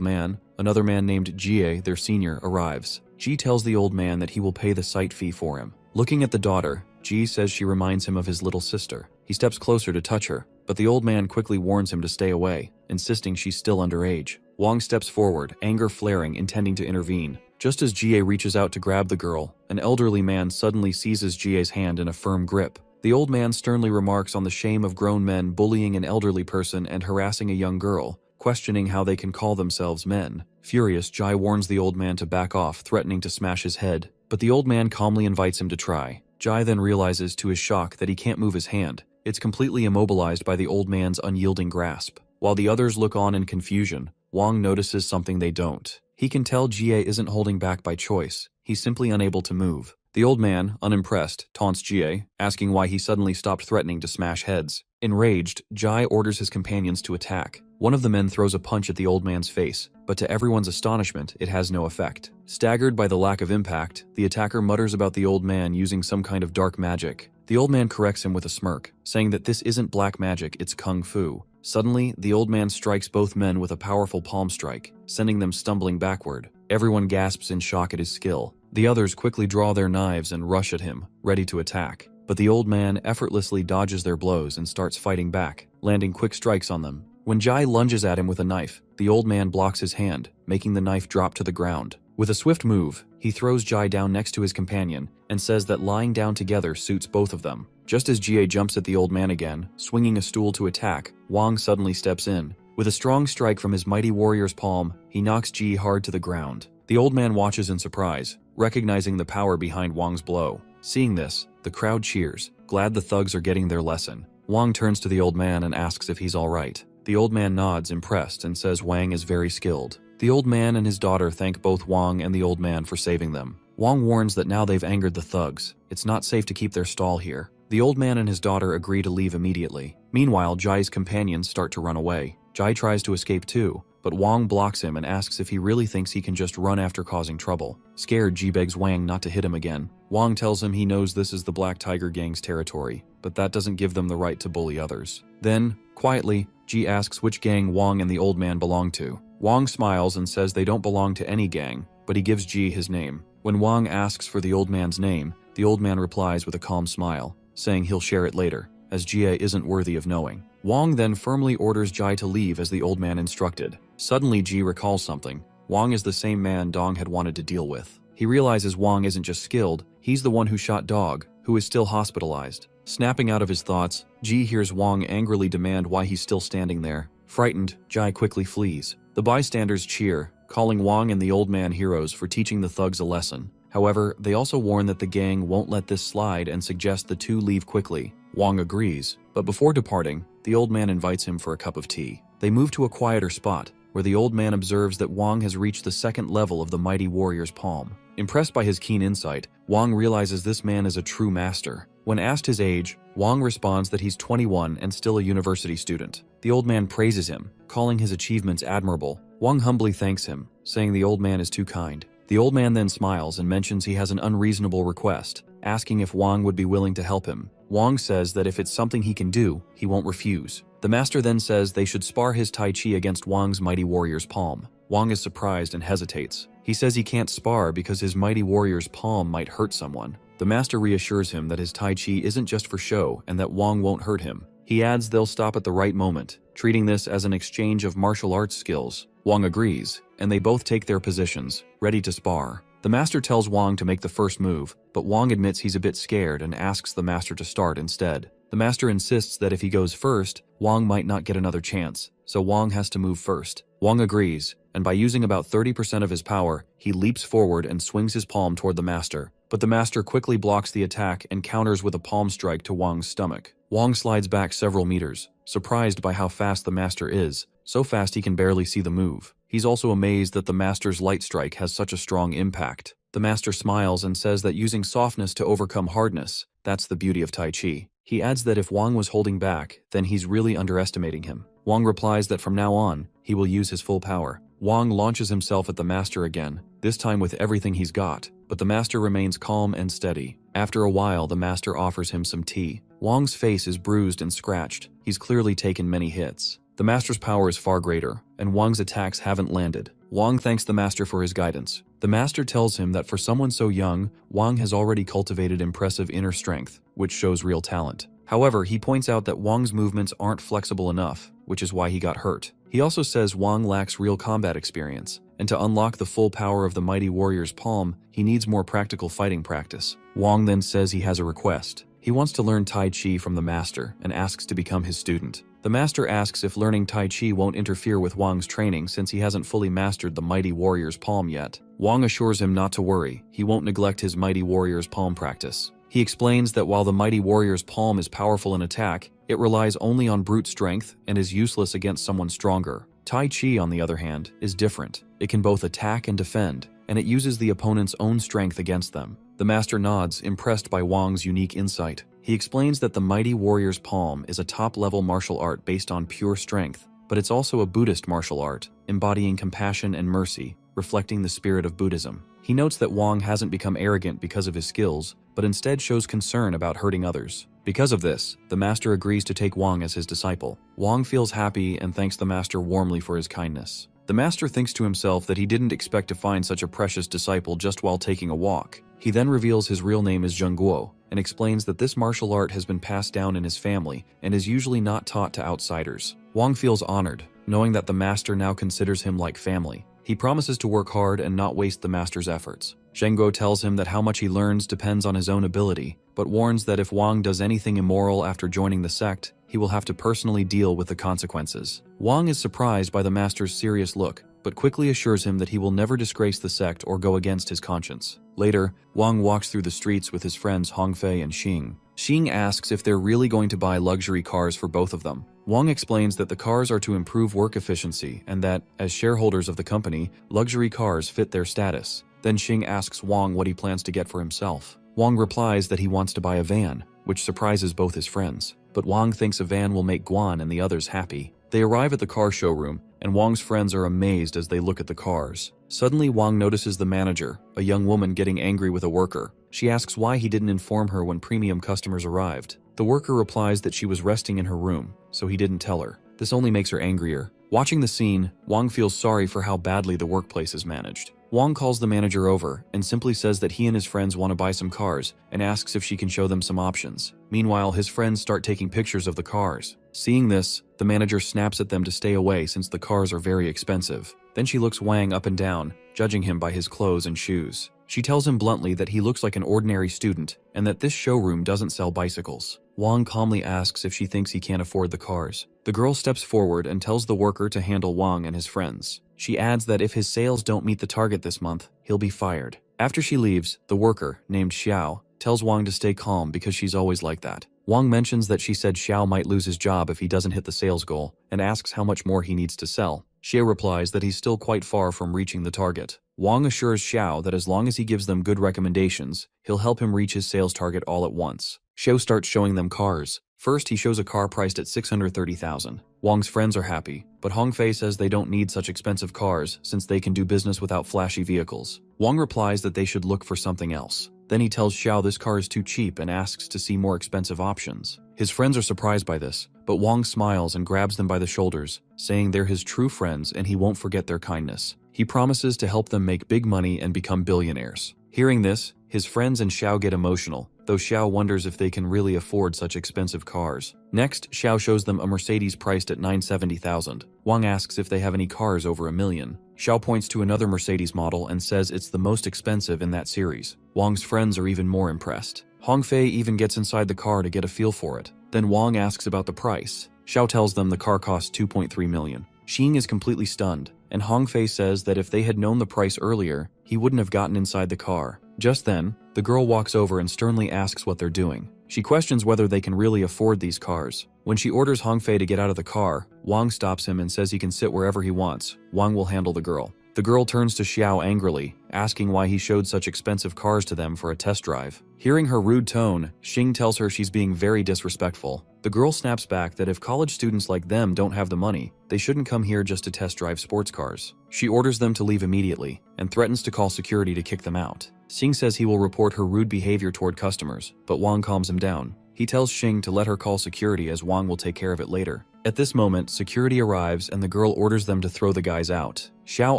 man, another man named Jie, their senior, arrives. Ji tells the old man that he will pay the site fee for him. Looking at the daughter, Ji says she reminds him of his little sister. He steps closer to touch her, but the old man quickly warns him to stay away, insisting she's still underage. Wang steps forward, anger flaring, intending to intervene. Just as Jie reaches out to grab the girl, an elderly man suddenly seizes Jie's hand in a firm grip. The old man sternly remarks on the shame of grown men bullying an elderly person and harassing a young girl, questioning how they can call themselves men. Furious, Jai warns the old man to back off, threatening to smash his head, but the old man calmly invites him to try. Jai then realizes to his shock that he can't move his hand. It's completely immobilized by the old man's unyielding grasp. While the others look on in confusion, Wang notices something they don't. He can tell Jie isn't holding back by choice. He's simply unable to move. The old man, unimpressed, taunts Jie, asking why he suddenly stopped threatening to smash heads. Enraged, Jai orders his companions to attack. One of the men throws a punch at the old man's face, but to everyone's astonishment, it has no effect. Staggered by the lack of impact, the attacker mutters about the old man using some kind of dark magic. The old man corrects him with a smirk, saying that this isn't black magic, it's kung fu. Suddenly, the old man strikes both men with a powerful palm strike, sending them stumbling backward. Everyone gasps in shock at his skill. The others quickly draw their knives and rush at him, ready to attack. But the old man effortlessly dodges their blows and starts fighting back, landing quick strikes on them. When Jai lunges at him with a knife, the old man blocks his hand, making the knife drop to the ground. With a swift move, he throws Jai down next to his companion and says that lying down together suits both of them. Just as Jie jumps at the old man again, swinging a stool to attack, Wang suddenly steps in. With a strong strike from his mighty warrior's palm, he knocks Ji hard to the ground. The old man watches in surprise, recognizing the power behind Wang's blow. Seeing this, the crowd cheers, glad the thugs are getting their lesson. Wang turns to the old man and asks if he's alright. The old man nods, impressed, and says Wang is very skilled. The old man and his daughter thank both Wang and the old man for saving them. Wang warns that now they've angered the thugs, it's not safe to keep their stall here. The old man and his daughter agree to leave immediately. Meanwhile, Jai's companions start to run away. Jai tries to escape too, but Wang blocks him and asks if he really thinks he can just run after causing trouble. Scared, Ji begs Wang not to hit him again. Wang tells him he knows this is the Black Tiger Gang's territory, but that doesn't give them the right to bully others. Then, quietly, Ji asks which gang Wang and the old man belong to. Wang smiles and says they don't belong to any gang, but he gives Ji his name. When Wang asks for the old man's name, the old man replies with a calm smile, saying he'll share it later, as Jie isn't worthy of knowing. Wang then firmly orders Jai to leave as the old man instructed. Suddenly, Ji recalls something. Wang is the same man Dong had wanted to deal with. He realizes Wang isn't just skilled, he's the one who shot Dog, who is still hospitalized. Snapping out of his thoughts, Ji hears Wang angrily demand why he's still standing there. Frightened, Jai quickly flees. The bystanders cheer, calling Wang and the old man heroes for teaching the thugs a lesson. However, they also warn that the gang won't let this slide and suggest the two leave quickly. Wang agrees, but before departing, the old man invites him for a cup of tea. They move to a quieter spot, where the old man observes that Wang has reached the second level of the mighty warrior's palm. Impressed by his keen insight, Wang realizes this man is a true master. When asked his age, Wang responds that he's 21 and still a university student. The old man praises him, calling his achievements admirable. Wang humbly thanks him, saying the old man is too kind. The old man then smiles and mentions he has an unreasonable request, asking if Wang would be willing to help him. Wang says that if it's something he can do, he won't refuse. The master then says they should spar his Tai Chi against Wang's mighty warrior's palm. Wang is surprised and hesitates. He says he can't spar because his mighty warrior's palm might hurt someone. The master reassures him that his Tai Chi isn't just for show and that Wang won't hurt him. He adds they'll stop at the right moment, treating this as an exchange of martial arts skills. Wang agrees, and they both take their positions, ready to spar. The master tells Wang to make the first move, but Wang admits he's a bit scared and asks the master to start instead. The master insists that if he goes first, Wang might not get another chance, so Wang has to move first. Wang agrees, and by using about 30% of his power, he leaps forward and swings his palm toward the master. But the master quickly blocks the attack and counters with a palm strike to Wang's stomach. Wang slides back several meters, surprised by how fast the master is, so fast he can barely see the move. He's also amazed that the master's light strike has such a strong impact. The master smiles and says that using softness to overcome hardness, that's the beauty of Tai Chi. He adds that if Wang was holding back, then he's really underestimating him. Wang replies that from now on, he will use his full power. Wang launches himself at the master again, this time with everything he's got, but the master remains calm and steady. After a while, the master offers him some tea. Wang's face is bruised and scratched. He's clearly taken many hits. The master's power is far greater, and Wang's attacks haven't landed. Wang thanks the master for his guidance. The master tells him that for someone so young, Wang has already cultivated impressive inner strength, which shows real talent. However, he points out that Wang's movements aren't flexible enough, which is why he got hurt. He also says Wang lacks real combat experience, and to unlock the full power of the mighty warrior's palm, he needs more practical fighting practice. Wang then says he has a request. He wants to learn Tai Chi from the master and asks to become his student. The master asks if learning Tai Chi won't interfere with Wang's training since he hasn't fully mastered the mighty warrior's palm yet. Wang assures him not to worry, he won't neglect his mighty warrior's palm practice. He explains that while the mighty warrior's palm is powerful in attack, it relies only on brute strength and is useless against someone stronger. Tai Chi, on the other hand, is different. It can both attack and defend, and it uses the opponent's own strength against them. The master nods, impressed by Wang's unique insight. He explains that the mighty warrior's palm is a top-level martial art based on pure strength, but it's also a Buddhist martial art, embodying compassion and mercy, reflecting the spirit of Buddhism. He notes that Wang hasn't become arrogant because of his skills, but instead shows concern about hurting others. Because of this, the master agrees to take Wang as his disciple. Wang feels happy and thanks the master warmly for his kindness. The master thinks to himself that he didn't expect to find such a precious disciple just while taking a walk. He then reveals his real name is Zhengguo and explains that this martial art has been passed down in his family and is usually not taught to outsiders. Wang feels honored, knowing that the master now considers him like family. He promises to work hard and not waste the master's efforts. Zhengguo tells him that how much he learns depends on his own ability, but warns that if Wang does anything immoral after joining the sect, he will have to personally deal with the consequences. Wang is surprised by the master's serious look, but quickly assures him that he will never disgrace the sect or go against his conscience. Later, Wang walks through the streets with his friends Hongfei and Xing. Xing asks if they're really going to buy luxury cars for both of them. Wang explains that the cars are to improve work efficiency and that, as shareholders of the company, luxury cars fit their status. Then Xing asks Wang what he plans to get for himself. Wang replies that he wants to buy a van, which surprises both his friends. But Wang thinks a van will make Guan and the others happy. They arrive at the car showroom, and Wang's friends are amazed as they look at the cars. Suddenly, Wang notices the manager, a young woman, getting angry with a worker. She asks why he didn't inform her when premium customers arrived. The worker replies that she was resting in her room, so he didn't tell her. This only makes her angrier. Watching the scene, Wang feels sorry for how badly the workplace is managed. Wang calls the manager over and simply says that he and his friends want to buy some cars and asks if she can show them some options. Meanwhile, his friends start taking pictures of the cars. Seeing this, the manager snaps at them to stay away since the cars are very expensive. Then she looks Wang up and down, judging him by his clothes and shoes. She tells him bluntly that he looks like an ordinary student and that this showroom doesn't sell bicycles. Wang calmly asks if she thinks he can't afford the cars. The girl steps forward and tells the worker to handle Wang and his friends. She adds that if his sales don't meet the target this month, he'll be fired. After she leaves, the worker, named Xiao, tells Wang to stay calm because she's always like that. Wang mentions that she said Xiao might lose his job if he doesn't hit the sales goal and asks how much more he needs to sell. Xiao replies that he's still quite far from reaching the target. Wang assures Xiao that as long as he gives them good recommendations, he'll help him reach his sales target all at once. Xiao starts showing them cars. First, he shows a car priced at 630,000. Wang's friends are happy, but Hongfei says they don't need such expensive cars since they can do business without flashy vehicles. Wang replies that they should look for something else. Then he tells Xiao this car is too cheap and asks to see more expensive options. His friends are surprised by this, but Wang smiles and grabs them by the shoulders, saying they're his true friends and he won't forget their kindness. He promises to help them make big money and become billionaires. Hearing this, his friends and Xiao get emotional, though Xiao wonders if they can really afford such expensive cars. Next, Xiao shows them a Mercedes priced at $970,000. Wang asks if they have any cars over $1 million. Xiao points to another Mercedes model and says it's the most expensive in that series. Wang's friends are even more impressed. Hongfei even gets inside the car to get a feel for it. Then Wang asks about the price. Xiao tells them the car costs $2.3 million. Xing is completely stunned, and Hongfei says that if they had known the price earlier, he wouldn't have gotten inside the car. Just then, the girl walks over and sternly asks what they're doing. She questions whether they can really afford these cars. When she orders Hongfei to get out of the car, Wang stops him and says he can sit wherever he wants. Wang will handle the girl. The girl turns to Xiao angrily, asking why he showed such expensive cars to them for a test drive. Hearing her rude tone, Xing tells her she's being very disrespectful. The girl snaps back that if college students like them don't have the money, they shouldn't come here just to test drive sports cars. She orders them to leave immediately, and threatens to call security to kick them out. Xing says he will report her rude behavior toward customers, but Wang calms him down. He tells Xing to let her call security as Wang will take care of it later. At this moment, security arrives and the girl orders them to throw the guys out. Xiao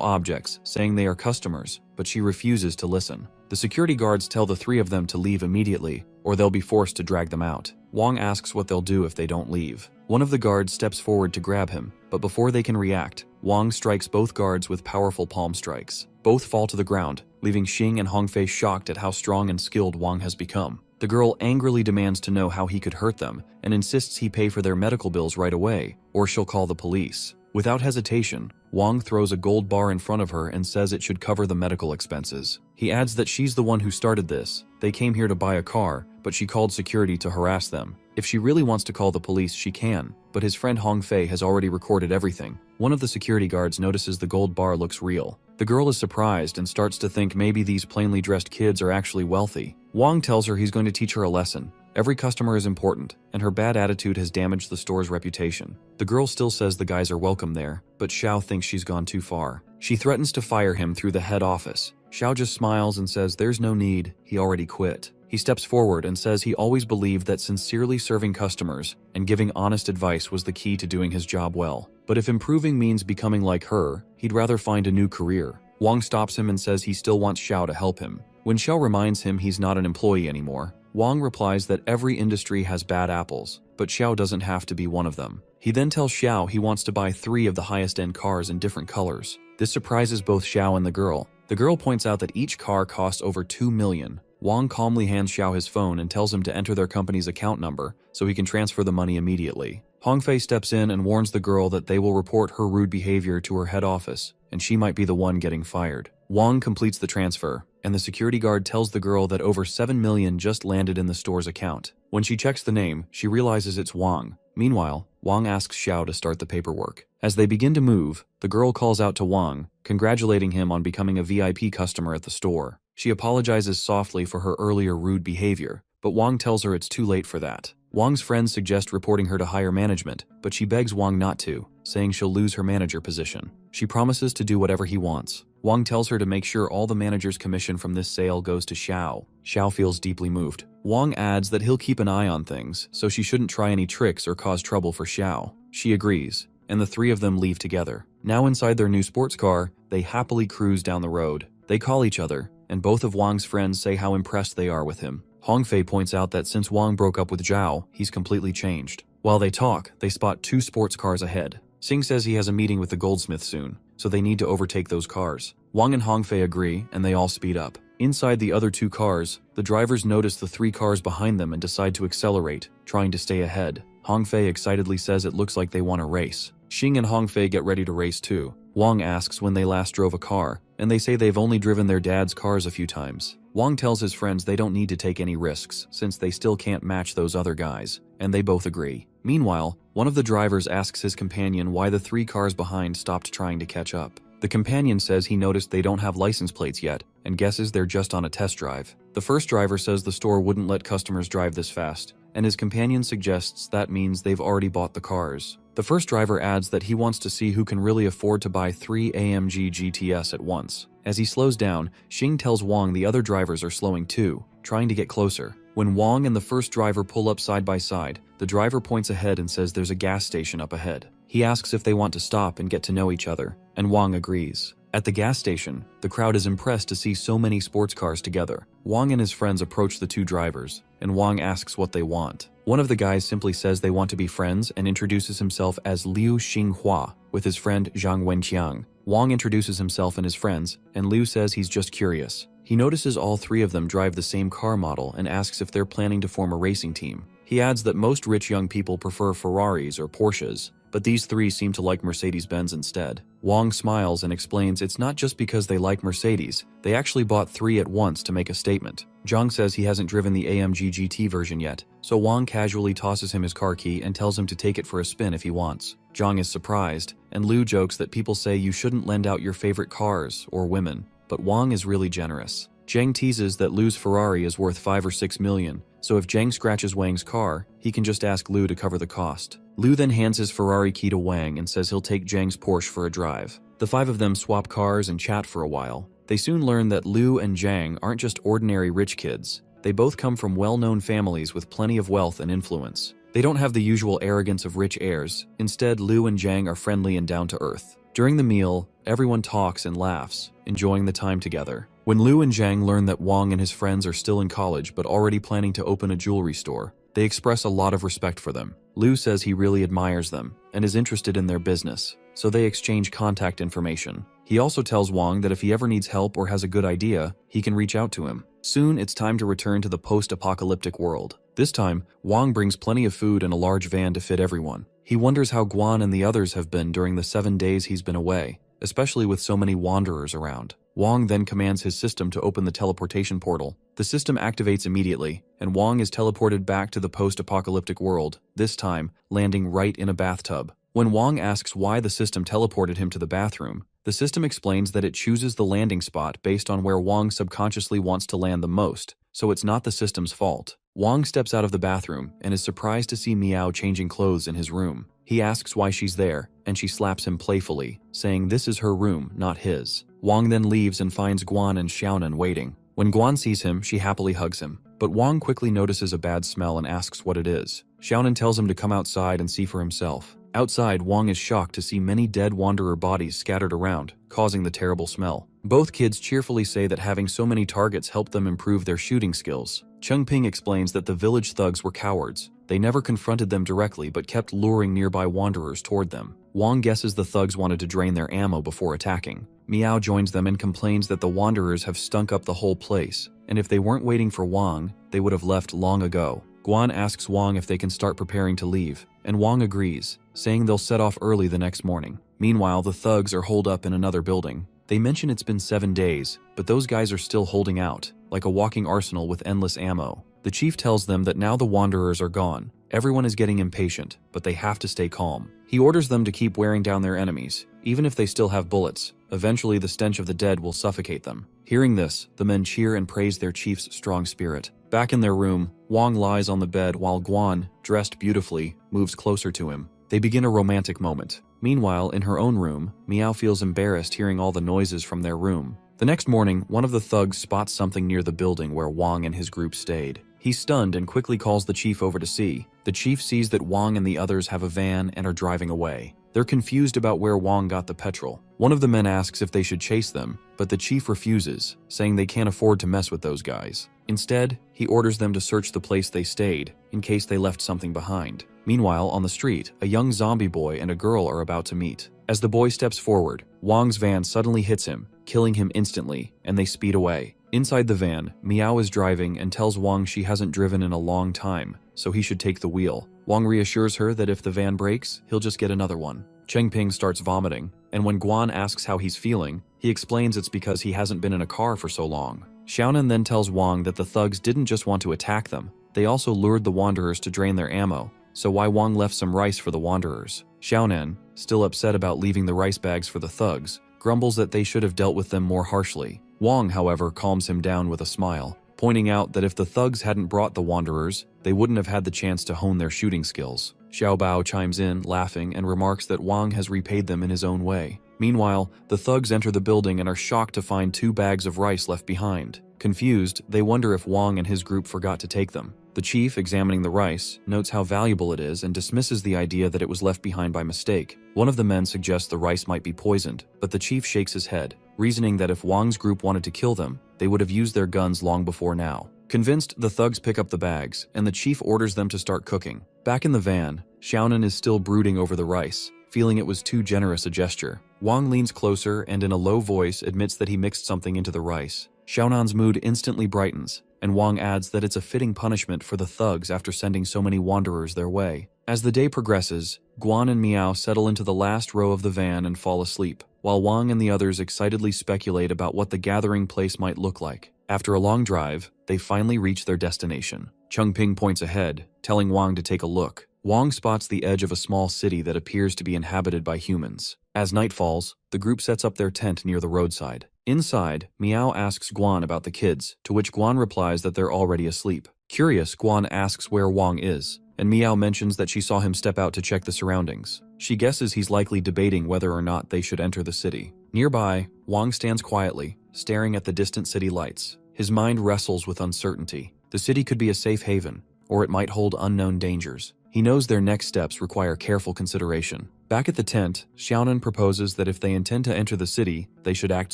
objects, saying they are customers, but she refuses to listen. The security guards tell the three of them to leave immediately, or they'll be forced to drag them out. Wang asks what they'll do if they don't leave. One of the guards steps forward to grab him, but before they can react, Wang strikes both guards with powerful palm strikes. Both fall to the ground, leaving Xing and Hongfei shocked at how strong and skilled Wang has become. The girl angrily demands to know how he could hurt them, and insists he pay for their medical bills right away, or she'll call the police. Without hesitation, Wang throws a gold bar in front of her and says it should cover the medical expenses. He adds that she's the one who started this. They came here to buy a car, but she called security to harass them. If she really wants to call the police, she can, but his friend Hongfei has already recorded everything. One of the security guards notices the gold bar looks real. The girl is surprised and starts to think maybe these plainly dressed kids are actually wealthy. Wang tells her he's going to teach her a lesson. Every customer is important, and her bad attitude has damaged the store's reputation. The girl still says the guys are welcome there, but Xiao thinks she's gone too far. She threatens to fire him through the head office. Xiao just smiles and says there's no need, he already quit. He steps forward and says he always believed that sincerely serving customers and giving honest advice was the key to doing his job well. But if improving means becoming like her, he'd rather find a new career. Wang stops him and says he still wants Xiao to help him. When Xiao reminds him he's not an employee anymore, Wang replies that every industry has bad apples, but Xiao doesn't have to be one of them. He then tells Xiao he wants to buy 3 of the highest-end cars in different colors. This surprises both Xiao and the girl. The girl points out that each car costs over $2 million. Wang calmly hands Xiao his phone and tells him to enter their company's account number so he can transfer the money immediately. Hongfei steps in and warns the girl that they will report her rude behavior to her head office, and she might be the one getting fired. Wang completes the transfer, and the security guard tells the girl that over $7 million just landed in the store's account. When she checks the name, she realizes it's Wang. Meanwhile, Wang asks Xiao to start the paperwork. As they begin to move, the girl calls out to Wang, congratulating him on becoming a VIP customer at the store. She apologizes softly for her earlier rude behavior, but Wang tells her it's too late for that. Wang's friends suggest reporting her to higher management, but she begs Wang not to, saying she'll lose her manager position. She promises to do whatever he wants. Wang tells her to make sure all the manager's commission from this sale goes to Xiao. Xiao feels deeply moved. Wang adds that he'll keep an eye on things, so she shouldn't try any tricks or cause trouble for Xiao. She agrees, and the 3 of them leave together. Now inside their new sports car, they happily cruise down the road. They call each other, and both of Wang's friends say how impressed they are with him. Hongfei points out that since Wang broke up with Zhao, he's completely changed. While they talk, they spot 2 sports cars ahead. Xing says he has a meeting with the goldsmith soon, so they need to overtake those cars. Wang and Hongfei agree, and they all speed up. Inside the other 2 cars, the drivers notice the 3 cars behind them and decide to accelerate, trying to stay ahead. Hongfei excitedly says it looks like they want to race. Xing and Hongfei get ready to race too. Wang asks when they last drove a car, and they say they've only driven their dad's cars a few times. Wang tells his friends they don't need to take any risks, since they still can't match those other guys, and they both agree. Meanwhile, one of the drivers asks his companion why the 3 cars behind stopped trying to catch up. The companion says he noticed they don't have license plates yet, and guesses they're just on a test drive. The first driver says the store wouldn't let customers drive this fast, and his companion suggests that means they've already bought the cars. The first driver adds that he wants to see who can really afford to buy 3 AMG GTS at once. As he slows down, Xing tells Wang the other drivers are slowing too, trying to get closer. When Wang and the first driver pull up side by side, the driver points ahead and says there's a gas station up ahead. He asks if they want to stop and get to know each other, and Wang agrees. At the gas station, the crowd is impressed to see so many sports cars together. Wang and his friends approach the two drivers, and Wang asks what they want. One of the guys simply says they want to be friends and introduces himself as Liu Xinghua with his friend Zhang Wenqiang. Wang introduces himself and his friends, and Liu says he's just curious. He notices all three of them drive the same car model and asks if they're planning to form a racing team. He adds that most rich young people prefer Ferraris or Porsches, but these three seem to like Mercedes-Benz instead. Wang smiles and explains it's not just because they like Mercedes, they actually bought three at once to make a statement. Zhang says he hasn't driven the AMG GT version yet, so Wang casually tosses him his car key and tells him to take it for a spin if he wants. Zhang is surprised, and Liu jokes that people say you shouldn't lend out your favorite cars or women, but Wang is really generous. Zhang teases that Liu's Ferrari is worth 5 or 6 million, so if Zhang scratches Wang's car, he can just ask Liu to cover the cost. Liu then hands his Ferrari key to Wang and says he'll take Zhang's Porsche for a drive. The five of them swap cars and chat for a while. They soon learn that Liu and Zhang aren't just ordinary rich kids. They both come from well-known families with plenty of wealth and influence. They don't have the usual arrogance of rich heirs. Instead, Liu and Zhang are friendly and down to earth. During the meal, everyone talks and laughs, enjoying the time together. When Liu and Zhang learn that Wang and his friends are still in college but already planning to open a jewelry store, they express a lot of respect for them. Liu says he really admires them and is interested in their business, so they exchange contact information. He also tells Wang that if he ever needs help or has a good idea, he can reach out to him. Soon, it's time to return to the post-apocalyptic world. This time, Wang brings plenty of food in a large van to fit everyone. He wonders how Guan and the others have been during the 7 days he's been away, especially with so many wanderers around. Wang then commands his system to open the teleportation portal. The system activates immediately, and Wang is teleported back to the post-apocalyptic world, this time landing right in a bathtub. When Wang asks why the system teleported him to the bathroom, the system explains that it chooses the landing spot based on where Wang subconsciously wants to land the most, so it's not the system's fault. Wang steps out of the bathroom and is surprised to see Miao changing clothes in his room. He asks why she's there, and she slaps him playfully, saying this is her room, not his. Wang then leaves and finds Guan and Xiaonan waiting. When Guan sees him, she happily hugs him, but Wang quickly notices a bad smell and asks what it is. Xiaonan tells him to come outside and see for himself. Outside, Wang is shocked to see many dead wanderer bodies scattered around, causing the terrible smell. Both kids cheerfully say that having so many targets helped them improve their shooting skills. Chengping explains that the village thugs were cowards. They never confronted them directly but kept luring nearby wanderers toward them. Wang guesses the thugs wanted to drain their ammo before attacking. Miao joins them and complains that the wanderers have stunk up the whole place, and if they weren't waiting for Wang, they would have left long ago. Guan asks Wang if they can start preparing to leave, and Wang agrees, saying they'll set off early the next morning. Meanwhile, the thugs are holed up in another building. They mention it's been 7 days, but those guys are still holding out, like a walking arsenal with endless ammo. The chief tells them that now the wanderers are gone. Everyone is getting impatient, but they have to stay calm. He orders them to keep wearing down their enemies, even if they still have bullets. Eventually, the stench of the dead will suffocate them. Hearing this, the men cheer and praise their chief's strong spirit. Back in their room, Wang lies on the bed while Guan, dressed beautifully, moves closer to him. They begin a romantic moment. Meanwhile, in her own room, Miao feels embarrassed hearing all the noises from their room. The next morning, one of the thugs spots something near the building where Wang and his group stayed. He's stunned and quickly calls the chief over to see. The chief sees that Wang and the others have a van and are driving away. They're confused about where Wang got the petrol. One of the men asks if they should chase them, but the chief refuses, saying they can't afford to mess with those guys. Instead, he orders them to search the place they stayed, in case they left something behind. Meanwhile, on the street, a young zombie boy and a girl are about to meet. As the boy steps forward, Wang's van suddenly hits him, killing him instantly, and they speed away. Inside the van, Miao is driving and tells Wang she hasn't driven in a long time, so he should take the wheel. Wang reassures her that if the van breaks, he'll just get another one. Chengping starts vomiting, and when Guan asks how he's feeling, he explains it's because he hasn't been in a car for so long. Xiaonan then tells Wang that the thugs didn't just want to attack them, they also lured the wanderers to drain their ammo, so why Wang left some rice for the wanderers. Xiaonan, still upset about leaving the rice bags for the thugs, grumbles that they should have dealt with them more harshly. Wang, however, calms him down with a smile, pointing out that if the thugs hadn't brought the wanderers, they wouldn't have had the chance to hone their shooting skills. Xiao Bao chimes in, laughing, and remarks that Wang has repaid them in his own way. Meanwhile, the thugs enter the building and are shocked to find 2 bags of rice left behind. Confused, they wonder if Wang and his group forgot to take them. The chief, examining the rice, notes how valuable it is and dismisses the idea that it was left behind by mistake. One of the men suggests the rice might be poisoned, but the chief shakes his head, reasoning that if Wang's group wanted to kill them, they would have used their guns long before now. Convinced, the thugs pick up the bags, and the chief orders them to start cooking. Back in the van, Xiaonan is still brooding over the rice, feeling it was too generous a gesture. Wang leans closer and in a low voice admits that he mixed something into the rice. Xiaonan's mood instantly brightens, and Wang adds that it's a fitting punishment for the thugs after sending so many wanderers their way. As the day progresses, Guan and Miao settle into the last row of the van and fall asleep, while Wang and the others excitedly speculate about what the gathering place might look like. After a long drive, they finally reach their destination. Chengping points ahead, telling Wang to take a look. Wang spots the edge of a small city that appears to be inhabited by humans. As night falls, the group sets up their tent near the roadside. Inside, Miao asks Guan about the kids, to which Guan replies that they're already asleep. Curious, Guan asks where Wang is, and Miao mentions that she saw him step out to check the surroundings. She guesses he's likely debating whether or not they should enter the city. Nearby, Wang stands quietly, staring at the distant city lights. His mind wrestles with uncertainty. The city could be a safe haven, or it might hold unknown dangers. He knows their next steps require careful consideration. Back at the tent, Xiaonan proposes that if they intend to enter the city, they should act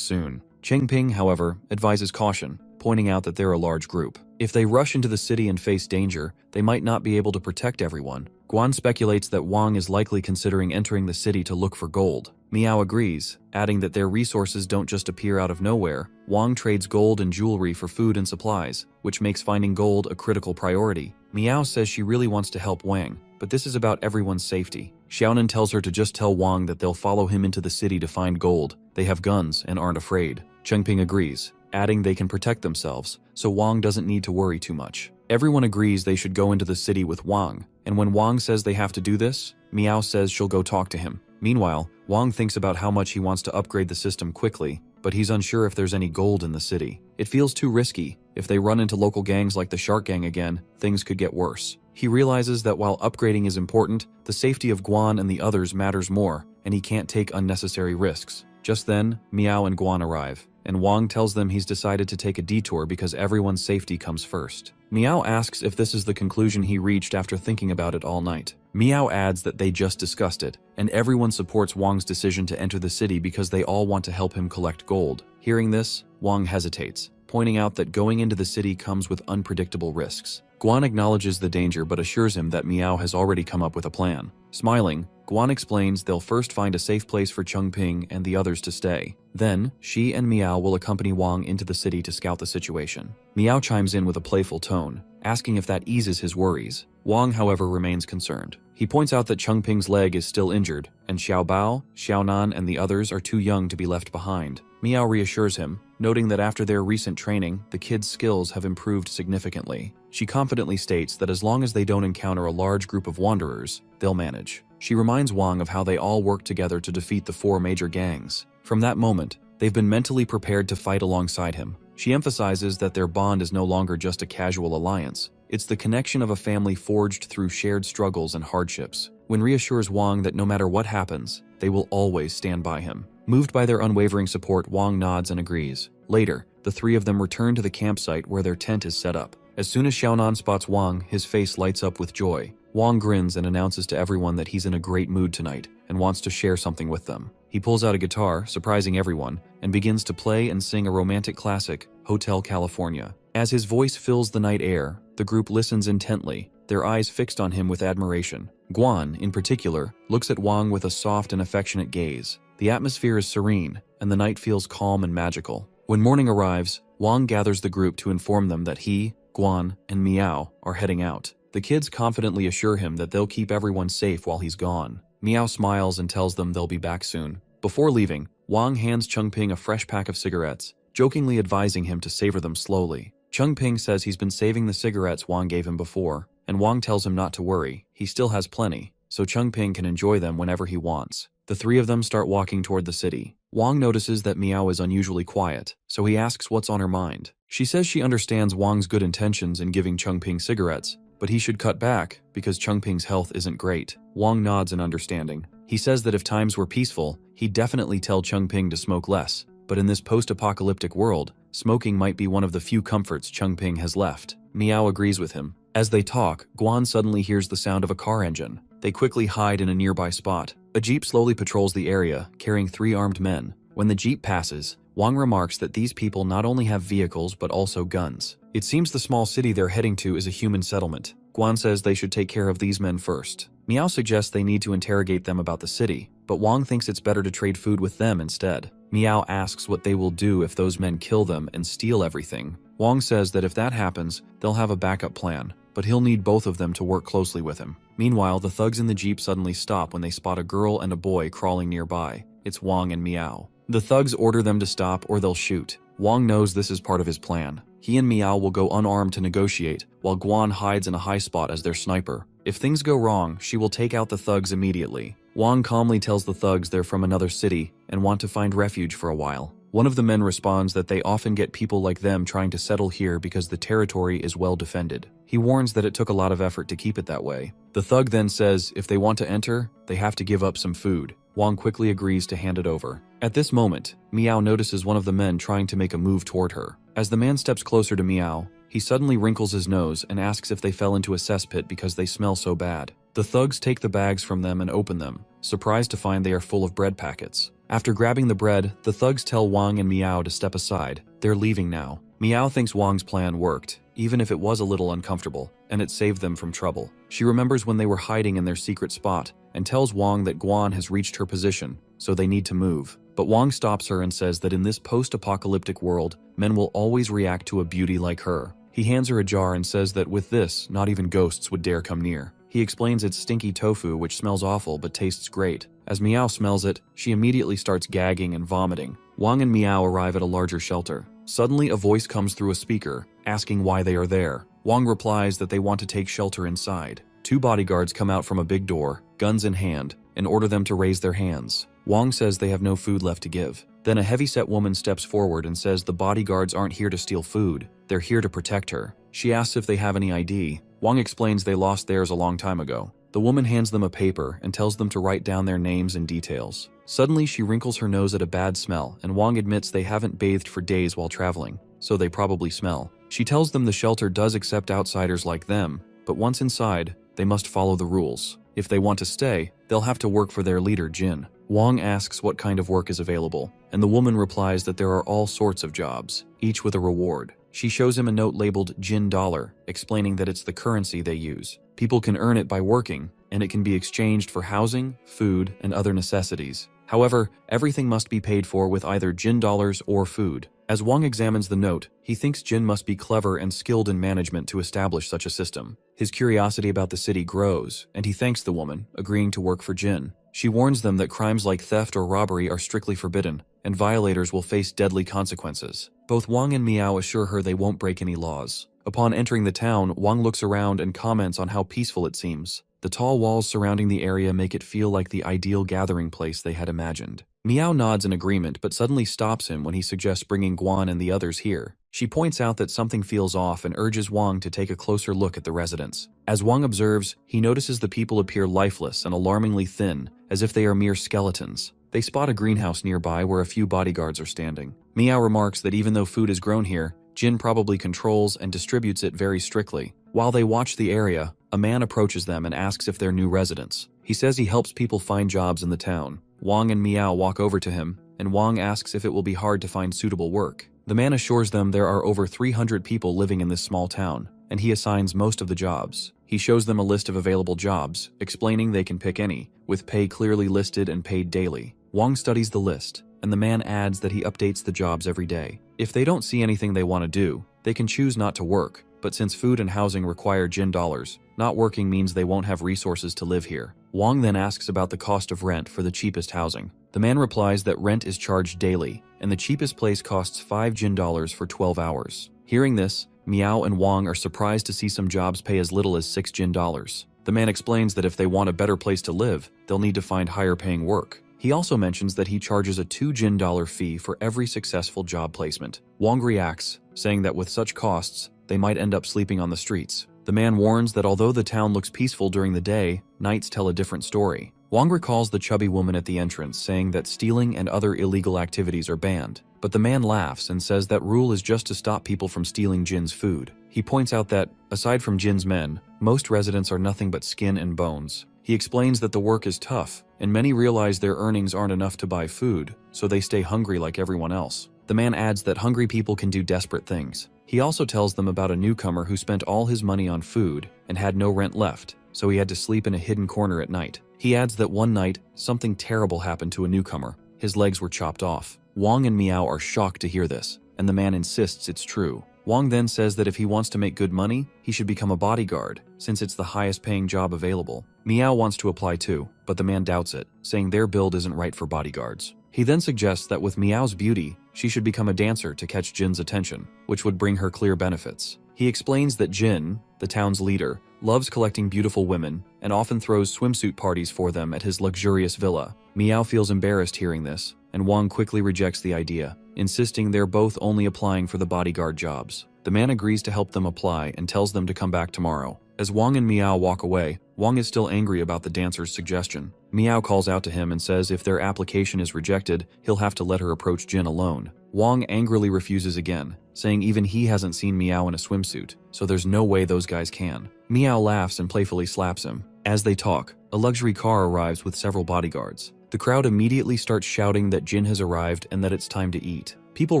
soon. Chengping, however, advises caution, pointing out that they're a large group. If they rush into the city and face danger, they might not be able to protect everyone. Guan speculates that Wang is likely considering entering the city to look for gold. Miao agrees, adding that their resources don't just appear out of nowhere. Wang trades gold and jewelry for food and supplies, which makes finding gold a critical priority. Miao says she really wants to help Wang, but this is about everyone's safety. Xiaonan tells her to just tell Wang that they'll follow him into the city to find gold. They have guns and aren't afraid. Chengping agrees, adding they can protect themselves, so Wang doesn't need to worry too much. Everyone agrees they should go into the city with Wang, and when Wang says they have to do this, Miao says she'll go talk to him. Meanwhile, Wang thinks about how much he wants to upgrade the system quickly, but he's unsure if there's any gold in the city. It feels too risky. If they run into local gangs like the Shark Gang again, things could get worse. He realizes that while upgrading is important, the safety of Guan and the others matters more, and he can't take unnecessary risks. Just then, Miao and Guan arrive, and Wang tells them he's decided to take a detour because everyone's safety comes first. Miao asks if this is the conclusion he reached after thinking about it all night. Miao adds that they just discussed it, and everyone supports Wang's decision to enter the city because they all want to help him collect gold. Hearing this, Wang hesitates, pointing out that going into the city comes with unpredictable risks. Guan acknowledges the danger but assures him that Miao has already come up with a plan. Smiling, Guan explains they'll first find a safe place for Chengping and the others to stay. Then, she and Miao will accompany Wang into the city to scout the situation. Miao chimes in with a playful tone, asking if that eases his worries. Wang, however, remains concerned. He points out that Chengping's leg is still injured, and Xiaobao, Xiaonan, and the others are too young to be left behind. Miao reassures him, noting that after their recent training, the kids' skills have improved significantly. She confidently states that as long as they don't encounter a large group of wanderers, they'll manage. She reminds Wang of how they all worked together to defeat the 4 major gangs. From that moment, they've been mentally prepared to fight alongside him. She emphasizes that their bond is no longer just a casual alliance. It's the connection of a family forged through shared struggles and hardships. When reassures Wang that no matter what happens, they will always stand by him. Moved by their unwavering support, Wang nods and agrees. Later, the 3 of them return to the campsite where their tent is set up. As soon as Xiaonan spots Wang, his face lights up with joy. Wang grins and announces to everyone that he's in a great mood tonight and wants to share something with them. He pulls out a guitar, surprising everyone, and begins to play and sing a romantic classic, Hotel California. As his voice fills the night air, the group listens intently, their eyes fixed on him with admiration. Guan, in particular, looks at Wang with a soft and affectionate gaze. The atmosphere is serene, and the night feels calm and magical. When morning arrives, Wang gathers the group to inform them that he, Guan, and Miao are heading out. The kids confidently assure him that they'll keep everyone safe while he's gone. Miao smiles and tells them they'll be back soon. Before leaving, Wang hands Chengping a fresh pack of cigarettes, jokingly advising him to savor them slowly. Chengping says he's been saving the cigarettes Wang gave him before, and Wang tells him not to worry, he still has plenty, so Chengping can enjoy them whenever he wants. The 3 of them start walking toward the city. Wang notices that Miao is unusually quiet, so he asks what's on her mind. She says she understands Wang's good intentions in giving Chengping cigarettes, but he should cut back because Chengping's health isn't great. Wang nods in understanding. He says that if times were peaceful, he'd definitely tell Chengping to smoke less, but in this post-apocalyptic world, smoking might be one of the few comforts Chengping has left. Miao agrees with him. As they talk, Guan suddenly hears the sound of a car engine. They quickly hide in a nearby spot. A jeep slowly patrols the area, carrying 3 armed men. When the jeep passes, Wang remarks that these people not only have vehicles but also guns. It seems the small city they're heading to is a human settlement. Guan says they should take care of these men first. Miao suggests they need to interrogate them about the city, but Wang thinks it's better to trade food with them instead. Miao asks what they will do if those men kill them and steal everything. Wang says that if that happens, they'll have a backup plan, but he'll need both of them to work closely with him. Meanwhile, the thugs in the jeep suddenly stop when they spot a girl and a boy crawling nearby. It's Wang and Miao. The thugs order them to stop or they'll shoot. Wang knows this is part of his plan. He and Miao will go unarmed to negotiate, while Guan hides in a high spot as their sniper. If things go wrong, she will take out the thugs immediately. Wang calmly tells the thugs they're from another city and want to find refuge for a while. One of the men responds that they often get people like them trying to settle here because the territory is well defended. He warns that it took a lot of effort to keep it that way. The thug then says if they want to enter, they have to give up some food. Wang quickly agrees to hand it over. At this moment, Miao notices one of the men trying to make a move toward her. As the man steps closer to Miao, he suddenly wrinkles his nose and asks if they fell into a cesspit because they smell so bad. The thugs take the bags from them and open them, surprised to find they are full of bread packets. After grabbing the bread, the thugs tell Wang and Miao to step aside. They're leaving now. Miao thinks Wang's plan worked, even if it was a little uncomfortable, and it saved them from trouble. She remembers when they were hiding in their secret spot and tells Wang that Guan has reached her position, so they need to move. But Wang stops her and says that in this post-apocalyptic world, men will always react to a beauty like her. He hands her a jar and says that with this, not even ghosts would dare come near. He explains it's stinky tofu which smells awful but tastes great. As Miao smells it, she immediately starts gagging and vomiting. Wang and Miao arrive at a larger shelter. Suddenly a voice comes through a speaker, asking why they are there. Wang replies that they want to take shelter inside. 2 bodyguards come out from a big door, guns in hand, and order them to raise their hands. Wang says they have no food left to give. Then a heavy-set woman steps forward and says the bodyguards aren't here to steal food, they're here to protect her. She asks if they have any ID. Wang explains they lost theirs a long time ago. The woman hands them a paper and tells them to write down their names and details. Suddenly she wrinkles her nose at a bad smell, and Wang admits they haven't bathed for days while traveling, so they probably smell. She tells them the shelter does accept outsiders like them, but once inside, they must follow the rules. If they want to stay, they'll have to work for their leader, Jin. Wang asks what kind of work is available, and the woman replies that there are all sorts of jobs, each with a reward. She shows him a note labeled Jin dollar, explaining that it's the currency they use. People can earn it by working, and it can be exchanged for housing, food, and other necessities. However, everything must be paid for with either Jin dollars or food. As Wang examines the note, he thinks Jin must be clever and skilled in management to establish such a system. His curiosity about the city grows, and he thanks the woman, agreeing to work for Jin. She warns them that crimes like theft or robbery are strictly forbidden, and violators will face deadly consequences. Both Wang and Miao assure her they won't break any laws. Upon entering the town, Wang looks around and comments on how peaceful it seems. The tall walls surrounding the area make it feel like the ideal gathering place they had imagined. Miao nods in agreement but suddenly stops him when he suggests bringing Guan and the others here. She points out that something feels off and urges Wang to take a closer look at the residents. As Wang observes, he notices the people appear lifeless and alarmingly thin, as if they are mere skeletons. They spot a greenhouse nearby where a few bodyguards are standing. Miao remarks that even though food is grown here, Jin probably controls and distributes it very strictly. While they watch the area, a man approaches them and asks if they're new residents. He says he helps people find jobs in the town. Wang and Miao walk over to him, and Wang asks if it will be hard to find suitable work. The man assures them there are over 300 people living in this small town, and he assigns most of the jobs. He shows them a list of available jobs, explaining they can pick any, with pay clearly listed and paid daily. Wang studies the list, and the man adds that he updates the jobs every day. If they don't see anything they want to do, they can choose not to work, but since food and housing require Jin dollars, not working means they won't have resources to live here. Wang then asks about the cost of rent for the cheapest housing. The man replies that rent is charged daily, and the cheapest place costs 5 Jin dollars for 12 hours. Hearing this, Miao and Wang are surprised to see some jobs pay as little as 6 Jin dollars. The man explains that if they want a better place to live, they'll need to find higher paying work. He also mentions that he charges a 2 Jin dollar fee for every successful job placement. Wang reacts, saying that with such costs, they might end up sleeping on the streets. The man warns that although the town looks peaceful during the day, nights tell a different story. Wang recalls the chubby woman at the entrance saying that stealing and other illegal activities are banned, but but the man laughs and says that rule is just to stop people from stealing Jin's food. He points out that, aside from Jin's men, most residents are nothing but skin and bones. He explains that the work is tough, and many realize their earnings aren't enough to buy food, so they stay hungry like everyone else. The man adds that hungry people can do desperate things. He also tells them about a newcomer who spent all his money on food and had no rent left, so he had to sleep in a hidden corner at night. He adds that one night, something terrible happened to a newcomer. His legs were chopped off. Wang and Miao are shocked to hear this, and the man insists it's true. Wang then says that if he wants to make good money, he should become a bodyguard, since it's the highest paying job available. Miao wants to apply too, but the man doubts it, saying their build isn't right for bodyguards. He then suggests that with Miao's beauty, she should become a dancer to catch Jin's attention, which would bring her clear benefits. He explains that Jin, the town's leader, loves collecting beautiful women and often throws swimsuit parties for them at his luxurious villa. Miao feels embarrassed hearing this, and Wang quickly rejects the idea, insisting they're both only applying for the bodyguard jobs. The man agrees to help them apply and tells them to come back tomorrow. As Wang and Miao walk away, Wang is still angry about the dancer's suggestion. Miao calls out to him and says if their application is rejected, he'll have to let her approach Jin alone. Wang angrily refuses again, saying even he hasn't seen Miao in a swimsuit, so there's no way those guys can. Miao laughs and playfully slaps him. As they talk, a luxury car arrives with several bodyguards. The crowd immediately starts shouting that Jin has arrived and that it's time to eat. People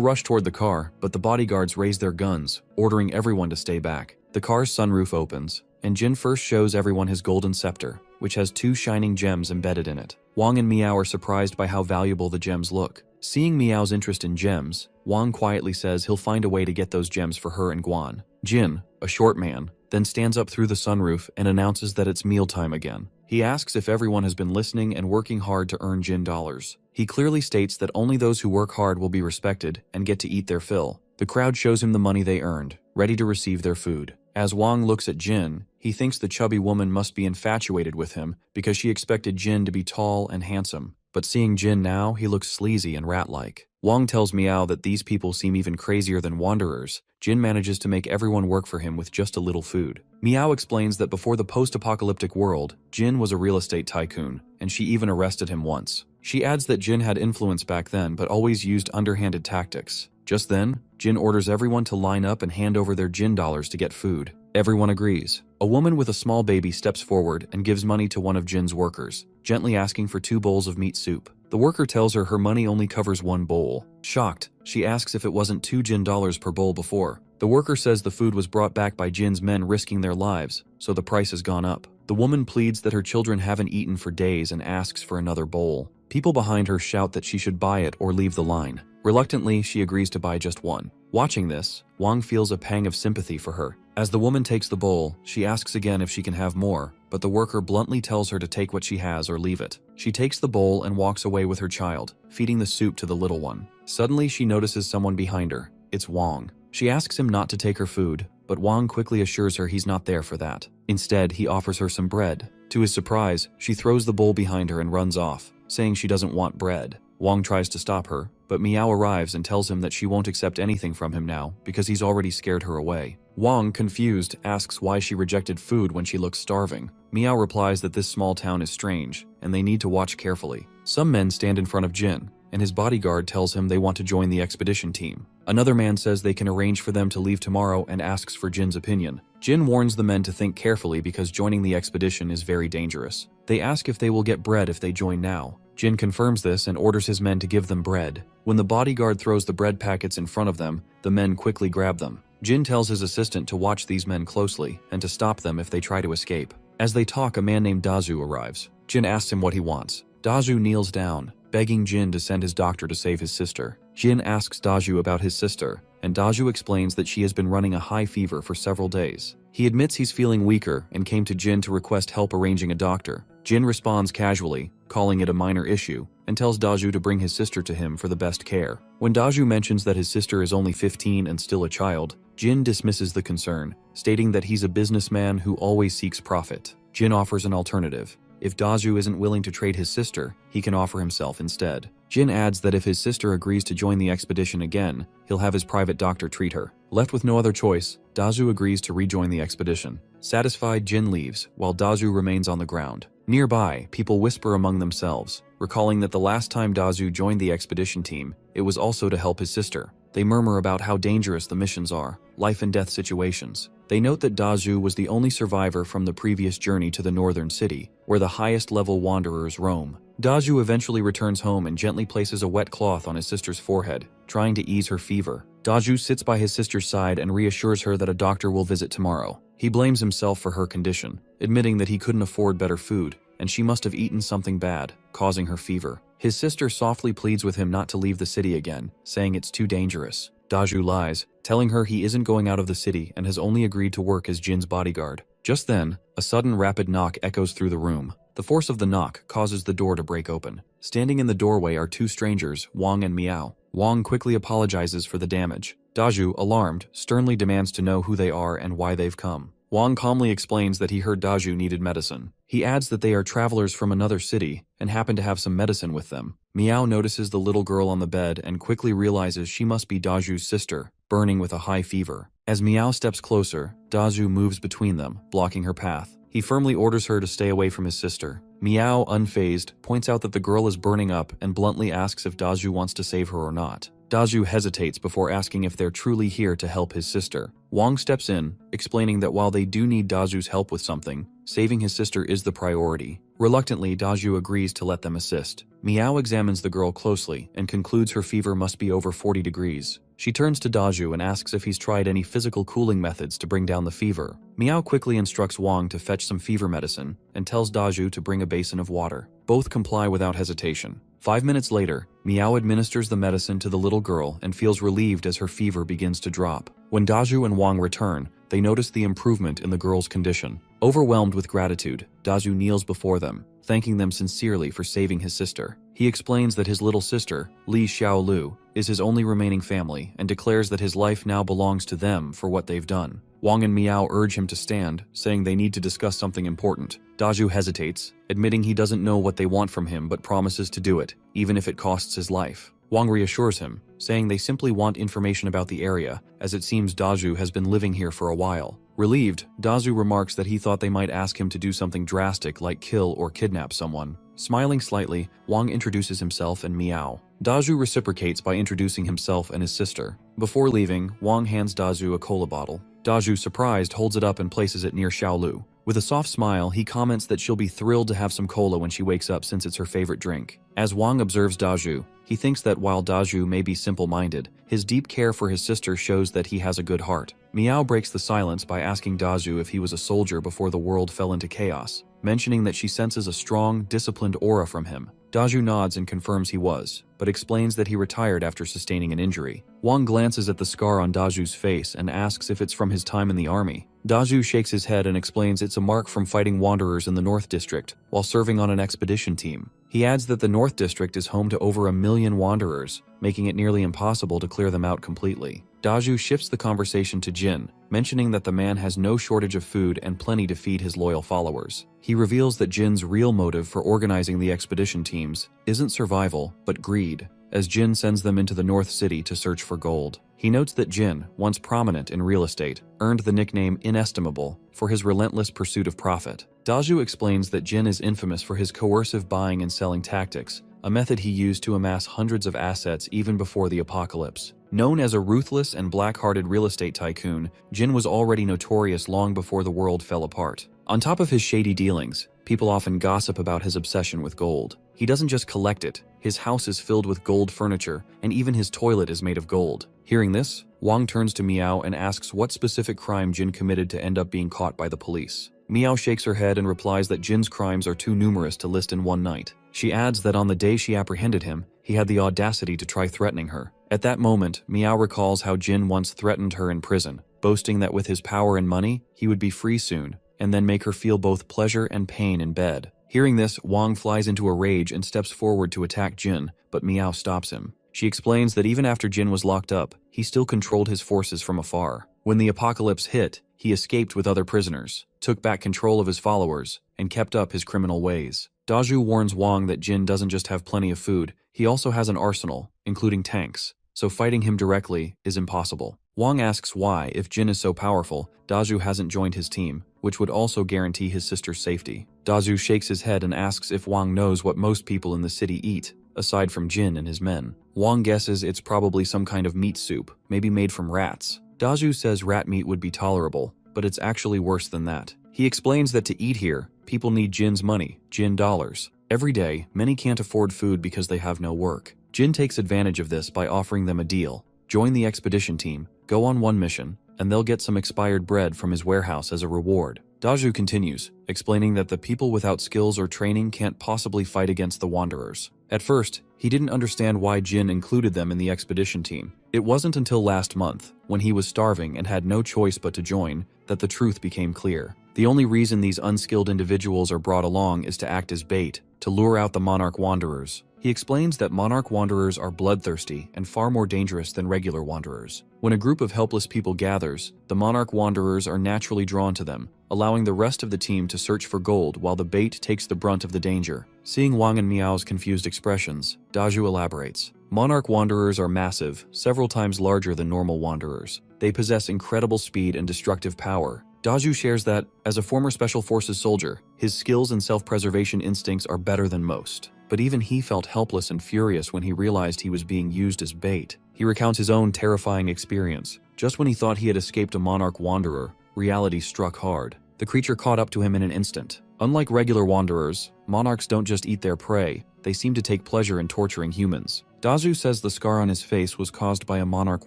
rush toward the car, but the bodyguards raise their guns, ordering everyone to stay back. The car's sunroof opens, and Jin first shows everyone his golden scepter, which has 2 shining gems embedded in it. Wang and Miao are surprised by how valuable the gems look. Seeing Miao's interest in gems, Wang quietly says he'll find a way to get those gems for her and Guan. Jin, a short man, then stands up through the sunroof and announces that it's mealtime again. He asks if everyone has been listening and working hard to earn Jin dollars. He clearly states that only those who work hard will be respected and get to eat their fill. The crowd shows him the money they earned, ready to receive their food. As Wang looks at Jin, he thinks the chubby woman must be infatuated with him because she expected Jin to be tall and handsome. But seeing Jin now, he looks sleazy and rat-like. Wang tells Miao that these people seem even crazier than wanderers. Jin manages to make everyone work for him with just a little food. Miao explains that before the post-apocalyptic world, Jin was a real estate tycoon, and she even arrested him once. She adds that Jin had influence back then but always used underhanded tactics. Just then, Jin orders everyone to line up and hand over their Jin dollars to get food. Everyone agrees. A woman with a small baby steps forward and gives money to one of Jin's workers, gently asking for 2 bowls of meat soup. The worker tells her her money only covers 1 bowl. Shocked, she asks if it wasn't 2 Jin dollars per bowl before. The worker says the food was brought back by Jin's men risking their lives, so the price has gone up. The woman pleads that her children haven't eaten for days and asks for another bowl. People behind her shout that she should buy it or leave the line. Reluctantly, she agrees to buy just 1. Watching this, Wang feels a pang of sympathy for her. As the woman takes the bowl, she asks again if she can have more, but the worker bluntly tells her to take what she has or leave it. She takes the bowl and walks away with her child, feeding the soup to the little one. Suddenly, she notices someone behind her. It's Wang. She asks him not to take her food, but Wang quickly assures her he's not there for that. Instead, he offers her some bread. To his surprise, she throws the bowl behind her and runs off, saying she doesn't want bread. Wang tries to stop her, but Miao arrives and tells him that she won't accept anything from him now because he's already scared her away. Wang, confused, asks why she rejected food when she looks starving. Miao replies that this small town is strange, and they need to watch carefully. Some men stand in front of Jin, and his bodyguard tells him they want to join the expedition team. Another man says they can arrange for them to leave tomorrow and asks for Jin's opinion. Jin warns the men to think carefully because joining the expedition is very dangerous. They ask if they will get bread if they join now. Jin confirms this and orders his men to give them bread. When the bodyguard throws the bread packets in front of them, the men quickly grab them. Jin tells his assistant to watch these men closely and to stop them if they try to escape. As they talk, a man named Dazu arrives. Jin asks him what he wants. Dazu kneels down, begging Jin to send his doctor to save his sister. Jin asks Dazu about his sister, and Dazu explains that she has been running a high fever for several days. He admits he's feeling weaker and came to Jin to request help arranging a doctor. Jin responds casually, calling it a minor issue, and tells Dazu to bring his sister to him for the best care. When Dazu mentions that his sister is only 15 and still a child, Jin dismisses the concern, stating that he's a businessman who always seeks profit. Jin offers an alternative. If Dazu isn't willing to trade his sister, he can offer himself instead. Jin adds that if his sister agrees to join the expedition again, he'll have his private doctor treat her. Left with no other choice, Dazu agrees to rejoin the expedition. Satisfied, Jin leaves, while Dazu remains on the ground. Nearby, people whisper among themselves, recalling that the last time Dazu joined the expedition team, it was also to help his sister. They murmur about how dangerous the missions are, life and death situations. They note that Dazu was the only survivor from the previous journey to the northern city, where the highest level wanderers roam. Dazu eventually returns home and gently places a wet cloth on his sister's forehead, trying to ease her fever. Dazu sits by his sister's side and reassures her that a doctor will visit tomorrow. He blames himself for her condition, admitting that he couldn't afford better food, and she must have eaten something bad, causing her fever. His sister softly pleads with him not to leave the city again, saying it's too dangerous. Dazu lies, telling her he isn't going out of the city and has only agreed to work as Jin's bodyguard. Just then, a sudden rapid knock echoes through the room. The force of the knock causes the door to break open. Standing in the doorway are two strangers, Wang and Miao. Wang quickly apologizes for the damage. Dazu, alarmed, sternly demands to know who they are and why they've come. Wang calmly explains that he heard Dazu needed medicine. He adds that they are travelers from another city and happen to have some medicine with them. Miao notices the little girl on the bed and quickly realizes she must be Dazu's sister, burning with a high fever. As Miao steps closer, Dazu moves between them, blocking her path. He firmly orders her to stay away from his sister. Miao, unfazed, points out that the girl is burning up and bluntly asks if Dazu wants to save her or not. Dazu hesitates before asking if they're truly here to help his sister. Wang steps in, explaining that while they do need Dazu's help with something, saving his sister is the priority. Reluctantly, Dazu agrees to let them assist. Miao examines the girl closely and concludes her fever must be over 40 degrees. She turns to Dazu and asks if he's tried any physical cooling methods to bring down the fever. Miao quickly instructs Wang to fetch some fever medicine and tells Dazu to bring a basin of water. Both comply without hesitation. 5 minutes later, Miao administers the medicine to the little girl and feels relieved as her fever begins to drop. When Dazu and Wang return, they notice the improvement in the girl's condition. Overwhelmed with gratitude, Dazu kneels before them, thanking them sincerely for saving his sister. He explains that his little sister, Li Xiaolu, is his only remaining family and declares that his life now belongs to them for what they've done. Wang and Miao urge him to stand, saying they need to discuss something important. Dazu hesitates, admitting he doesn't know what they want from him but promises to do it, even if it costs his life. Wang reassures him, saying they simply want information about the area, as it seems Dazu has been living here for a while. Relieved, Dazu remarks that he thought they might ask him to do something drastic like kill or kidnap someone. Smiling slightly, Wang introduces himself and Miao. Dazu reciprocates by introducing himself and his sister. Before leaving, Wang hands Dazu a cola bottle. Dazu, surprised, holds it up and places it near Xiaolu. With a soft smile, he comments that she'll be thrilled to have some cola when she wakes up since it's her favorite drink. As Wang observes Dazu, he thinks that while Dazu may be simple-minded, his deep care for his sister shows that he has a good heart. Miao breaks the silence by asking Dazu if he was a soldier before the world fell into chaos, mentioning that she senses a strong, disciplined aura from him. Dazu nods and confirms he was, but explains that he retired after sustaining an injury. Wang glances at the scar on Dazu's face and asks if it's from his time in the army. Dazu shakes his head and explains it's a mark from fighting wanderers in the North District while serving on an expedition team. He adds that the North District is home to over 1 million wanderers, making it nearly impossible to clear them out completely. Dazu shifts the conversation to Jin, mentioning that the man has no shortage of food and plenty to feed his loyal followers. He reveals that Jin's real motive for organizing the expedition teams isn't survival, but greed, as Jin sends them into the North City to search for gold. He notes that Jin, once prominent in real estate, earned the nickname Inestimable for his relentless pursuit of profit. Dazu explains that Jin is infamous for his coercive buying and selling tactics, a method he used to amass hundreds of assets even before the apocalypse. Known as a ruthless and black-hearted real estate tycoon, Jin was already notorious long before the world fell apart. On top of his shady dealings, people often gossip about his obsession with gold. He doesn't just collect it, his house is filled with gold furniture, and even his toilet is made of gold. Hearing this, Wang turns to Miao and asks what specific crime Jin committed to end up being caught by the police. Miao shakes her head and replies that Jin's crimes are too numerous to list in one night. She adds that on the day she apprehended him, he had the audacity to try threatening her. At that moment, Miao recalls how Jin once threatened her in prison, boasting that with his power and money, he would be free soon, and then make her feel both pleasure and pain in bed. Hearing this, Wang flies into a rage and steps forward to attack Jin, but Miao stops him. She explains that even after Jin was locked up, he still controlled his forces from afar. When the apocalypse hit, he escaped with other prisoners, took back control of his followers, and kept up his criminal ways. Dazu warns Wang that Jin doesn't just have plenty of food, he also has an arsenal, including tanks, so fighting him directly is impossible. Wang asks why, if Jin is so powerful, Dazu hasn't joined his team, which would also guarantee his sister's safety. Dazhu shakes his head and asks if Wang knows what most people in the city eat, aside from Jin and his men. Wang guesses it's probably some kind of meat soup, maybe made from rats. Dazhu says rat meat would be tolerable, but it's actually worse than that. He explains that to eat here, people need Jin's money, Jin dollars. Every day, many can't afford food because they have no work. Jin takes advantage of this by offering them a deal. Join the expedition team, go on one mission, and they'll get some expired bread from his warehouse as a reward. Dazhu continues, explaining that the people without skills or training can't possibly fight against the Wanderers. At first, he didn't understand why Jin included them in the expedition team. It wasn't until last month, when he was starving and had no choice but to join, that the truth became clear. The only reason these unskilled individuals are brought along is to act as bait, to lure out the Monarch Wanderers. He explains that Monarch Wanderers are bloodthirsty and far more dangerous than regular Wanderers. When a group of helpless people gathers, the Monarch Wanderers are naturally drawn to them, allowing the rest of the team to search for gold while the bait takes the brunt of the danger. Seeing Wang and Miao's confused expressions, Dazhu elaborates. Monarch Wanderers are massive, several times larger than normal Wanderers. They possess incredible speed and destructive power. Dazhu shares that, as a former Special Forces soldier, his skills and self-preservation instincts are better than most. But even he felt helpless and furious when he realized he was being used as bait. He recounts his own terrifying experience. Just when he thought he had escaped a Monarch Wanderer, reality struck hard. The creature caught up to him in an instant. Unlike regular Wanderers, Monarchs don't just eat their prey, they seem to take pleasure in torturing humans. Dazhu says the scar on his face was caused by a Monarch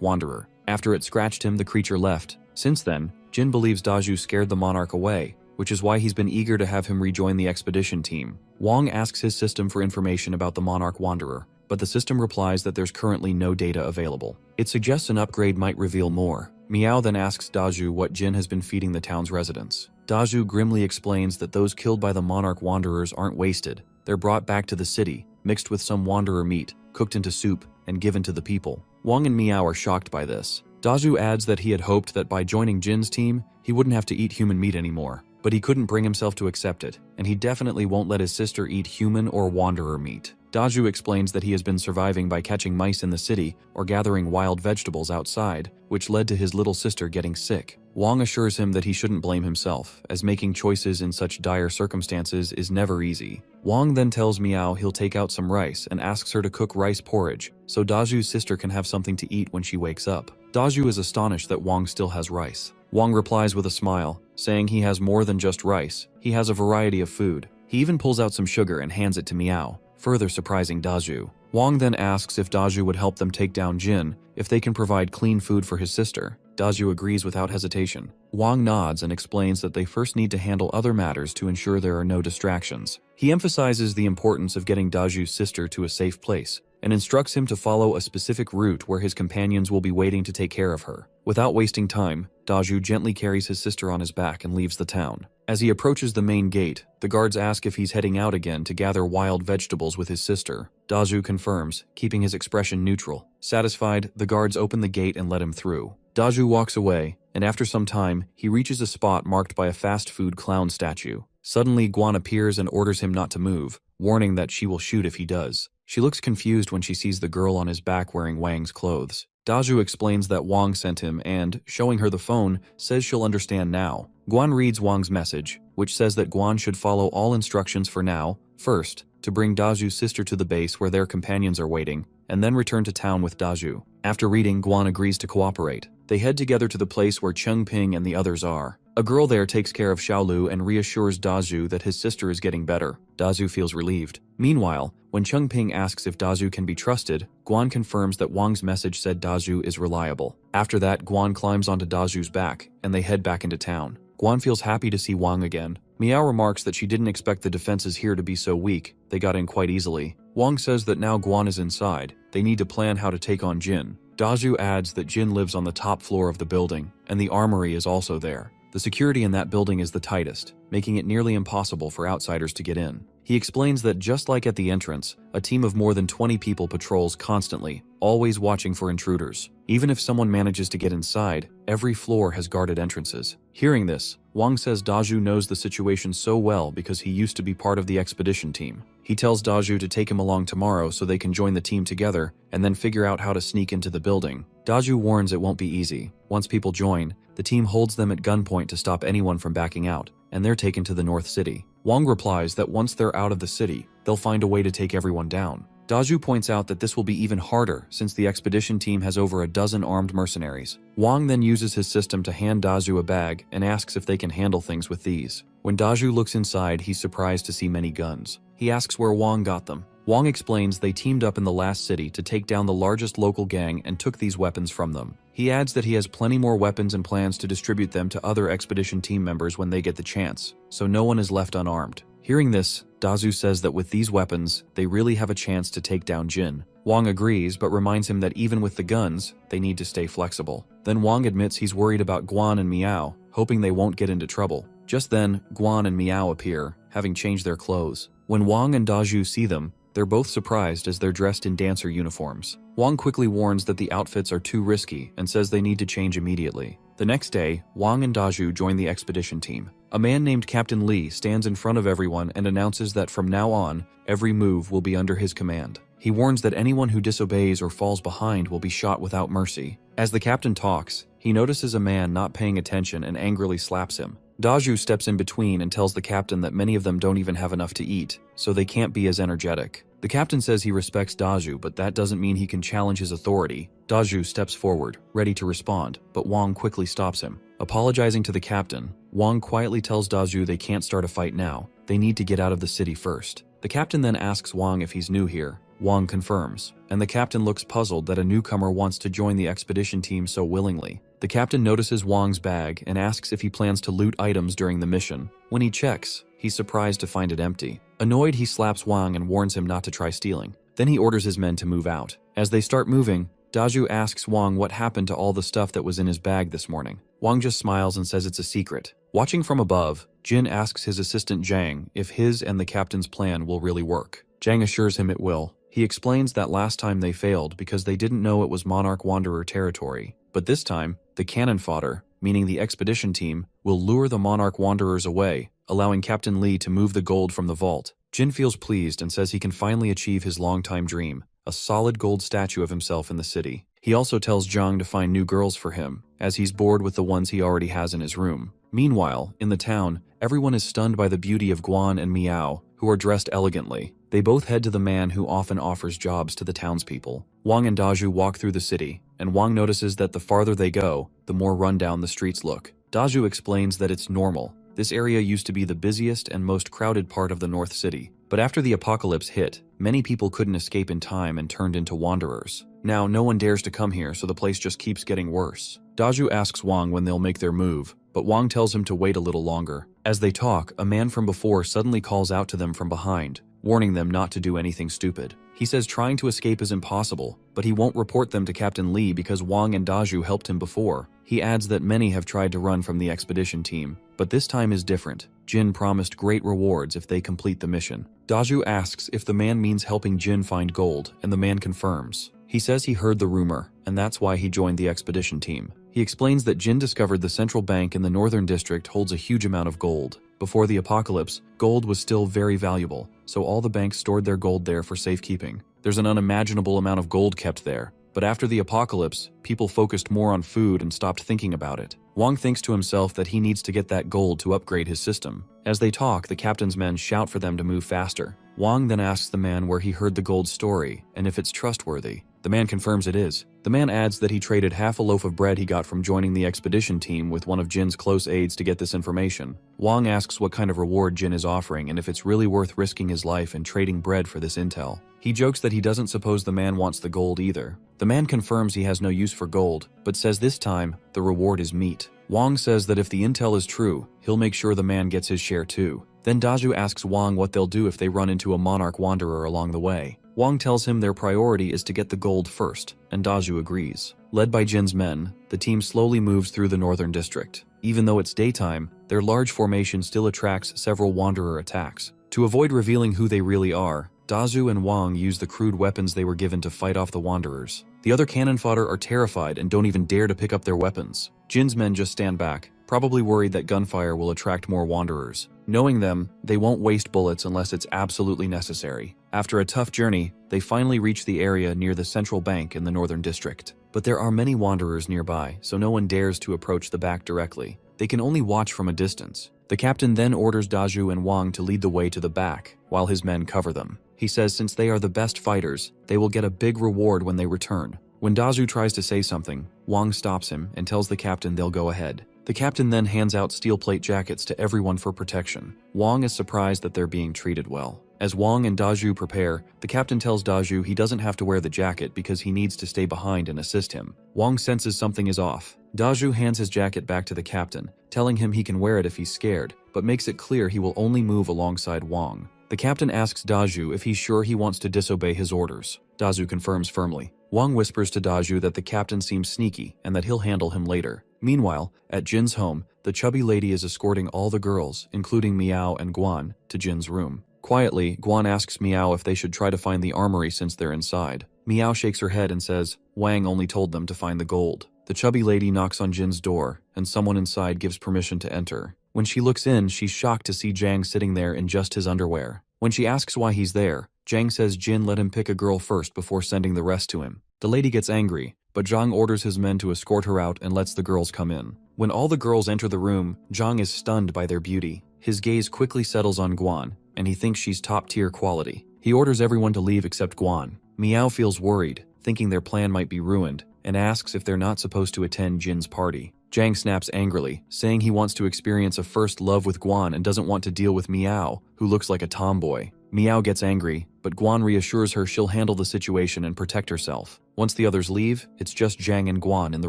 Wanderer. After it scratched him, the creature left. Since then, Jin believes Dazhu scared the Monarch away, which is why he's been eager to have him rejoin the expedition team. Wang asks his system for information about the Monarch Wanderer, but the system replies that there's currently no data available. It suggests an upgrade might reveal more. Miao then asks Dazhu what Jin has been feeding the town's residents. Dazhu grimly explains that those killed by the Monarch Wanderers aren't wasted. They're brought back to the city, mixed with some Wanderer meat, cooked into soup, and given to the people. Wang and Miao are shocked by this. Dazhu adds that he had hoped that by joining Jin's team, he wouldn't have to eat human meat anymore. But he couldn't bring himself to accept it, and he definitely won't let his sister eat human or Wanderer meat. Dazhu explains that he has been surviving by catching mice in the city or gathering wild vegetables outside, which led to his little sister getting sick. Wang assures him that he shouldn't blame himself, as making choices in such dire circumstances is never easy. Wang then tells Miao he'll take out some rice and asks her to cook rice porridge, so Dazhu's sister can have something to eat when she wakes up. Dazhu is astonished that Wang still has rice. Wang replies with a smile, saying he has more than just rice. He has a variety of food. He even pulls out some sugar and hands it to Miao, further surprising Dazhu. Wang then asks if Dazhu would help them take down Jin if they can provide clean food for his sister. Dazhu agrees without hesitation. Wang nods and explains that they first need to handle other matters to ensure there are no distractions. He emphasizes the importance of getting Dazhu's sister to a safe place, and instructs him to follow a specific route where his companions will be waiting to take care of her. Without wasting time, Dazhu gently carries his sister on his back and leaves the town. As he approaches the main gate, the guards ask if he's heading out again to gather wild vegetables with his sister. Dazhu confirms, keeping his expression neutral. Satisfied, the guards open the gate and let him through. Dazhu walks away, and after some time, he reaches a spot marked by a fast food clown statue. Suddenly, Guan appears and orders him not to move, warning that she will shoot if he does. She looks confused when she sees the girl on his back wearing Wang's clothes. Dazhu explains that Wang sent him and, showing her the phone, says she'll understand now. Guan reads Wang's message, which says that Guan should follow all instructions for now, first, to bring Dazhu's sister to the base where their companions are waiting, and then return to town with Dazhu. After reading, Guan agrees to cooperate. They head together to the place where Chengping and the others are. A girl there takes care of Xiaolu and reassures Dazhu that his sister is getting better. Dazhu feels relieved. Meanwhile, when Chengping asks if Dazhu can be trusted, Guan confirms that Wang's message said Dazhu is reliable. After that, Guan climbs onto Dazhu's back, and they head back into town. Guan feels happy to see Wang again. Miao remarks that she didn't expect the defenses here to be so weak. They got in quite easily. Wang says that now Guan is inside, they need to plan how to take on Jin. Dazhu adds that Jin lives on the top floor of the building, and the armory is also there. The security in that building is the tightest. making it nearly impossible for outsiders to get in. He explains that just like at the entrance, a team of more than 20 people patrols constantly, always watching for intruders. Even if someone manages to get inside, every floor has guarded entrances. Hearing this, Wang says Daju knows the situation so well because he used to be part of the expedition team. He tells Daju to take him along tomorrow so they can join the team together and then figure out how to sneak into the building. Daju warns it won't be easy. Once people join, the team holds them at gunpoint to stop anyone from backing out, and they're taken to the North City. Wang replies that once they're out of the city, they'll find a way to take everyone down. Daju points out that this will be even harder since the expedition team has over a dozen armed mercenaries. Wang then uses his system to hand Daju a bag and asks if they can handle things with these. When Daju looks inside, he's surprised to see many guns. He asks where Wang got them. Wang explains they teamed up in the last city to take down the largest local gang and took these weapons from them. He adds that he has plenty more weapons and plans to distribute them to other expedition team members when they get the chance, so no one is left unarmed. Hearing this, Daju says that with these weapons, they really have a chance to take down Jin. Wang agrees but reminds him that even with the guns, they need to stay flexible. Then Wang admits he's worried about Guan and Miao, hoping they won't get into trouble. Just then, Guan and Miao appear, having changed their clothes. When Wang and Daju see them, they're both surprised as they're dressed in dancer uniforms. Wang quickly warns that the outfits are too risky and says they need to change immediately. The next day, Wang and Daju join the expedition team. A man named Captain Lee stands in front of everyone and announces that from now on, every move will be under his command. He warns that anyone who disobeys or falls behind will be shot without mercy. As the captain talks, he notices a man not paying attention and angrily slaps him. Daju steps in between and tells the captain that many of them don't even have enough to eat, so they can't be as energetic. The captain says he respects Daju, but that doesn't mean he can challenge his authority. Daju steps forward, ready to respond, but Wang quickly stops him. Apologizing to the captain, Wang quietly tells Daju they can't start a fight now. They need to get out of the city first. The captain then asks Wang if he's new here. Wang confirms, and the captain looks puzzled that a newcomer wants to join the expedition team so willingly. The captain notices Wang's bag and asks if he plans to loot items during the mission. When he checks, he's surprised to find it empty. Annoyed, he slaps Wang and warns him not to try stealing. Then he orders his men to move out. As they start moving, Daju asks Wang what happened to all the stuff that was in his bag this morning. Wang just smiles and says it's a secret. Watching from above, Jin asks his assistant Zhang if his and the captain's plan will really work. Zhang assures him it will. He explains that last time they failed because they didn't know it was Monarch Wanderer territory. But this time, the cannon fodder, meaning the expedition team, will lure the Monarch Wanderers away, allowing Captain Lee to move the gold from the vault. Jin feels pleased and says he can finally achieve his long-time dream, a solid gold statue of himself in the city. He also tells Zhang to find new girls for him, as he's bored with the ones he already has in his room. Meanwhile, in the town, everyone is stunned by the beauty of Guan and Miao, who are dressed elegantly. They both head to the man who often offers jobs to the townspeople. Wang and Daju walk through the city, and Wang notices that the farther they go, the more run-down the streets look. Daju explains that it's normal. This area used to be the busiest and most crowded part of the North City. But after the apocalypse hit, many people couldn't escape in time and turned into wanderers. Now, no one dares to come here, so the place just keeps getting worse. Daju asks Wang when they'll make their move, but Wang tells him to wait a little longer. As they talk, a man from before suddenly calls out to them from behind, warning them not to do anything stupid. He says trying to escape is impossible, but he won't report them to Captain Lee because Wang and Daju helped him before. He adds that many have tried to run from the expedition team, but this time is different. Jin promised great rewards if they complete the mission. Daju asks if the man means helping Jin find gold, and the man confirms. He says he heard the rumor, and that's why he joined the expedition team. He explains that Jin discovered the central bank in the northern district holds a huge amount of gold. Before the apocalypse, gold was still very valuable, so all the banks stored their gold there for safekeeping. There's an unimaginable amount of gold kept there. But after the apocalypse, people focused more on food and stopped thinking about it. Wang thinks to himself that he needs to get that gold to upgrade his system. As they talk, the captain's men shout for them to move faster. Wang then asks the man where he heard the gold story and if it's trustworthy. The man confirms it is. The man adds that he traded half a loaf of bread he got from joining the expedition team with one of Jin's close aides to get this information. Wang asks what kind of reward Jin is offering and if it's really worth risking his life and trading bread for this intel. He jokes that he doesn't suppose the man wants the gold either. The man confirms he has no use for gold, but says this time the reward is meat. Wang says that if the intel is true, he'll make sure the man gets his share too. Then Daju asks Wang what they'll do if they run into a monarch wanderer along the way. Wang tells him their priority is to get the gold first, and Daju agrees. Led by Jin's men, the team slowly moves through the northern district. Even though it's daytime, their large formation still attracts several wanderer attacks. To avoid revealing who they really are, Dazu and Wang use the crude weapons they were given to fight off the wanderers. The other cannon fodder are terrified and don't even dare to pick up their weapons. Jin's men just stand back, probably worried that gunfire will attract more wanderers. Knowing them, they won't waste bullets unless it's absolutely necessary. After a tough journey, they finally reach the area near the central bank in the northern district. But there are many wanderers nearby, so no one dares to approach the back directly. They can only watch from a distance. The captain then orders Daju and Wang to lead the way to the back, while his men cover them. He says since they are the best fighters, they will get a big reward when they return. When Daju tries to say something, Wang stops him and tells the captain they'll go ahead. The captain then hands out steel plate jackets to everyone for protection. Wang is surprised that they're being treated well. As Wang and Daju prepare, the captain tells Daju he doesn't have to wear the jacket because he needs to stay behind and assist him. Wang senses something is off. Daju hands his jacket back to the captain, telling him he can wear it if he's scared, but makes it clear he will only move alongside Wang. The captain asks Daju if he's sure he wants to disobey his orders. Daju confirms firmly. Wang whispers to Daju that the captain seems sneaky and that he'll handle him later. Meanwhile, at Jin's home, the chubby lady is escorting all the girls, including Miao and Guan, to Jin's room. Quietly, Guan asks Miao if they should try to find the armory since they're inside. Miao shakes her head and says, Wang only told them to find the gold. The chubby lady knocks on Jin's door, and someone inside gives permission to enter. When she looks in, she's shocked to see Zhang sitting there in just his underwear. When she asks why he's there, Zhang says Jin let him pick a girl first before sending the rest to him. The lady gets angry, but Zhang orders his men to escort her out and lets the girls come in. When all the girls enter the room, Zhang is stunned by their beauty. His gaze quickly settles on Guan, and he thinks she's top-tier quality. He orders everyone to leave except Guan. Miao feels worried, thinking their plan might be ruined, and asks if they're not supposed to attend Jin's party. Zhang snaps angrily, saying he wants to experience a first love with Guan and doesn't want to deal with Miao, who looks like a tomboy. Miao gets angry, but Guan reassures her she'll handle the situation and protect herself. Once the others leave, it's just Zhang and Guan in the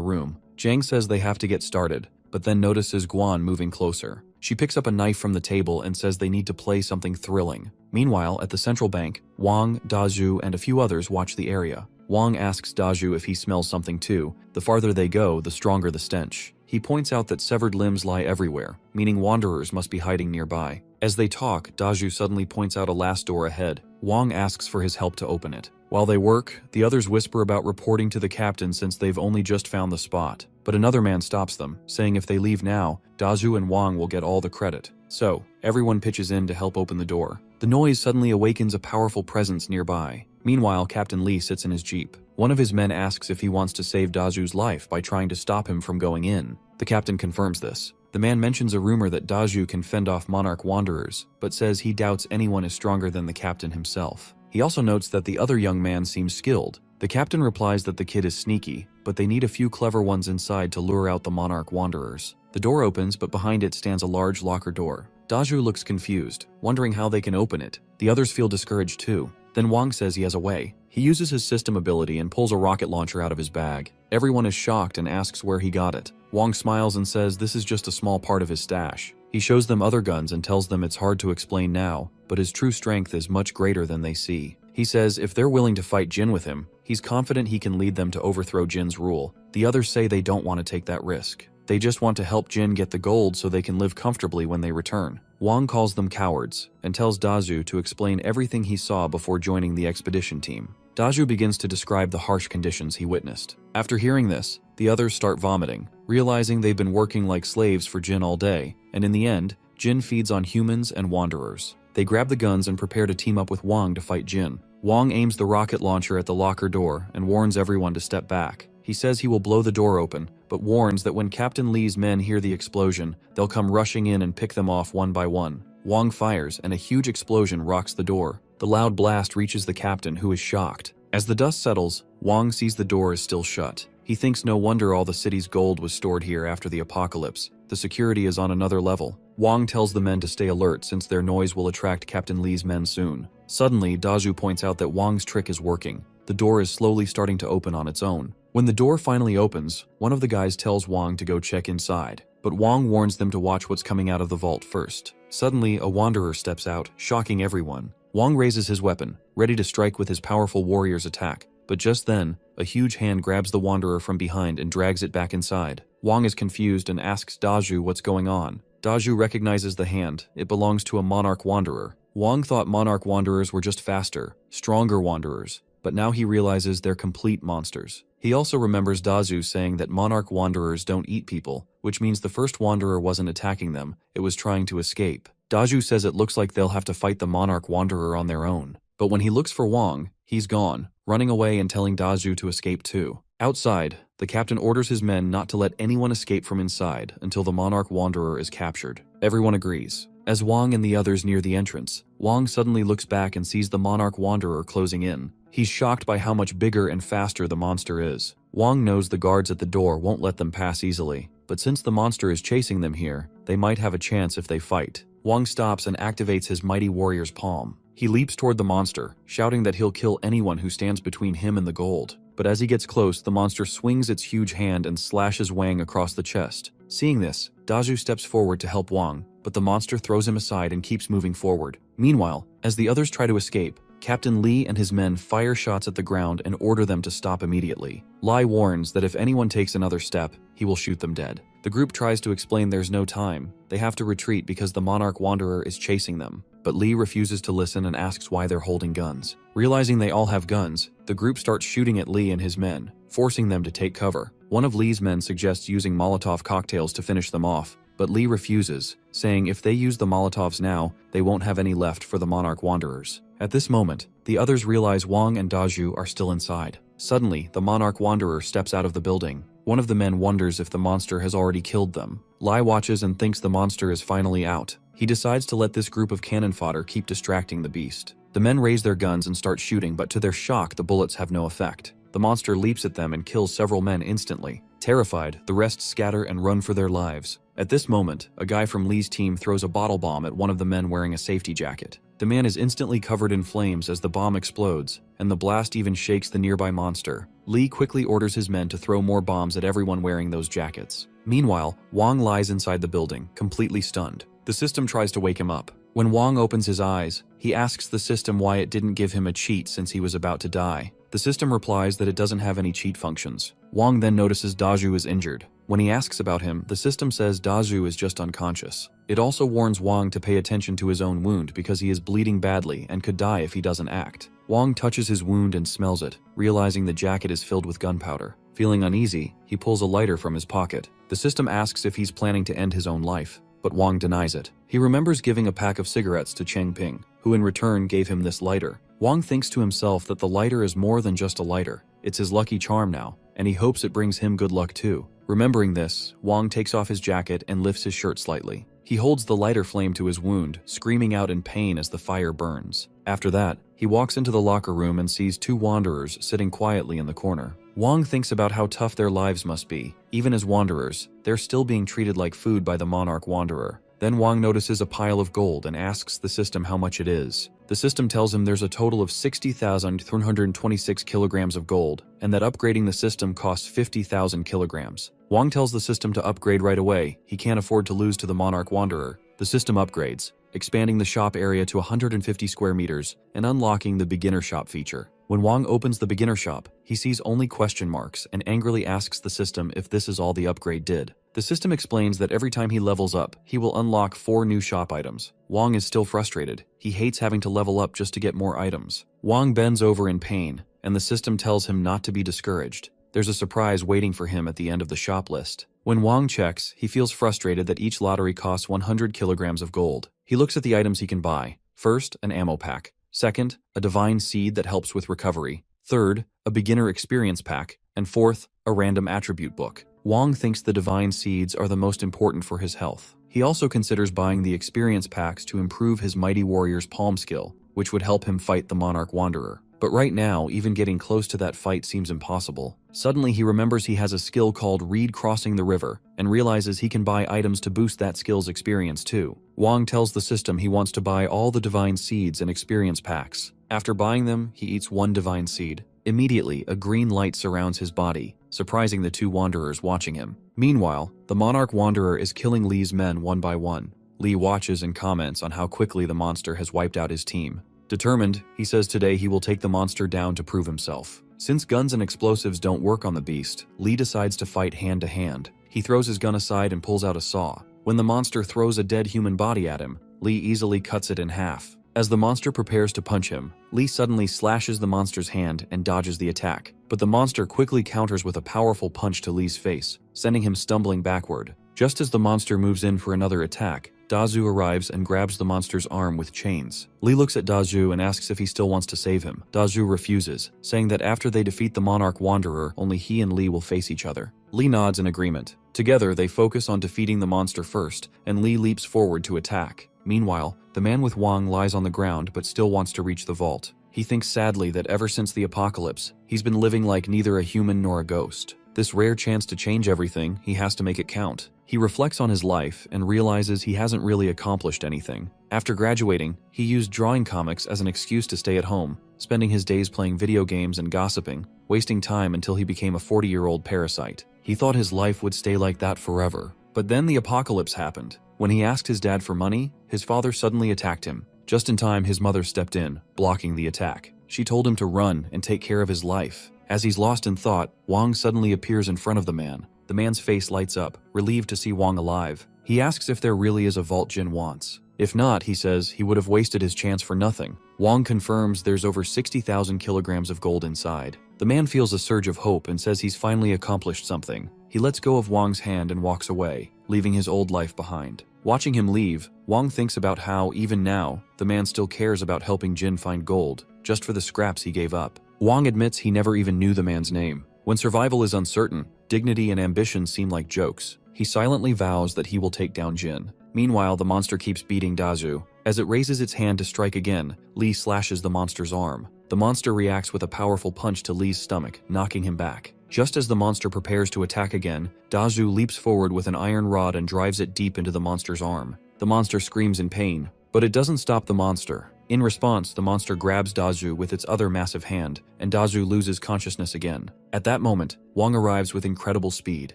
room. Zhang says they have to get started, but then notices Guan moving closer. She picks up a knife from the table and says they need to play something thrilling. Meanwhile, at the central bank, Wang, Daju, and a few others watch the area. Wang asks Daju if he smells something too. The farther they go, the stronger the stench. He points out that severed limbs lie everywhere, meaning wanderers must be hiding nearby. As they talk, Daju suddenly points out a last door ahead. Wang asks for his help to open it. While they work, the others whisper about reporting to the captain since they've only just found the spot. But another man stops them, saying if they leave now, Daju and Wang will get all the credit. So, everyone pitches in to help open the door. The noise suddenly awakens a powerful presence nearby. Meanwhile, Captain Lee sits in his jeep. One of his men asks if he wants to save Daju's life by trying to stop him from going in. The captain confirms this. The man mentions a rumor that Daju can fend off monarch wanderers, but says he doubts anyone is stronger than the captain himself. He also notes that the other young man seems skilled. The captain replies that the kid is sneaky, but they need a few clever ones inside to lure out the monarch wanderers. The door opens, but behind it stands a large locker door. Daju looks confused, wondering how they can open it. The others feel discouraged too. Then Wang says he has a way. He uses his system ability and pulls a rocket launcher out of his bag. Everyone is shocked and asks where he got it. Wang smiles and says this is just a small part of his stash. He shows them other guns and tells them it's hard to explain now, but his true strength is much greater than they see. He says if they're willing to fight Jin with him, he's confident he can lead them to overthrow Jin's rule. The others say they don't want to take that risk. They just want to help Jin get the gold so they can live comfortably when they return. Wang calls them cowards and tells Daju to explain everything he saw before joining the expedition team. Daju begins to describe the harsh conditions he witnessed. After hearing this, the others start vomiting, realizing they've been working like slaves for Jin all day, and in the end, Jin feeds on humans and wanderers. They grab the guns and prepare to team up with Wang to fight Jin. Wang aims the rocket launcher at the locker door and warns everyone to step back. He says he will blow the door open, but warns that when Captain Lee's men hear the explosion, they'll come rushing in and pick them off one by one. Wang fires, and a huge explosion rocks the door. The loud blast reaches the captain, who is shocked. As the dust settles, Wang sees the door is still shut. He thinks no wonder all the city's gold was stored here after the apocalypse. The security is on another level. Wang tells the men to stay alert since their noise will attract Captain Lee's men soon. Suddenly, Daju points out that Wang's trick is working. The door is slowly starting to open on its own. When the door finally opens, one of the guys tells Wang to go check inside, but Wang warns them to watch what's coming out of the vault first. Suddenly, a wanderer steps out, shocking everyone. Wang raises his weapon, ready to strike with his powerful warrior's attack, but just then, a huge hand grabs the wanderer from behind and drags it back inside. Wang is confused and asks Daju what's going on. Daju recognizes the hand. It belongs to a monarch wanderer. Wang thought monarch wanderers were just faster, stronger wanderers, but now he realizes they're complete monsters. He also remembers Daju saying that monarch wanderers don't eat people, which means the first wanderer wasn't attacking them, it was trying to escape. Daju says it looks like they'll have to fight the monarch wanderer on their own. But when he looks for Wang, he's gone, running away and telling Daju to escape too. Outside, the captain orders his men not to let anyone escape from inside until the monarch wanderer is captured. Everyone agrees. As Wang and the others near the entrance, Wang suddenly looks back and sees the monarch wanderer closing in. He's shocked by how much bigger and faster the monster is. Wang knows the guards at the door won't let them pass easily, but since the monster is chasing them here, they might have a chance if they fight. Wang stops and activates his mighty warrior's palm. He leaps toward the monster, shouting that he'll kill anyone who stands between him and the gold. But as he gets close, the monster swings its huge hand and slashes Wang across the chest. Seeing this, Daju steps forward to help Wang, but the monster throws him aside and keeps moving forward. Meanwhile, as the others try to escape, Captain Li and his men fire shots at the ground and order them to stop immediately. Lai warns that if anyone takes another step, he will shoot them dead. The group tries to explain there's no time. They have to retreat because the monarch wanderer is chasing them. But Li refuses to listen and asks why they're holding guns. Realizing they all have guns, the group starts shooting at Li and his men, forcing them to take cover. One of Li's men suggests using Molotov cocktails to finish them off, but Li refuses, saying if they use the Molotovs now, they won't have any left for the monarch wanderers. At this moment, the others realize Wang and Daju are still inside. Suddenly, the monarch wanderer steps out of the building. One of the men wonders if the monster has already killed them. Lai watches and thinks the monster is finally out. He decides to let this group of cannon fodder keep distracting the beast. The men raise their guns and start shooting, but to their shock, the bullets have no effect. The monster leaps at them and kills several men instantly. Terrified, the rest scatter and run for their lives. At this moment, a guy from Li's team throws a bottle bomb at one of the men wearing a safety jacket. The man is instantly covered in flames as the bomb explodes, and the blast even shakes the nearby monster. Li quickly orders his men to throw more bombs at everyone wearing those jackets. Meanwhile, Wang lies inside the building, completely stunned. The system tries to wake him up. When Wang opens his eyes, he asks the system why it didn't give him a cheat since he was about to die. The system replies that it doesn't have any cheat functions. Wang then notices Daju is injured. When he asks about him, the system says Daju is just unconscious. It also warns Wang to pay attention to his own wound because he is bleeding badly and could die if he doesn't act. Wang touches his wound and smells it, realizing the jacket is filled with gunpowder. Feeling uneasy, he pulls a lighter from his pocket. The system asks if he's planning to end his own life, but Wang denies it. He remembers giving a pack of cigarettes to Cheng Ping, who in return gave him this lighter. Wang thinks to himself that the lighter is more than just a lighter. It's his lucky charm now, and he hopes it brings him good luck too. Remembering this, Wang takes off his jacket and lifts his shirt slightly. He holds the lighter flame to his wound, screaming out in pain as the fire burns. After that, he walks into the locker room and sees two wanderers sitting quietly in the corner. Wang thinks about how tough their lives must be. Even as wanderers, they're still being treated like food by the monarch wanderer. Then Wang notices a pile of gold and asks the system how much it is. The system tells him there's a total of 60,326 kilograms of gold, and that upgrading the system costs 50,000 kilograms. Wang tells the system to upgrade right away. He can't afford to lose to the monarch wanderer. The system upgrades, expanding the shop area to 150 square meters and unlocking the beginner shop feature. When Wang opens the beginner shop, he sees only question marks and angrily asks the system if this is all the upgrade did. The system explains that every time he levels up, he will unlock 4 new shop items. Wang is still frustrated. He hates having to level up just to get more items. Wang bends over in pain, and the system tells him not to be discouraged. There's a surprise waiting for him at the end of the shop list. When Wang checks, he feels frustrated that each lottery costs 100 kilograms of gold. He looks at the items he can buy. First, an ammo pack. Second, a divine seed that helps with recovery. Third, a beginner experience pack. And fourth, a random attribute book. Wang thinks the divine seeds are the most important for his health. He also considers buying the experience packs to improve his mighty warrior's palm skill, which would help him fight the monarch wanderer. But right now, even getting close to that fight seems impossible. Suddenly, he remembers he has a skill called Reed Crossing the River, and realizes he can buy items to boost that skill's experience too. Wang tells the system he wants to buy all the divine seeds and experience packs. After buying them, he eats one divine seed. Immediately, a green light surrounds his body, surprising the two wanderers watching him. Meanwhile, the monarch wanderer is killing Li's men one by one. Li watches and comments on how quickly the monster has wiped out his team. Determined, he says today he will take the monster down to prove himself. Since guns and explosives don't work on the beast, Li decides to fight hand to hand. He throws his gun aside and pulls out a saw. When the monster throws a dead human body at him, Lee easily cuts it in half. As the monster prepares to punch him, Lee suddenly slashes the monster's hand and dodges the attack, but the monster quickly counters with a powerful punch to Lee's face, sending him stumbling backward. Just as the monster moves in for another attack, Dazu arrives and grabs the monster's arm with chains. Lee looks at Dazu and asks if he still wants to save him. Dazu refuses, saying that after they defeat the Monarch Wanderer, only he and Lee will face each other. Lee nods in agreement. Together, they focus on defeating the monster first, and Lee leaps forward to attack. Meanwhile, the man with Wang lies on the ground but still wants to reach the vault. He thinks sadly that ever since the apocalypse, he's been living like neither a human nor a ghost. This rare chance to change everything, he has to make it count. He reflects on his life and realizes he hasn't really accomplished anything. After graduating, he used drawing comics as an excuse to stay at home, spending his days playing video games and gossiping, wasting time until he became a 40-year-old parasite. He thought his life would stay like that forever. But then the apocalypse happened. When he asked his dad for money, his father suddenly attacked him. Just in time, his mother stepped in, blocking the attack. She told him to run and take care of his life. As he's lost in thought, Wang suddenly appears in front of the man. The man's face lights up, relieved to see Wang alive. He asks if there really is a vault Jin wants. If not, he says, he would have wasted his chance for nothing. Wang confirms there's over 60,000 kilograms of gold inside. The man feels a surge of hope and says he's finally accomplished something. He lets go of Wang's hand and walks away, leaving his old life behind. Watching him leave, Wang thinks about how, even now, the man still cares about helping Jin find gold, just for the scraps he gave up. Wang admits he never even knew the man's name. When survival is uncertain, dignity and ambition seem like jokes. He silently vows that he will take down Jin. Meanwhile, the monster keeps beating Dazu. As it raises its hand to strike again, Lee slashes the monster's arm. The monster reacts with a powerful punch to Lee's stomach, knocking him back. Just as the monster prepares to attack again, Dazu leaps forward with an iron rod and drives it deep into the monster's arm. The monster screams in pain, but it doesn't stop the monster. In response, the monster grabs Dazu with its other massive hand, and Dazu loses consciousness again. At that moment, Wang arrives with incredible speed.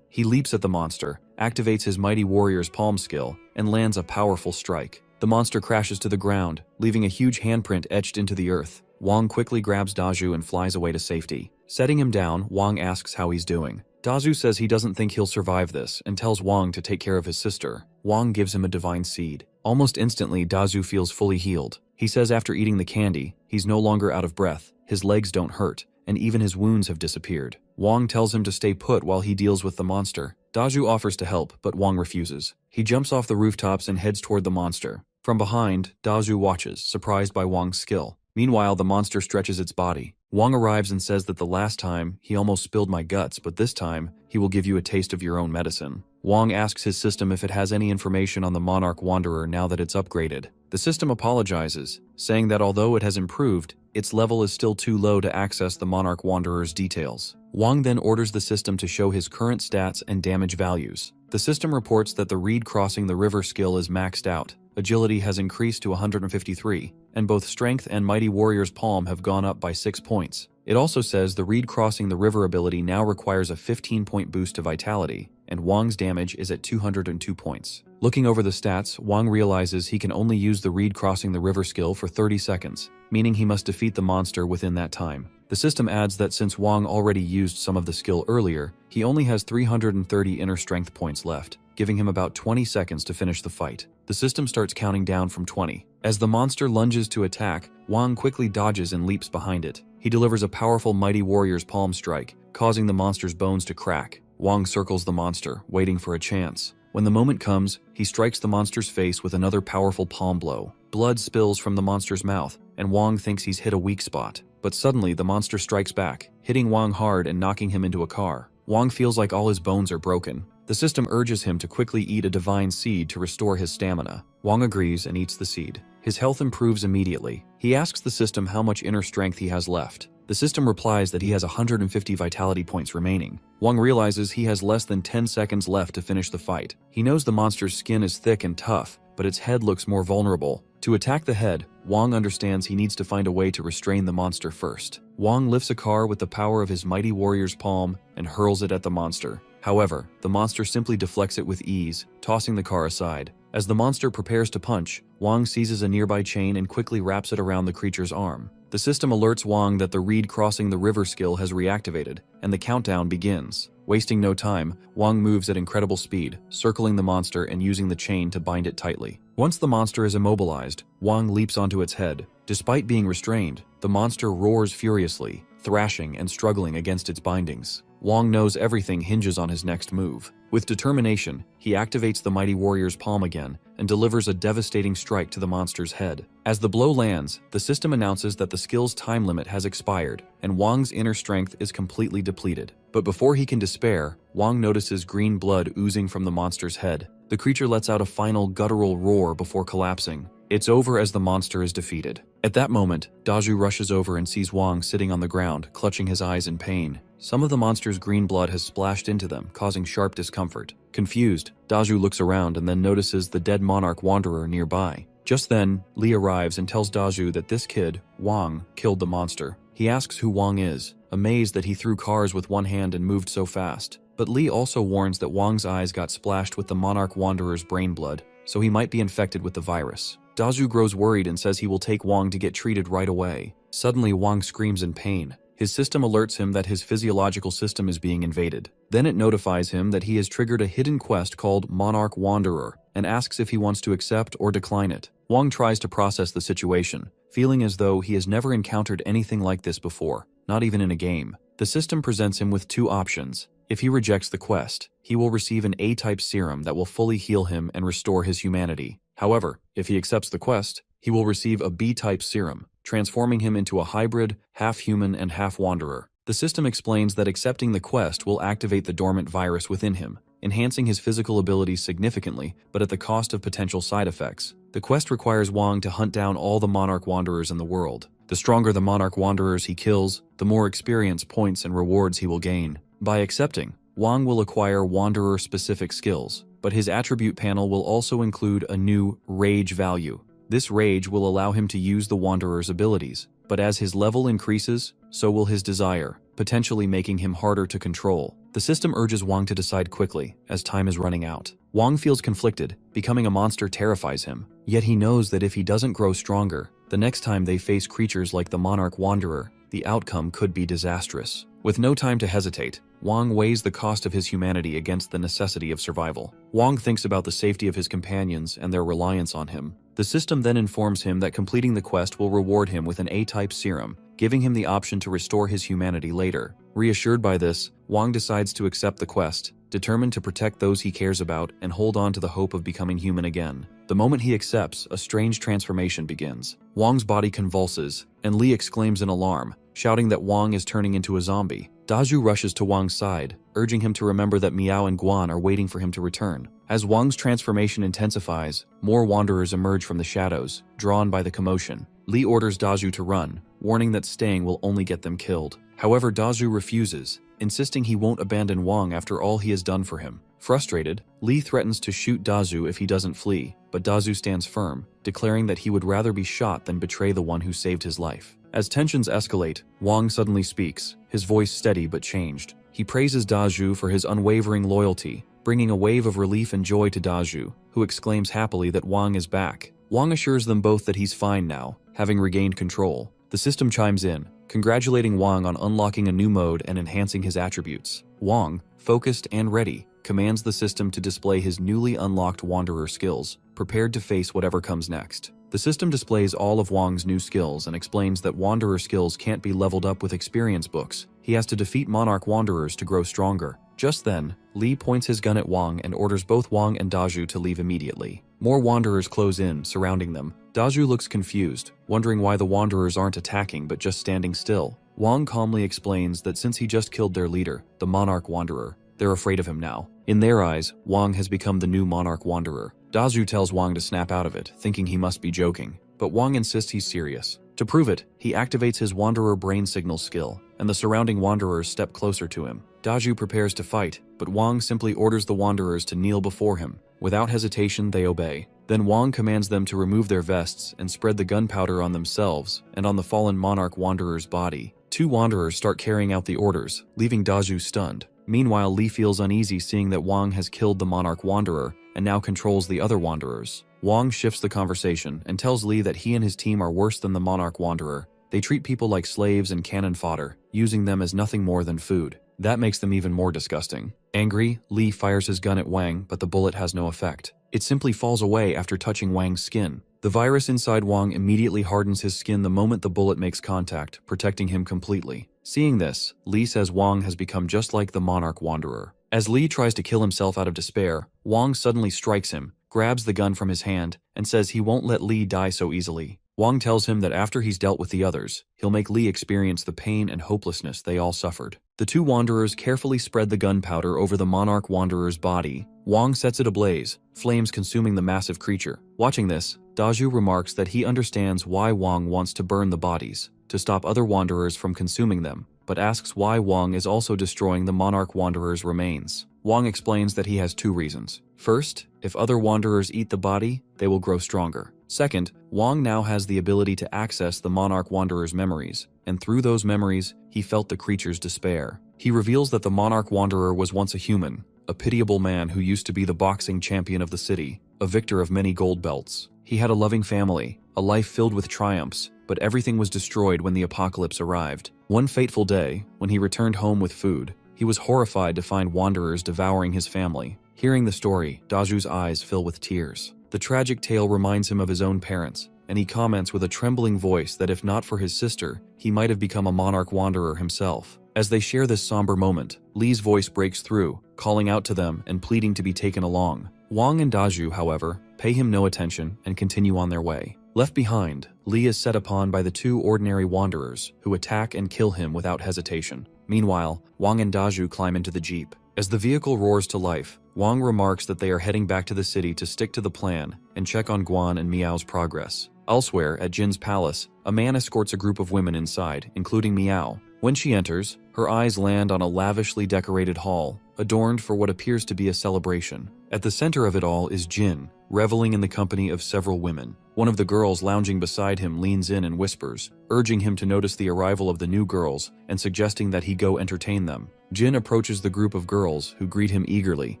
He leaps at the monster, activates his Mighty Warrior's palm skill, and lands a powerful strike. The monster crashes to the ground, leaving a huge handprint etched into the earth. Wang quickly grabs Dazu and flies away to safety. Setting him down, Wang asks how he's doing. Dazu says he doesn't think he'll survive this and tells Wang to take care of his sister. Wang gives him a divine seed. Almost instantly, Dazu feels fully healed. He says after eating the candy, he's no longer out of breath, his legs don't hurt, and even his wounds have disappeared. Wang tells him to stay put while he deals with the monster. Dazu offers to help, but Wang refuses. He jumps off the rooftops and heads toward the monster. From behind, Dazu watches, surprised by Wang's skill. Meanwhile, the monster stretches its body. Wang arrives and says that the last time, he almost spilled my guts, but this time, he will give you a taste of your own medicine. Wang asks his system if it has any information on the Monarch Wanderer now that it's upgraded. The system apologizes, saying that although it has improved, its level is still too low to access the Monarch Wanderer's details. Wang then orders the system to show his current stats and damage values. The system reports that the reed crossing the river skill is maxed out. Agility has increased to 153, and both Strength and Mighty Warrior's Palm have gone up by 6 points. It also says the reed crossing the river ability now requires a 15-point boost to Vitality, and Wang's damage is at 202 points. Looking over the stats, Wang realizes he can only use the reed crossing the river skill for 30 seconds, meaning he must defeat the monster within that time. The system adds that since Wang already used some of the skill earlier, he only has 330 inner strength points left, giving him about 20 seconds to finish the fight. The system starts counting down from 20. As the monster lunges to attack, Wang quickly dodges and leaps behind it. He delivers a powerful Mighty Warrior's palm strike, causing the monster's bones to crack. Wang circles the monster, waiting for a chance. When the moment comes, he strikes the monster's face with another powerful palm blow. Blood spills from the monster's mouth, and Wang thinks he's hit a weak spot. But suddenly, the monster strikes back, hitting Wang hard and knocking him into a car. Wang feels like all his bones are broken. The system urges him to quickly eat a divine seed to restore his stamina. Wang agrees and eats the seed. His health improves immediately. He asks the system how much inner strength he has left. The system replies that he has 150 vitality points remaining. Wang realizes he has less than 10 seconds left to finish the fight. He knows the monster's skin is thick and tough, but its head looks more vulnerable. To attack the head, Wang understands he needs to find a way to restrain the monster first. Wang lifts a car with the power of his Mighty Warrior's palm and hurls it at the monster. However, the monster simply deflects it with ease, tossing the car aside. As the monster prepares to punch, Wang seizes a nearby chain and quickly wraps it around the creature's arm. The system alerts Wang that the reed crossing the river skill has reactivated, and the countdown begins. Wasting no time, Wang moves at incredible speed, circling the monster and using the chain to bind it tightly. Once the monster is immobilized, Wang leaps onto its head. Despite being restrained, the monster roars furiously, thrashing and struggling against its bindings. Wang knows everything hinges on his next move. With determination, he activates the mighty warrior's palm again and delivers a devastating strike to the monster's head. As the blow lands, the system announces that the skill's time limit has expired, and Wang's inner strength is completely depleted. But before he can despair, Wang notices green blood oozing from the monster's head. The creature lets out a final guttural roar before collapsing. It's over as the monster is defeated. At that moment, Daju rushes over and sees Wang sitting on the ground, clutching his eyes in pain. Some of the monster's green blood has splashed into them, causing sharp discomfort. Confused, Daju looks around and then notices the dead monarch wanderer nearby. Just then, Li arrives and tells Daju that this kid, Wang, killed the monster. He asks who Wang is, amazed that he threw cars with one hand and moved so fast. But Li also warns that Wang's eyes got splashed with the monarch wanderer's brain blood, so he might be infected with the virus. Daju grows worried and says he will take Wang to get treated right away. Suddenly, Wang screams in pain. His system alerts him that his physiological system is being invaded. Then it notifies him that he has triggered a hidden quest called Monarch Wanderer and asks if he wants to accept or decline it. Wang tries to process the situation, feeling as though he has never encountered anything like this before, not even in a game. The system presents him with two options. If he rejects the quest, he will receive an A-type serum that will fully heal him and restore his humanity. However, if he accepts the quest, he will receive a B-type serum, transforming him into a hybrid, half-human and half-wanderer. The system explains that accepting the quest will activate the dormant virus within him, enhancing his physical abilities significantly, but at the cost of potential side effects. The quest requires Wang to hunt down all the monarch wanderers in the world. The stronger the monarch wanderers he kills, the more experience points and rewards he will gain. By accepting, Wang will acquire wanderer-specific skills, but his attribute panel will also include a new rage value. This rage will allow him to use the wanderer's abilities, but as his level increases, so will his desire, potentially making him harder to control. The system urges Wang to decide quickly, as time is running out. Wang feels conflicted. Becoming a monster terrifies him, yet he knows that if he doesn't grow stronger, the next time they face creatures like the monarch wanderer, the outcome could be disastrous. With no time to hesitate, Wang weighs the cost of his humanity against the necessity of survival. Wang thinks about the safety of his companions and their reliance on him. The system then informs him that completing the quest will reward him with an A-type serum, giving him the option to restore his humanity later. Reassured by this, Wang decides to accept the quest, determined to protect those he cares about and hold on to the hope of becoming human again. The moment he accepts, a strange transformation begins. Wang's body convulses, and Li exclaims in alarm, shouting that Wang is turning into a zombie. Daju rushes to Wang's side, urging him to remember that Miao and Guan are waiting for him to return. As Wang's transformation intensifies, more wanderers emerge from the shadows, drawn by the commotion. Li orders Daju to run, warning that staying will only get them killed. However, Daju refuses, insisting he won't abandon Wang after all he has done for him. Frustrated, Li threatens to shoot Daju if he doesn't flee, but Daju stands firm, declaring that he would rather be shot than betray the one who saved his life. As tensions escalate, Wang suddenly speaks, his voice steady but changed. He praises Daju for his unwavering loyalty, bringing a wave of relief and joy to Daju, who exclaims happily that Wang is back. Wang assures them both that he's fine now, having regained control. The system chimes in, congratulating Wang on unlocking a new mode and enhancing his attributes. Wang, focused and ready, commands the system to display his newly unlocked wanderer skills, prepared to face whatever comes next. The system displays all of Wang's new skills and explains that wanderer skills can't be leveled up with experience books. He has to defeat monarch wanderers to grow stronger. Just then, Li points his gun at Wang and orders both Wang and Daju to leave immediately. More wanderers close in, surrounding them. Daju looks confused, wondering why the wanderers aren't attacking but just standing still. Wang calmly explains that since he just killed their leader, the monarch wanderer, they're afraid of him now. In their eyes, Wang has become the new monarch wanderer. Daju tells Wang to snap out of it, thinking he must be joking. But Wang insists he's serious. To prove it, he activates his wanderer brain signal skill, and the surrounding wanderers step closer to him. Daju prepares to fight, but Wang simply orders the wanderers to kneel before him. Without hesitation, they obey. Then Wang commands them to remove their vests and spread the gunpowder on themselves and on the fallen monarch wanderer's body. Two wanderers start carrying out the orders, leaving Daju stunned. Meanwhile, Li feels uneasy seeing that Wang has killed the monarch wanderer and now controls the other wanderers. Wang shifts the conversation and tells Li that he and his team are worse than the monarch wanderer, They treat people like slaves and cannon fodder, using them as nothing more than food. That makes them even more disgusting. Angry, Lee fires his gun at Wang, but the bullet has no effect. It simply falls away after touching Wang's skin. The virus inside Wang immediately hardens his skin the moment the bullet makes contact, protecting him completely. Seeing this, Lee says Wang has become just like the Monarch Wanderer. As Lee tries to kill himself out of despair, Wang suddenly strikes him, grabs the gun from his hand, and says he won't let Lee die so easily. Wang tells him that after he's dealt with the others, he'll make Lee experience the pain and hopelessness they all suffered. The two wanderers carefully spread the gunpowder over the Monarch Wanderer's body. Wang sets it ablaze, flames consuming the massive creature. Watching this, Daju remarks that he understands why Wang wants to burn the bodies, to stop other wanderers from consuming them, but asks why Wang is also destroying the Monarch Wanderer's remains. Wang explains that he has two reasons. First, if other wanderers eat the body, they will grow stronger. Second, Wang now has the ability to access the Monarch Wanderer's memories, and through those memories, he felt the creature's despair. He reveals that the Monarch Wanderer was once a human, a pitiable man who used to be the boxing champion of the city, a victor of many gold belts. He had a loving family, a life filled with triumphs, but everything was destroyed when the apocalypse arrived. One fateful day, when he returned home with food, he was horrified to find wanderers devouring his family. Hearing the story, Daju's eyes fill with tears. The tragic tale reminds him of his own parents, and he comments with a trembling voice that if not for his sister, he might have become a Monarch Wanderer himself. As they share this somber moment, Lee's voice breaks through, calling out to them and pleading to be taken along. Wang and Daju, however, pay him no attention and continue on their way. Left behind, Lee is set upon by the two ordinary wanderers, who attack and kill him without hesitation. Meanwhile, Wang and Daju climb into the jeep. As the vehicle roars to life, Wang remarks that they are heading back to the city to stick to the plan and check on Guan and Miao's progress. Elsewhere, at Jin's palace, a man escorts a group of women inside, including Miao. When she enters, her eyes land on a lavishly decorated hall, adorned for what appears to be a celebration. At the center of it all is Jin, reveling in the company of several women. One of the girls lounging beside him leans in and whispers, urging him to notice the arrival of the new girls and suggesting that he go entertain them. Jin approaches the group of girls, who greet him eagerly,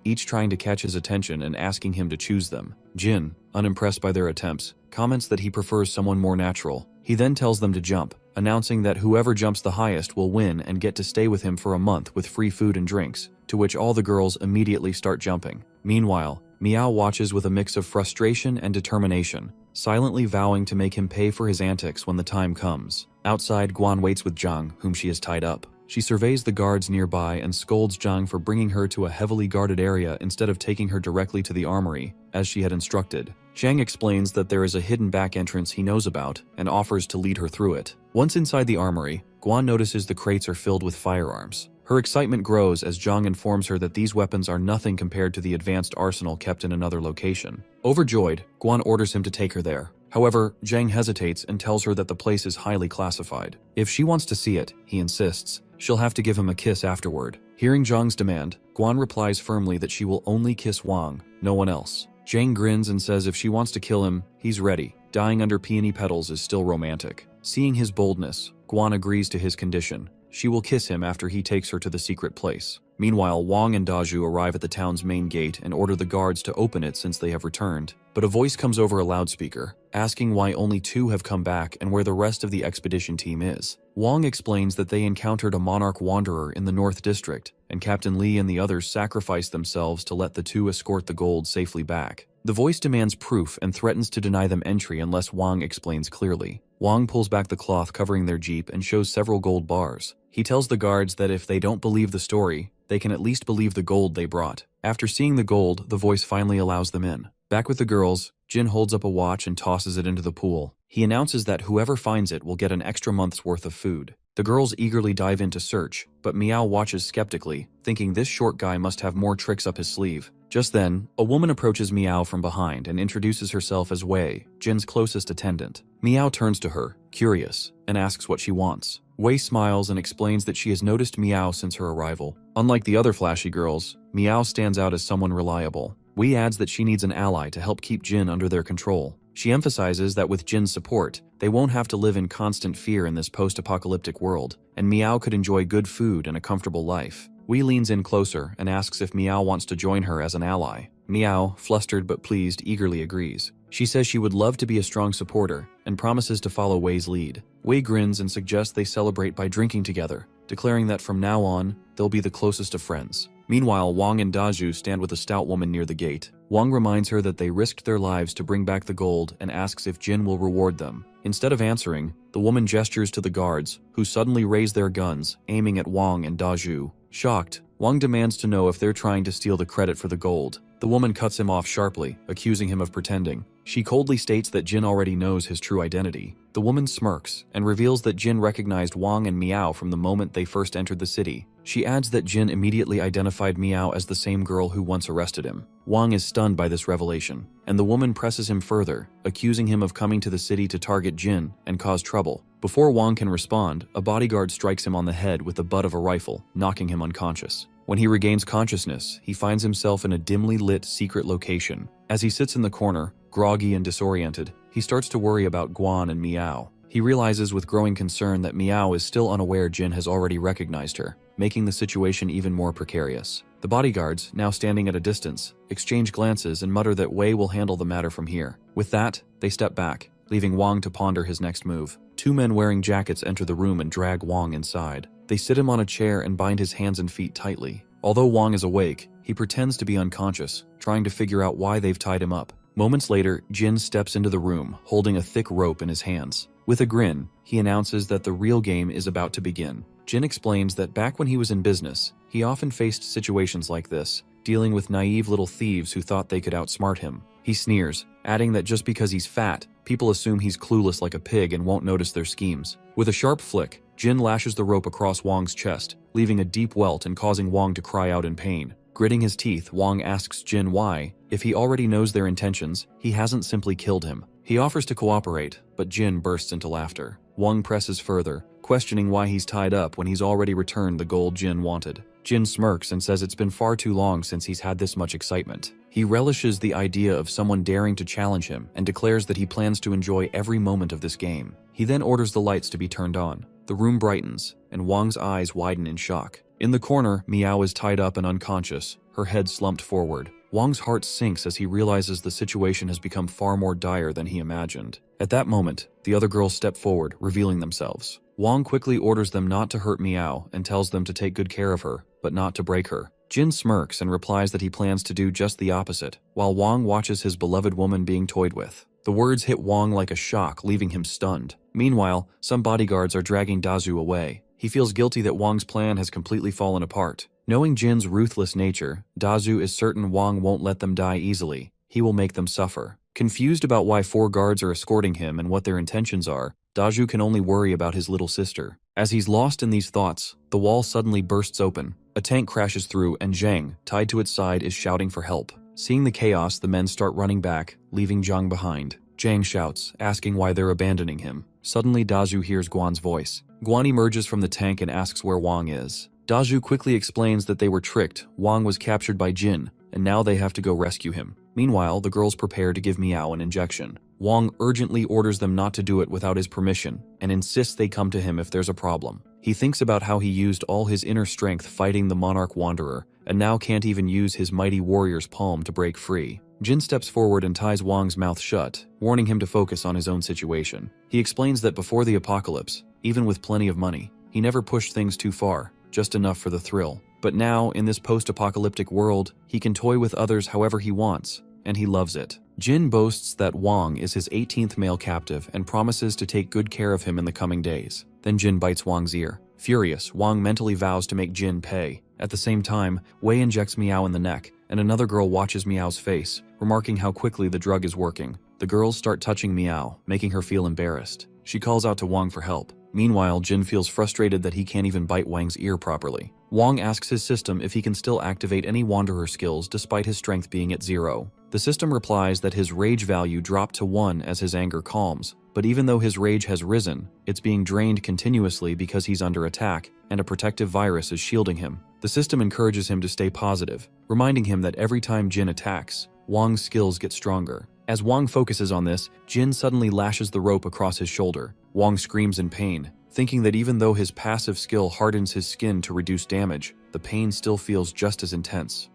each trying to catch his attention and asking him to choose them. Jin, unimpressed by their attempts, comments that he prefers someone more natural. He then tells them to jump, announcing that whoever jumps the highest will win and get to stay with him for a month with free food and drinks, to which all the girls immediately start jumping. Meanwhile, Miao watches with a mix of frustration and determination, silently vowing to make him pay for his antics when the time comes. Outside, Guan waits with Zhang, whom she has tied up. She surveys the guards nearby and scolds Zhang for bringing her to a heavily guarded area instead of taking her directly to the armory, as she had instructed. Zhang explains that there is a hidden back entrance he knows about and offers to lead her through it. Once inside the armory, Guan notices the crates are filled with firearms. Her excitement grows as Zhang informs her that these weapons are nothing compared to the advanced arsenal kept in another location. Overjoyed, Guan orders him to take her there. However, Zhang hesitates and tells her that the place is highly classified. If she wants to see it, he insists, she'll have to give him a kiss afterward. Hearing Zhang's demand, Guan replies firmly that she will only kiss Wang, no one else. Zhang grins and says if she wants to kill him, he's ready. Dying under peony petals is still romantic. Seeing his boldness, Guan agrees to his condition. She will kiss him after he takes her to the secret place. Meanwhile, Wang and Daju arrive at the town's main gate and order the guards to open it since they have returned. But a voice comes over a loudspeaker, asking why only two have come back and where the rest of the expedition team is. Wang explains that they encountered a Monarch Wanderer in the North District, and Captain Lee and the others sacrificed themselves to let the two escort the gold safely back. The voice demands proof and threatens to deny them entry unless Wang explains clearly. Wang pulls back the cloth covering their jeep and shows several gold bars. He tells the guards that if they don't believe the story, they can at least believe the gold they brought. After seeing the gold, the voice finally allows them in. Back with the girls, Jin holds up a watch and tosses it into the pool. He announces that whoever finds it will get an extra month's worth of food. The girls eagerly dive in to search, but Miao watches skeptically, thinking this short guy must have more tricks up his sleeve. Just then, a woman approaches Miao from behind and introduces herself as Wei, Jin's closest attendant. Miao turns to her, curious, and asks what she wants. Wei smiles and explains that she has noticed Miao since her arrival. Unlike the other flashy girls, Miao stands out as someone reliable. Wei adds that she needs an ally to help keep Jin under their control. She emphasizes that with Jin's support, they won't have to live in constant fear in this post-apocalyptic world, and Miao could enjoy good food and a comfortable life. Wei leans in closer and asks if Miao wants to join her as an ally. Meow, flustered but pleased, eagerly agrees. She says she would love to be a strong supporter and promises to follow Wei's lead. Wei grins and suggests they celebrate by drinking together, declaring that from now on, they'll be the closest of friends. Meanwhile, Wang and Dazhu stand with a stout woman near the gate. Wang reminds her that they risked their lives to bring back the gold and asks if Jin will reward them. Instead of answering, the woman gestures to the guards, who suddenly raise their guns, aiming at Wang and Dazhu. Shocked, Wang demands to know if they're trying to steal the credit for the gold. The woman cuts him off sharply, accusing him of pretending. She coldly states that Jin already knows his true identity. The woman smirks and reveals that Jin recognized Wang and Meow from the moment they first entered the city. She adds that Jin immediately identified Meow as the same girl who once arrested him. Wang is stunned by this revelation, and the woman presses him further, accusing him of coming to the city to target Jin and cause trouble. Before Wang can respond, a bodyguard strikes him on the head with the butt of a rifle, knocking him unconscious. When he regains consciousness, he finds himself in a dimly lit secret location. As he sits in the corner, groggy and disoriented, he starts to worry about Guan and Meow. He realizes with growing concern that Meow is still unaware Jin has already recognized her, making the situation even more precarious. The bodyguards, now standing at a distance, exchange glances and mutter that Wei will handle the matter from here. With that, they step back, leaving Wang to ponder his next move. Two men wearing jackets enter the room and drag Wang inside. They sit him on a chair and bind his hands and feet tightly. Although Wang is awake, he pretends to be unconscious, trying to figure out why they've tied him up. Moments later, Jin steps into the room, holding a thick rope in his hands. With a grin, he announces that the real game is about to begin. Jin explains that back when he was in business, he often faced situations like this, dealing with naive little thieves who thought they could outsmart him. He sneers, adding that just because he's fat, people assume he's clueless like a pig and won't notice their schemes. With a sharp flick, Jin lashes the rope across Wang's chest, leaving a deep welt and causing Wang to cry out in pain. Gritting his teeth, Wang asks Jin why, if he already knows their intentions, he hasn't simply killed him. He offers to cooperate, but Jin bursts into laughter. Wang presses further, questioning why he's tied up when he's already returned the gold Jin wanted. Jin smirks and says it's been far too long since he's had this much excitement. He relishes the idea of someone daring to challenge him and declares that he plans to enjoy every moment of this game. He then orders the lights to be turned on. The room brightens, and Wang's eyes widen in shock. In the corner, Meow is tied up and unconscious, her head slumped forward. Wang's heart sinks as he realizes the situation has become far more dire than he imagined. At that moment, the other girls step forward, revealing themselves. Wang quickly orders them not to hurt Meow and tells them to take good care of her, but not to break her. Jin smirks and replies that he plans to do just the opposite, while Wang watches his beloved woman being toyed with. The words hit Wang like a shock, leaving him stunned. Meanwhile, some bodyguards are dragging Dazhu away. He feels guilty that Wang's plan has completely fallen apart. Knowing Jin's ruthless nature, Dazhu is certain Wang won't let them die easily. He will make them suffer. Confused about why 4 guards are escorting him and what their intentions are, Dazhu can only worry about his little sister. As he's lost in these thoughts, the wall suddenly bursts open. A tank crashes through and Zhang, tied to its side, is shouting for help. Seeing the chaos, the men start running back, leaving Zhang behind. Zhang shouts, asking why they're abandoning him. Suddenly, Dazhu hears Guan's voice. Guan emerges from the tank and asks where Wang is. Dazhu quickly explains that they were tricked. Wang was captured by Jin, and now they have to go rescue him. Meanwhile, the girls prepare to give Meow an injection. Wang urgently orders them not to do it without his permission, and insists they come to him if there's a problem. He thinks about how he used all his inner strength fighting the Monarch Wanderer, and now can't even use his mighty warrior's palm to break free. Jin steps forward and ties Wang's mouth shut, warning him to focus on his own situation. He explains that before the apocalypse, even with plenty of money, he never pushed things too far, just enough for the thrill. But now, in this post-apocalyptic world, he can toy with others however he wants, and he loves it. Jin boasts that Wang is his 18th male captive and promises to take good care of him in the coming days. Then Jin bites Wang's ear. Furious, Wang mentally vows to make Jin pay. At the same time, Wei injects Meow in the neck, and another girl watches Meow's face, remarking how quickly the drug is working. The girls start touching Meow, making her feel embarrassed. She calls out to Wang for help. Meanwhile, Jin feels frustrated that he can't even bite Wang's ear properly. Wang asks his system if he can still activate any Wanderer skills despite his strength being at 0. The system replies that his rage value dropped to 1 as his anger calms, but even though his rage has risen, it's being drained continuously because he's under attack, and a protective virus is shielding him. The system encourages him to stay positive, reminding him that every time Jin attacks, Wang's skills get stronger. As Wang focuses on this, Jin suddenly lashes the rope across his shoulder. Wang screams in pain, thinking that even though his passive skill hardens his skin to reduce damage, the pain still feels just as intense.